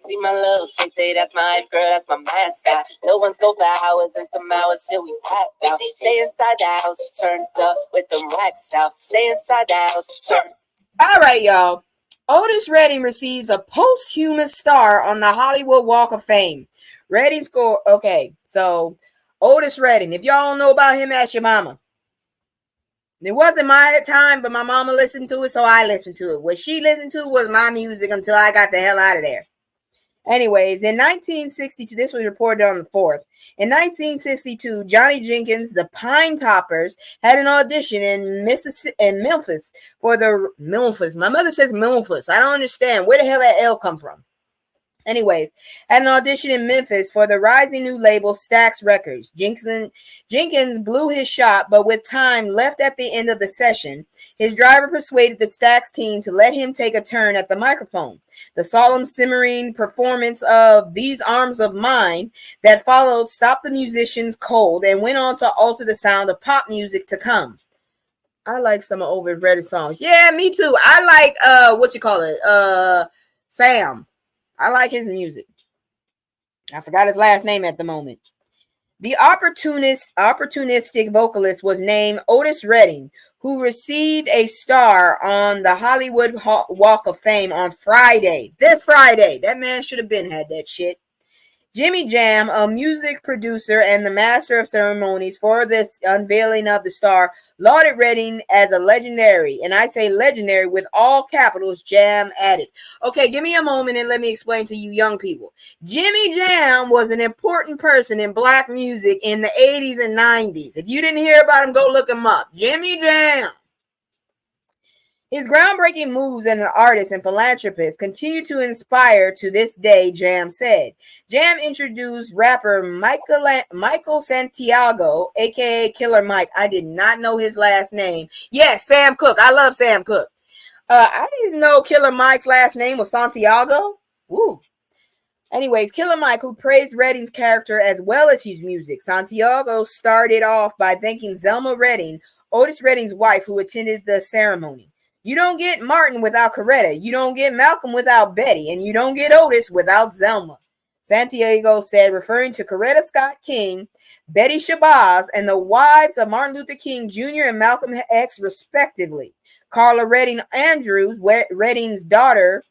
See my little tay, that's my girl, that's my mascot. No one's go for hours and some hours till we pass out. Stay inside the house, turned up with them racks out. Stay inside the house, turned. All right, y'all. Otis Redding receives a posthumous star on the Hollywood Walk of Fame. Redding score. Okay, so Otis Redding. If y'all don't know about him, ask your mama. It wasn't my time, but my mama listened to it, so I listened to it. What she listened to was my music until I got the hell out of there. Anyways, in 1962, this was reported on the 4th. In 1962, Johnny Jenkins, the Pine Toppers, had an audition in Memphis for the Memphis. My mother says Memphis. I don't understand. Where the hell that L come from? Anyways, had an audition in Memphis for the rising new label Stax Records. Jenkins blew his shot, but with time left at the end of the session, his driver persuaded the Stax team to let him take a turn at the microphone. The solemn, simmering performance of These Arms of Mine that followed stopped the musicians cold and went on to alter the sound of pop music to come. I like some of overrated songs. Yeah, me too. I like, Sam. I like his music. I forgot his last name at the moment. The opportunistic vocalist was named Otis Redding, who received a star on the Hollywood Walk of Fame on Friday. This Friday. That man should have been had that shit. Jimmy Jam, a music producer and the master of ceremonies for this unveiling of the star, lauded Redding as a legendary, and I say legendary with all capitals, Jam added. Okay, give me a moment and let me explain to you young people. Jimmy Jam was an important person in black music in the 80s and 90s. If you didn't hear about him, go look him up. Jimmy Jam. His groundbreaking moves as an artist and philanthropist continue to inspire to this day, Jam said. Jam introduced rapper Michael Santiago, a.k.a. Killer Mike. I did not know his last name. Yes, Sam Cooke. I love Sam Cooke. I didn't know Killer Mike's last name was Santiago. Ooh. Anyways, Killer Mike, who praised Redding's character as well as his music. Santiago started off by thanking Zelma Redding, Otis Redding's wife, who attended the ceremony. You don't get Martin without Coretta. You don't get Malcolm without Betty. And you don't get Otis without Zelma. Santiago said, referring to Coretta Scott King, Betty Shabazz, and the wives of Martin Luther King Jr. and Malcolm X, respectively. Carla Redding Andrews, Redding's daughter,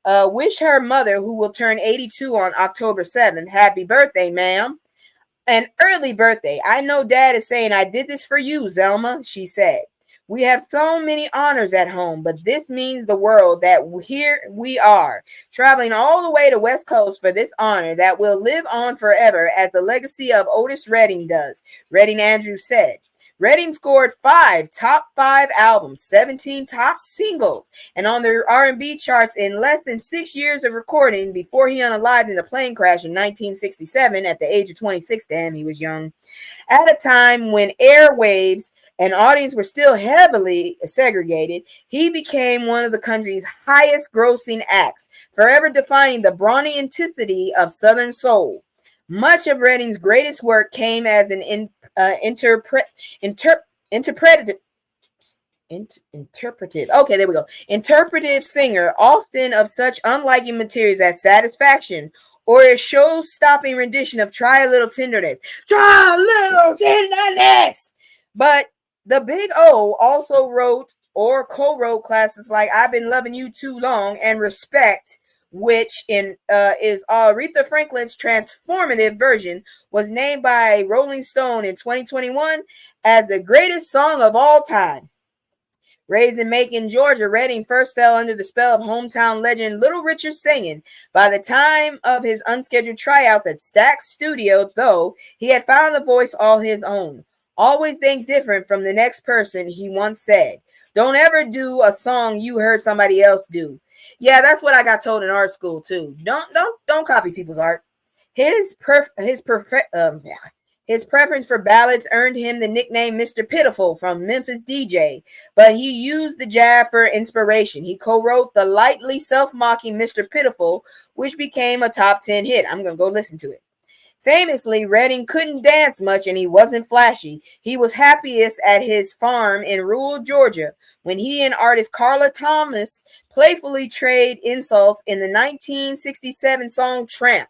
wished her mother, who will turn 82 on October 7th, happy birthday, ma'am. An early birthday. I know Dad is saying, I did this for you, Zelma, she said. We have so many honors at home, but this means the world that here we are, traveling all the way to West Coast for this honor that will live on forever as the legacy of Otis Redding does, Redding Andrews said. Redding scored 5 top 5 albums, 17 top singles, and on the R&B charts in less than 6 years of recording before he unalived in a plane crash in 1967 at the age of 26. Damn, he was young. At a time when airwaves and audience were still heavily segregated, he became one of the country's highest grossing acts, forever defining the brawny intensity of Southern soul. Much of Redding's greatest work came as an interpretive. Okay, there we go. Interpretive singer, often of such unlikely materials as Satisfaction, or a show-stopping rendition of Try a Little Tenderness. Try a Little Tenderness! But the Big O also wrote or co-wrote classics like I've Been Loving You Too Long and Respect, which is Aretha Franklin's transformative version, was named by Rolling Stone in 2021 as the greatest song of all time. Raised in Macon, Georgia, Redding first fell under the spell of hometown legend Little Richard singing. By the time of his unscheduled tryouts at Stax Studio, though, he had found a voice all his own. Always think different from the next person, he once said. Don't ever do a song you heard somebody else do. Yeah, that's what I got told in art school too. Don't copy people's art. His preference for ballads earned him the nickname Mr. Pitiful from Memphis DJ, but he used the jab for inspiration. He co-wrote the lightly self-mocking Mr. Pitiful, which became a top 10 hit. I'm going to go listen to it. Famously, Redding couldn't dance much and he wasn't flashy. He was happiest at his farm in rural Georgia when he and artist Carla Thomas playfully trade insults in the 1967 song Tramp.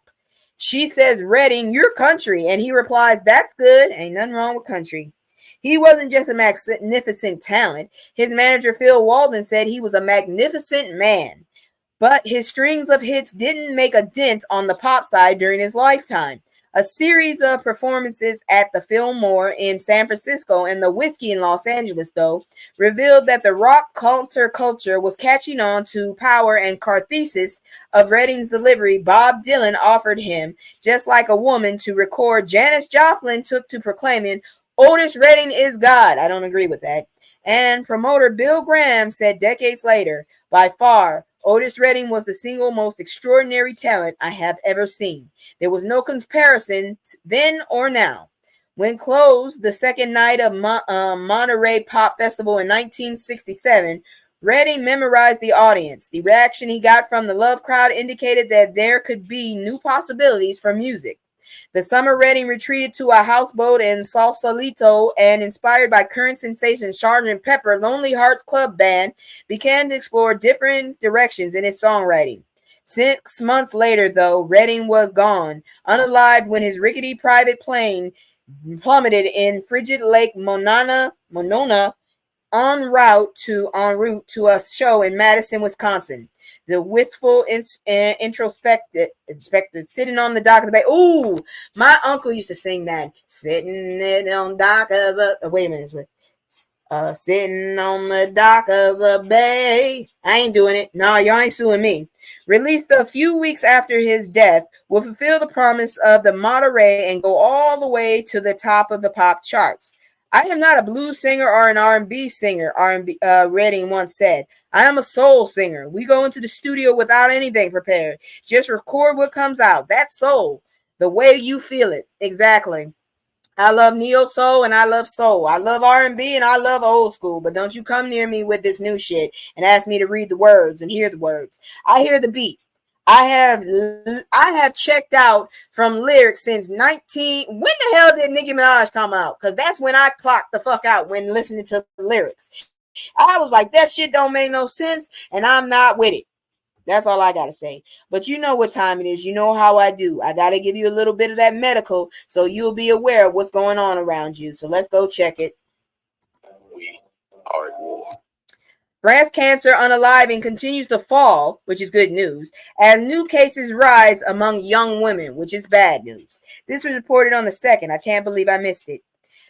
She says, Redding, you're country. And he replies, that's good. Ain't nothing wrong with country. He wasn't just a magnificent talent. His manager, Phil Walden, said he was a magnificent man. But his strings of hits didn't make a dent on the pop side during his lifetime. A series of performances at the Fillmore in San Francisco and the Whiskey in Los Angeles, though, revealed that the rock culture was catching on to power and catharsis of Redding's delivery. Bob Dylan offered him, just like a woman, to record. Janis Joplin took to proclaiming, Otis Redding is God. I don't agree with that. And promoter Bill Graham said decades later, by far, Otis Redding was the single most extraordinary talent I have ever seen. There was no comparison then or now. When closed the second night of Monterey Pop Festival in 1967, Redding memorized the audience. The reaction he got from the love crowd indicated that there could be new possibilities for music. The summer Redding retreated to a houseboat in Sausalito and, inspired by current sensation Sgt. Pepper Lonely Hearts Club Band, began to explore different directions in his songwriting. 6 months later, though, Redding was gone, unalived when his rickety private plane plummeted in frigid Lake Monona en route to a show in Madison, Wisconsin. The wistful inspector sitting on the dock of the bay. Ooh, my uncle used to sing that. Sitting on the dock of the... wait a minute. Sitting on the dock of the bay. I ain't doing it. No, y'all ain't suing me. Released a few weeks after his death, will fulfill the promise of the Monterey and go all the way to the top of the pop charts. I am not a blues singer or an R&B singer, Redding once said. I am a soul singer. We go into the studio without anything prepared. Just record what comes out. That's soul. The way you feel it. Exactly. I love neo soul and I love soul. I love R&B and I love old school. But don't you come near me with this new shit and ask me to read the words and hear the words. I hear the beat. I have checked out from lyrics since when the hell did Nicki Minaj come out? Because that's when I clocked the fuck out when listening to the lyrics. I was like, that shit don't make no sense, and I'm not with it. That's all I got to say. But you know what time it is. You know how I do. I got to give you a little bit of that medical so you'll be aware of what's going on around you. So let's go check it. We are at war. Breast cancer unaliving continues to fall, which is good news, as new cases rise among young women, which is bad news. This was reported on the 2nd. I can't believe I missed it.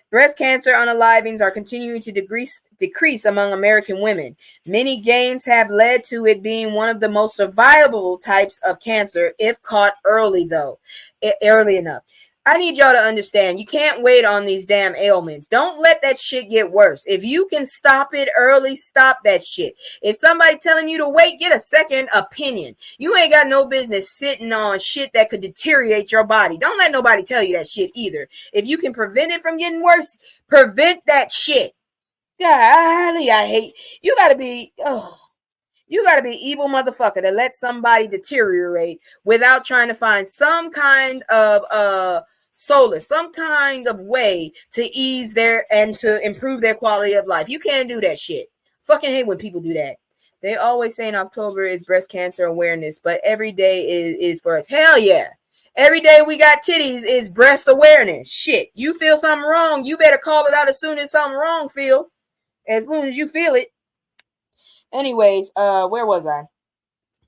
Breast cancer unalivings are continuing to decrease among American women. Many gains have led to it being one of the most survivable types of cancer if caught early enough. I need y'all to understand, you can't wait on these damn ailments. Don't let that shit get worse. If you can stop it early, stop that shit. If somebody telling you to wait, get a second opinion. You ain't got no business sitting on shit that could deteriorate your body. Don't let nobody tell you that shit either. If you can prevent it from getting worse, prevent that shit. Golly, I hate, you gotta be evil motherfucker to let somebody deteriorate without trying to find some kind of solace, some kind of way to ease their and to improve their quality of life. You can't do that shit. Fucking hate when people do that. They always say in October is breast cancer awareness, but every day is for us. Hell yeah. Every day we got titties is breast awareness. Shit. You feel something wrong, you better call it out as soon as something wrong feel. As soon as you feel it. Anyways, where was I?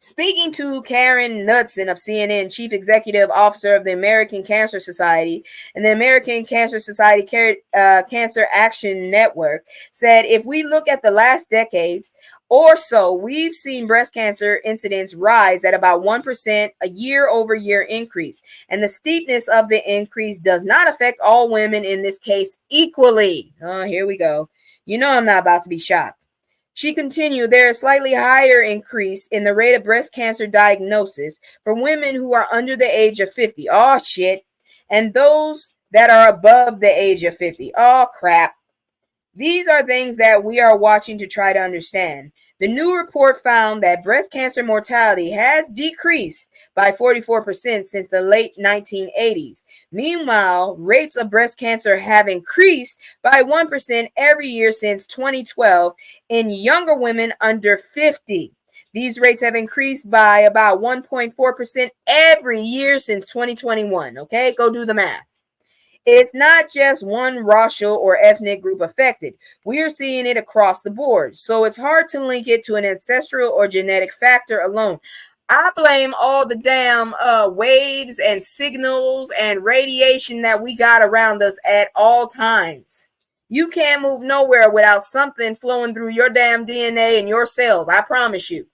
Speaking to Karen Knudsen of CNN, Chief Executive Officer of the American Cancer Society and the American Cancer Society Cancer Action Network, said if we look at the last decades or so, we've seen breast cancer incidence rise at about 1% a year-over-year increase. And the steepness of the increase does not affect all women in this case equally. Oh, here we go. You know I'm not about to be shocked. She continued, there is slightly higher increase in the rate of breast cancer diagnosis for women who are under the age of 50. Oh, shit. And those that are above the age of 50. Oh, crap. These are things that we are watching to try to understand. The new report found that breast cancer mortality has decreased by 44% since the late 1980s. Meanwhile, rates of breast cancer have increased by 1% every year since 2012 in younger women under 50. These rates have increased by about 1.4% every year since 2021. Okay, go do the math. It's not just one racial or ethnic group affected. We are seeing it across the board. So it's hard to link it to an ancestral or genetic factor alone. I blame all the damn waves and signals and radiation that we got around us at all times. You can't move nowhere without something flowing through your damn DNA and your cells. I promise you.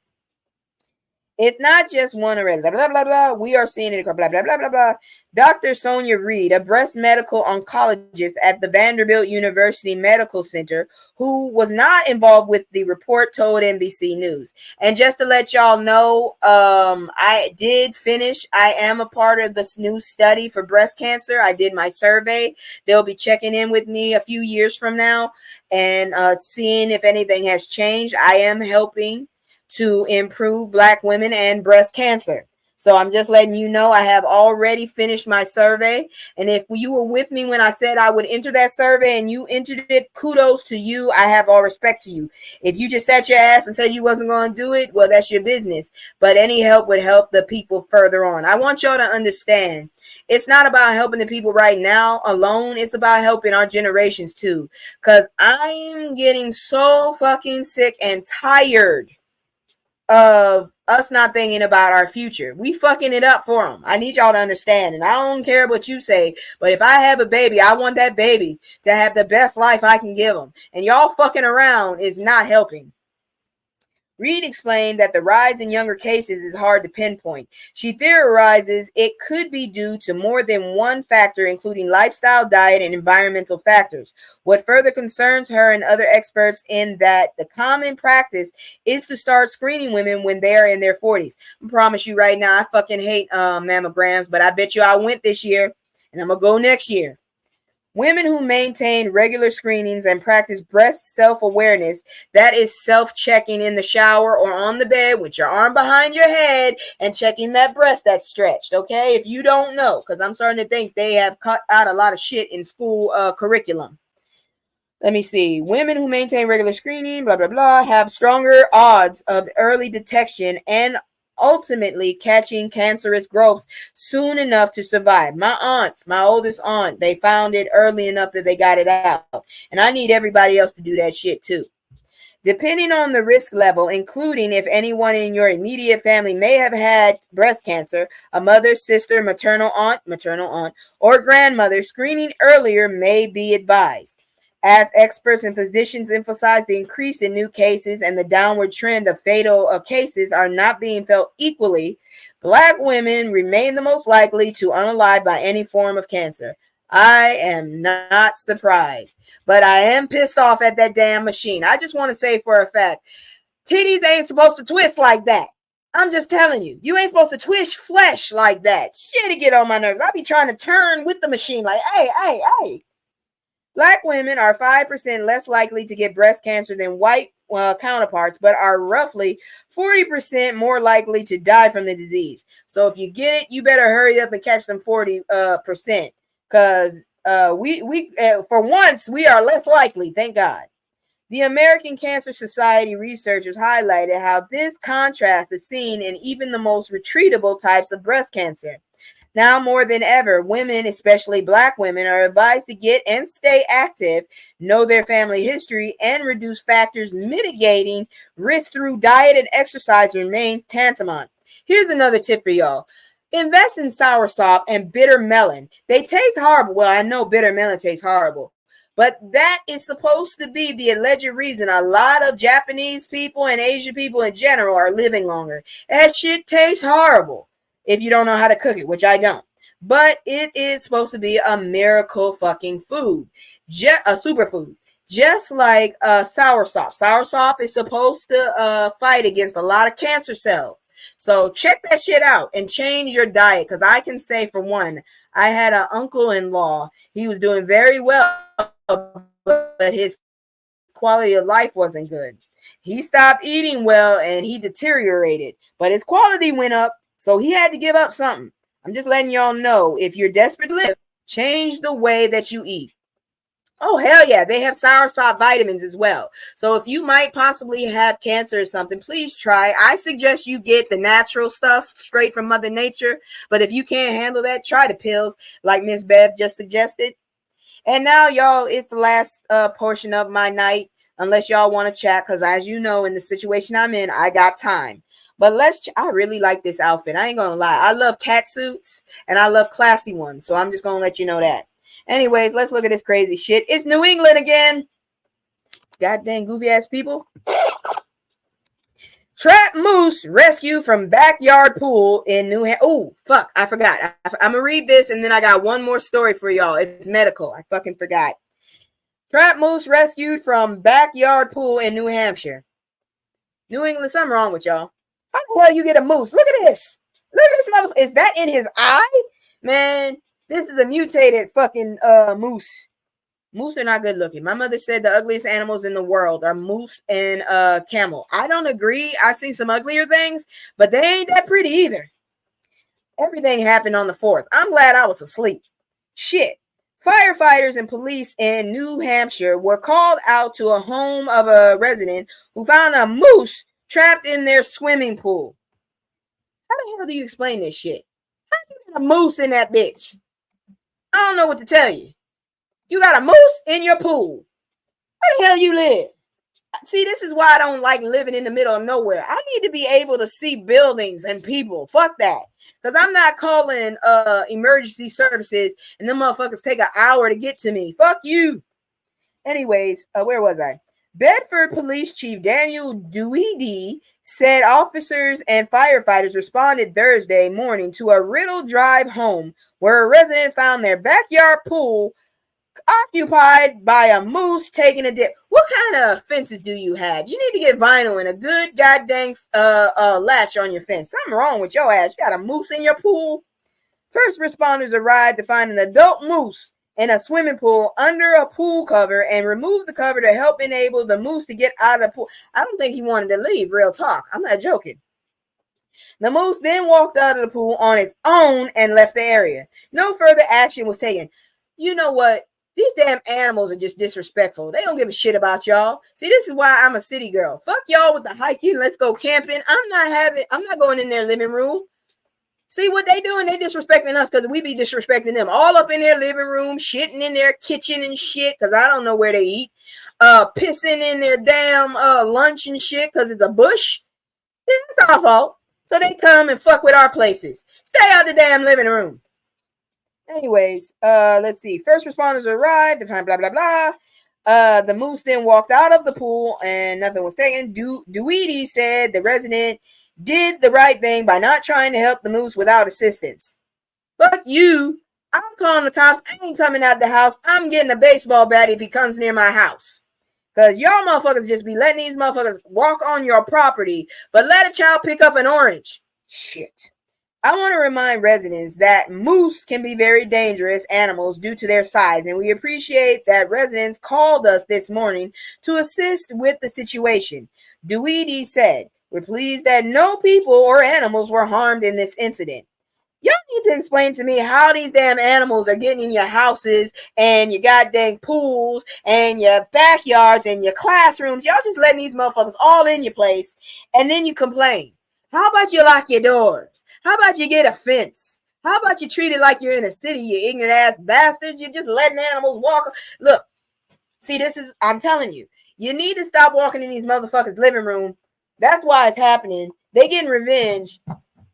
It's not just one or blah, blah, blah, blah. We are seeing it, blah, blah, blah, blah, blah. Dr. Sonia Reed, a breast medical oncologist at the Vanderbilt University Medical Center, who was not involved with the report, told NBC News. And just to let y'all know, I did finish. I am a part of this new study for breast cancer. I did my survey. They'll be checking in with me a few years from now and seeing if anything has changed. I am helping to improve Black women and breast cancer. So I'm just letting you know I have already finished my survey. And if you were with me when I said I would enter that survey and you entered it, kudos to you. I have all respect to you. If you just sat your ass and said you wasn't going to do it, well, that's your business. But any help would help the people further on. I want y'all to understand, it's not about helping the people right now alone. It's about helping our generations too. Because I'm getting so fucking sick and tired of us not thinking about our future. We fucking it up for them. I need y'all to understand. And I don't care what you say, but if I have a baby, I want that baby to have the best life I can give them. And y'all fucking around is not helping. Reed explained that the rise in younger cases is hard to pinpoint. She theorizes it could be due to more than one factor, including lifestyle, diet, and environmental factors. What further concerns her and other experts in that the common practice is to start screening women when they are in their 40s. I promise you right now, I fucking hate mammograms, but I bet you I went this year, and I'm going to go next year. Women who maintain regular screenings and practice breast self-awareness, that is self-checking in the shower or on the bed with your arm behind your head and checking that breast that's stretched, okay? If you don't know, because I'm starting to think they have cut out a lot of shit in school curriculum. Let me see. Women who maintain regular screening, blah, blah, blah, have stronger odds of early detection and ultimately catching cancerous growths soon enough to survive. My aunt, my oldest aunt, they found it early enough that they got it out. And I need everybody else to do that shit too. Depending on the risk level, including if anyone in your immediate family may have had breast cancer, a mother, sister, maternal aunt, or grandmother, screening earlier may be advised. As experts and physicians emphasize, the increase in new cases and the downward trend of fatal cases are not being felt equally. Black women remain the most likely to unalive by any form of cancer. I am not surprised, but I am pissed off at that damn machine. I just want to say for a fact, titties ain't supposed to twist like that. I'm just telling you, you ain't supposed to twist flesh like that. Shit, it get on my nerves. I be trying to turn with the machine like, hey. Black women are 5% less likely to get breast cancer than white counterparts, but are roughly 40% more likely to die from the disease. So if you get it, you better hurry up and catch them 40%. Because we for once, we are less likely, thank God. The American Cancer Society researchers highlighted how this contrast is seen in even the most treatable types of breast cancer. Now more than ever, women, especially Black women, are advised to get and stay active, know their family history, and reduce factors mitigating risk through diet and exercise remains tantamount. Here's another tip for y'all. Invest in soursop and bitter melon. They taste horrible. Well, I know bitter melon tastes horrible, but that is supposed to be the alleged reason a lot of Japanese people and Asian people in general are living longer. That shit tastes horrible if you don't know how to cook it, which I don't. But it is supposed to be a miracle fucking food, a superfood. Just like soursop. Soursop is supposed to fight against a lot of cancer cells. So check that shit out and change your diet. Because I can say, for one, I had an uncle-in-law. He was doing very well, but his quality of life wasn't good. He stopped eating well and he deteriorated, but his quality went up. So he had to give up something. I'm just letting y'all know, if you're desperate to live, change the way that you eat. Oh, hell yeah. They have soursop vitamins as well. So if you might possibly have cancer or something, please try. I suggest you get the natural stuff straight from Mother Nature. But if you can't handle that, try the pills like Miss Bev just suggested. And now, y'all, it's the last portion of my night, unless y'all want to chat, because as you know, in the situation I'm in, I got time. But I really like this outfit. I ain't going to lie. I love cat suits and I love classy ones. So I'm just going to let you know that. Anyways, let's look at this crazy shit. It's New England again. Goddamn goofy ass people. Trap moose rescued from backyard pool in New Hampshire. Oh, fuck. I forgot. I'm going to read this and then I got one more story for y'all. It's medical. I fucking forgot. Trap moose rescued from backyard pool in New Hampshire. New England, something wrong with y'all. How the hell you get a moose? Look at this. Look at this motherfucker. Is that in his eye? Man, this is a mutated fucking moose. Moose are not good looking. My mother said the ugliest animals in the world are moose and camel. I don't agree. I've seen some uglier things, but they ain't that pretty either. Everything happened on the 4th. I'm glad I was asleep. Shit. Firefighters and police in New Hampshire were called out to a home of a resident who found a moose trapped in their swimming pool. How the hell do you explain this shit? How do you get a moose in that bitch? I don't know what to tell you. You got a moose in your pool. Where the hell you live? See, this is why I don't like living in the middle of nowhere. I need to be able to see buildings and people. Fuck that. Because I'm not calling emergency services and them motherfuckers take an hour to get to me. Fuck you. Anyways, where was I? Bedford Police Chief Daniel Dewey said officers and firefighters responded Thursday morning to a Riddle Drive home where a resident found their backyard pool occupied by a moose taking a dip. What kind of fences do you have? You need to get vinyl and a good goddamn latch on your fence. Something wrong with your ass. You got a moose in your pool? First responders arrived to find an adult moose in a swimming pool under a pool cover and removed the cover to help enable the moose to get out of the pool. I don't think he wanted to leave, real talk. I'm not joking. The moose then walked out of the pool on its own and left the area. No further action was taken. You know what? These damn animals are just disrespectful. They don't give a shit about y'all. See, this is why I'm a city girl. Fuck y'all with the hiking. Let's go camping. I'm not going in their living room. See what they doing? They disrespecting us because we be disrespecting them. All up in their living room, shitting in their kitchen and shit because I don't know where they eat. Pissing in their damn lunch and shit because it's a bush. Yeah, it's our fault. So they come and fuck with our places. Stay out the damn living room. Anyways, let's see. First responders arrived. Blah blah blah. The moose then walked out of the pool and nothing was taken. Dewey said the resident did the right thing by not trying to help the moose without assistance. Fuck you. I'm calling the cops. I ain't coming out the house. I'm getting a baseball bat if he comes near my house. Because y'all motherfuckers just be letting these motherfuckers walk on your property, but let a child pick up an orange. Shit. I want to remind residents that moose can be very dangerous animals due to their size, and we appreciate that residents called us this morning to assist with the situation. Dewey said, "We're pleased that no people or animals were harmed in this incident." Y'all need to explain to me how these damn animals are getting in your houses and your goddamn pools and your backyards and your classrooms. Y'all just letting these motherfuckers all in your place, and then you complain. How about you lock your doors? How about you get a fence? How about you treat it like you're in a city, you ignorant ass bastards? You're just letting animals walk. Look, see, I'm telling you, you need to stop walking in these motherfuckers' living room. That's why it's happening. They getting revenge.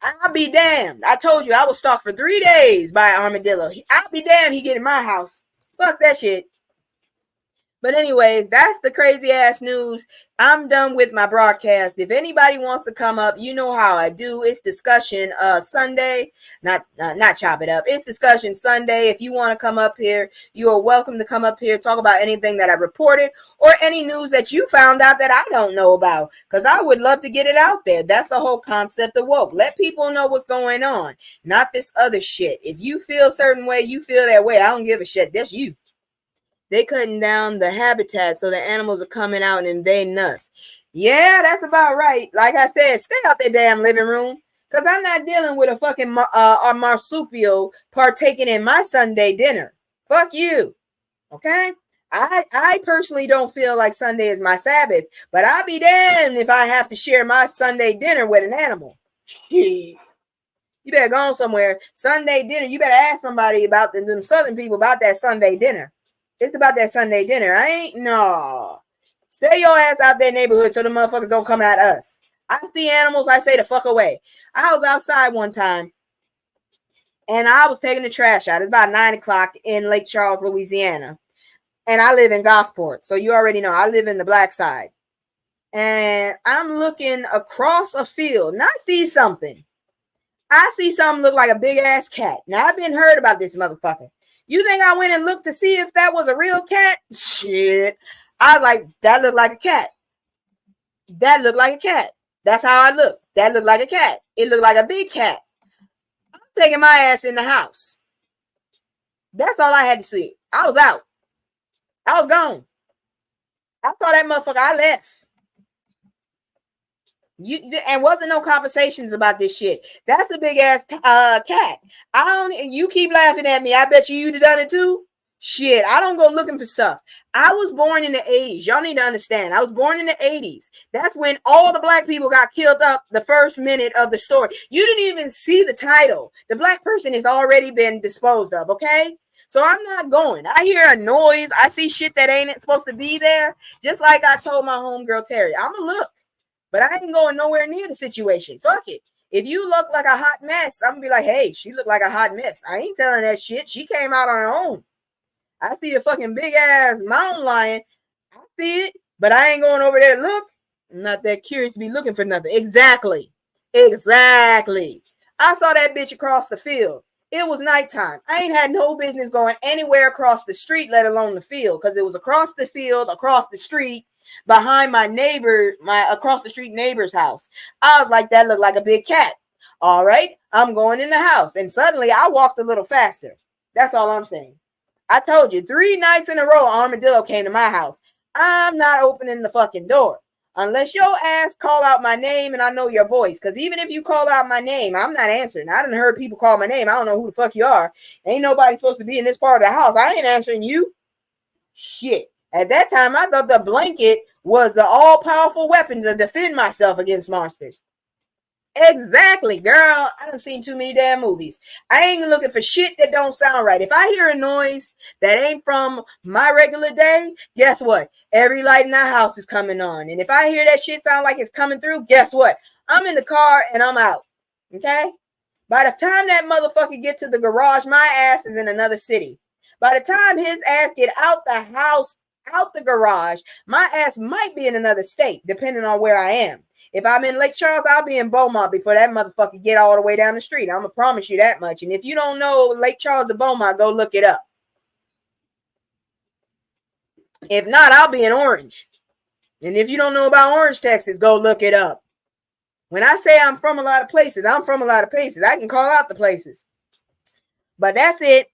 I'll be damned. I told you I was stalked for 3 days by an armadillo. I'll be damned he get in my house. Fuck that shit. But anyways, that's the crazy ass news. I'm done with my broadcast. If anybody wants to come up, you know how I do. It's discussion Sunday. Not chop it up. It's discussion Sunday. If you want to come up here, you are welcome to come up here, talk about anything that I reported or any news that you found out that I don't know about, because I would love to get it out there. That's the whole concept of woke. Let people know what's going on, not this other shit. If you feel a certain way, you feel that way. I don't give a shit. That's you. They cutting down the habitat so the animals are coming out and invading us. Yeah, that's about right. Like I said, stay out their damn living room, because I'm not dealing with a fucking marsupial partaking in my Sunday dinner. Fuck you. Okay? I personally don't feel like Sunday is my Sabbath, but I'll be damned if I have to share my Sunday dinner with an animal. Shit. You better go on somewhere. Sunday dinner. You better ask somebody about them Southern people about that Sunday dinner. It's about that Sunday dinner. No. Stay your ass out that neighborhood so the motherfuckers don't come at us. I see animals, I say the fuck away. I was outside one time and I was taking the trash out. It's about 9 o'clock in Lake Charles, Louisiana. And I live in Gosport. So you already know I live in the black side. And I'm looking across a field and I see something. I see something look like a big ass cat. Now I've been heard about this motherfucker. You think I went and looked to see if that was a real cat? Shit. I was like, that looked like a cat. That looked like a cat. That's how I look. That looked like a cat. It looked like a big cat. I'm taking my ass in the house. That's all I had to see. I was out. I was gone. I saw that motherfucker. I left. And wasn't no conversations about this shit. That's a big ass cat. You keep laughing at me. I bet you'd have done it too. Shit, I don't go looking for stuff. I was born in the 80s. Y'all need to understand. I was born in the 80s. That's when all the black people got killed up the first minute of the story. You didn't even see the title. The black person has already been disposed of, okay? So I'm not going. I hear a noise. I see shit that ain't supposed to be there. Just like I told my homegirl Terry, I'm going to look. But I ain't going nowhere near the situation. Fuck it. If you look like a hot mess, I'm going to be like, hey, she looked like a hot mess. I ain't telling that shit. She came out on her own. I see a fucking big ass mountain lion. I see it, but I ain't going over there to look. I'm not that curious to be looking for nothing. Exactly. I saw that bitch across the field. It was nighttime. I ain't had no business going anywhere across the street, let alone the field, because it was across the field, across the street, behind my across the street neighbor's house. I was like, that looked like a big cat. All right, I'm going in the house. And suddenly I walked a little faster. That's all I'm saying. I told you 3 nights in a row, armadillo came to my house. I'm not opening the fucking door unless your ass call out my name and I know your voice. Because even if you call out my name, I'm not answering. I done heard people call my name. I don't know who the fuck you are. Ain't nobody supposed to be in this part of the house. I ain't answering you. Shit. At that time, I thought the blanket was the all-powerful weapon to defend myself against monsters. Exactly, girl. I done seen too many damn movies. I ain't looking for shit that don't sound right. If I hear a noise that ain't from my regular day, guess what? Every light in that house is coming on. And if I hear that shit sound like it's coming through, guess what? I'm in the car and I'm out. Okay? By the time that motherfucker get to the garage, my ass is in another city. By the time his ass get out the house, out the garage, my ass might be in another state, depending on where I am. If I'm in Lake Charles, I'll be in Beaumont before that motherfucker get all the way down the street. I'm gonna promise you that much. And if you don't know Lake Charles to Beaumont, go look it up. If not, I'll be in Orange. And if you don't know about Orange, Texas, go look it up. When I say I'm from a lot of places, I'm from a lot of places. I can call out the places. But that's it.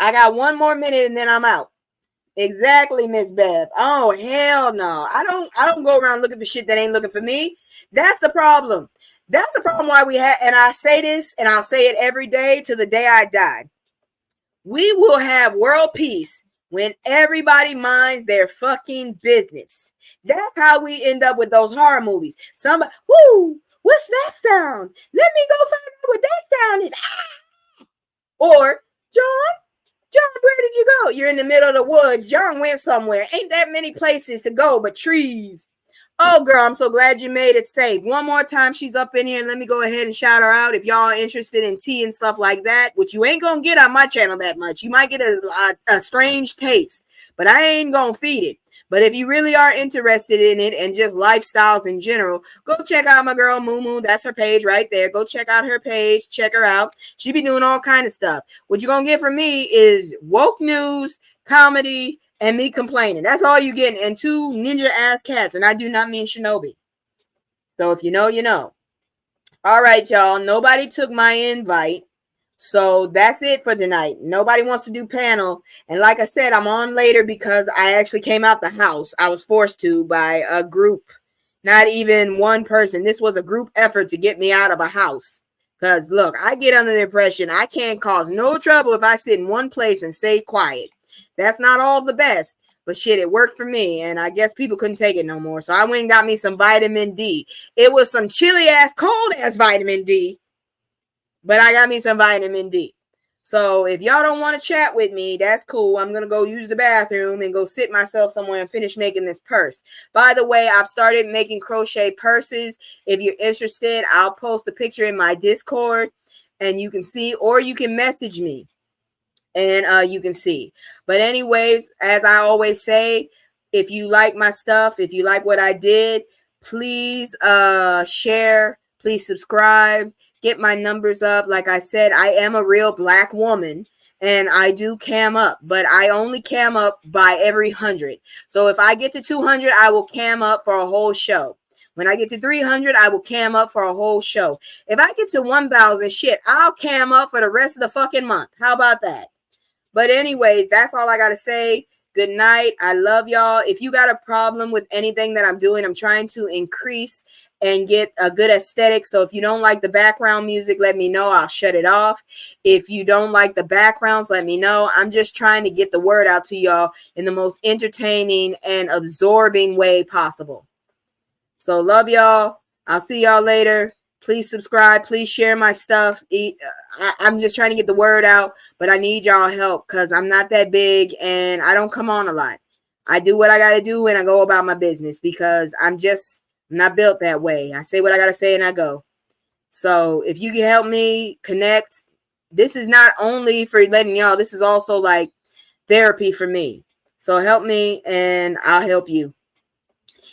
I got one more minute and then I'm out. Exactly, Miss Bev. Oh, hell no. I don't go around looking for shit that ain't looking for me. That's the problem. That's the problem why we have, and I say this and I'll say it every day to the day I die. We will have world peace when everybody minds their fucking business. That's how we end up with those horror movies. Somebody, whoo, what's that sound? Let me go find out what that sound is. Ah! Or, John, where did you go? You're in the middle of the woods. John went somewhere. Ain't that many places to go but trees. Oh, girl, I'm so glad you made it safe. One more time, she's up in here, and let me go ahead and shout her out. If y'all are interested in tea and stuff like that, which you ain't going to get on my channel that much. You might get a strange taste, but I ain't going to feed it. But if you really are interested in it and just lifestyles in general, go check out my girl Moo Moo. That's her page right there. Go check out her page. Check her out. She be doing all kind of stuff. What you're going to get from me is woke news, comedy, and me complaining. That's all you getting. And two ninja ass cats. And I do not mean Shinobi. So if you know, you know. All right, y'all. Nobody took my invite. So that's it for tonight. Nobody wants to do panel. And like I said, I'm on later because I actually came out the house. I was forced to by a group. Not even one person. This was a group effort to get me out of a house. Because look, I get under the impression I can't cause no trouble if I sit in one place and stay quiet. That's not all the best, but shit, it worked for me, and I guess people couldn't take it no more. So I went and got me some vitamin D. It was some chilly ass, cold ass vitamin D, but I got me some vitamin D. So if y'all don't want to chat with me, that's cool. I'm gonna go use the bathroom and go sit myself somewhere and finish making this purse. By the way, I've started making crochet purses. If you're interested, I'll post a picture in my Discord, and you can see, or you can message me. And you can see. But anyways, as I always say, if you like my stuff, if you like what I did, please share, please subscribe, get my numbers up. Like I said, I am a real black woman and I do cam up, but I only cam up by every 100. So if I get to 200, I will cam up for a whole show. When I get to 300, I will cam up for a whole show. If I get to 1,000, shit, I'll cam up for the rest of the fucking month. How about that? But anyways, that's all I got to say. Good night. I love y'all. If you got a problem with anything that I'm doing, I'm trying to increase and get a good aesthetic. So if you don't like the background music, let me know. I'll shut it off. If you don't like the backgrounds, let me know. I'm just trying to get the word out to y'all in the most entertaining and absorbing way possible. So love y'all. I'll see y'all later. Please subscribe. Please share my stuff. I'm just trying to get the word out, but I need y'all help because I'm not that big and I don't come on a lot. I do what I got to do and I go about my business because I'm not built that way. I say what I got to say and I go. So if you can help me connect, this is not only for letting y'all, this is also like therapy for me. So help me and I'll help you.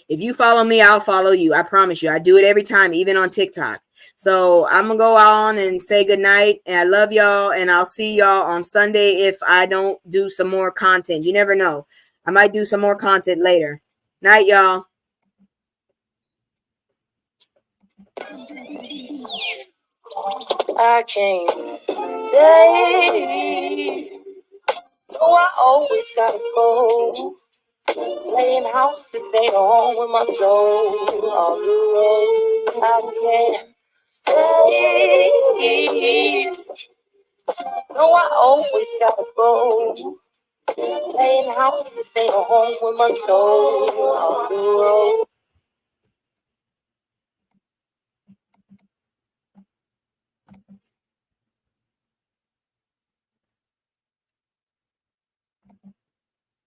If you follow me, I'll follow you. I promise you. I do it every time, even on TikTok. So I'm going to go on and say goodnight. And I love y'all. And I'll see y'all on Sunday if I don't do some more content. You never know. I might do some more content later. Night, y'all. I can't stay. Oh, I always gotta go. Playing house to stay home with my soul on the road. I can't stay. No, I always gotta go. Playing house to stay home with my soul on the road.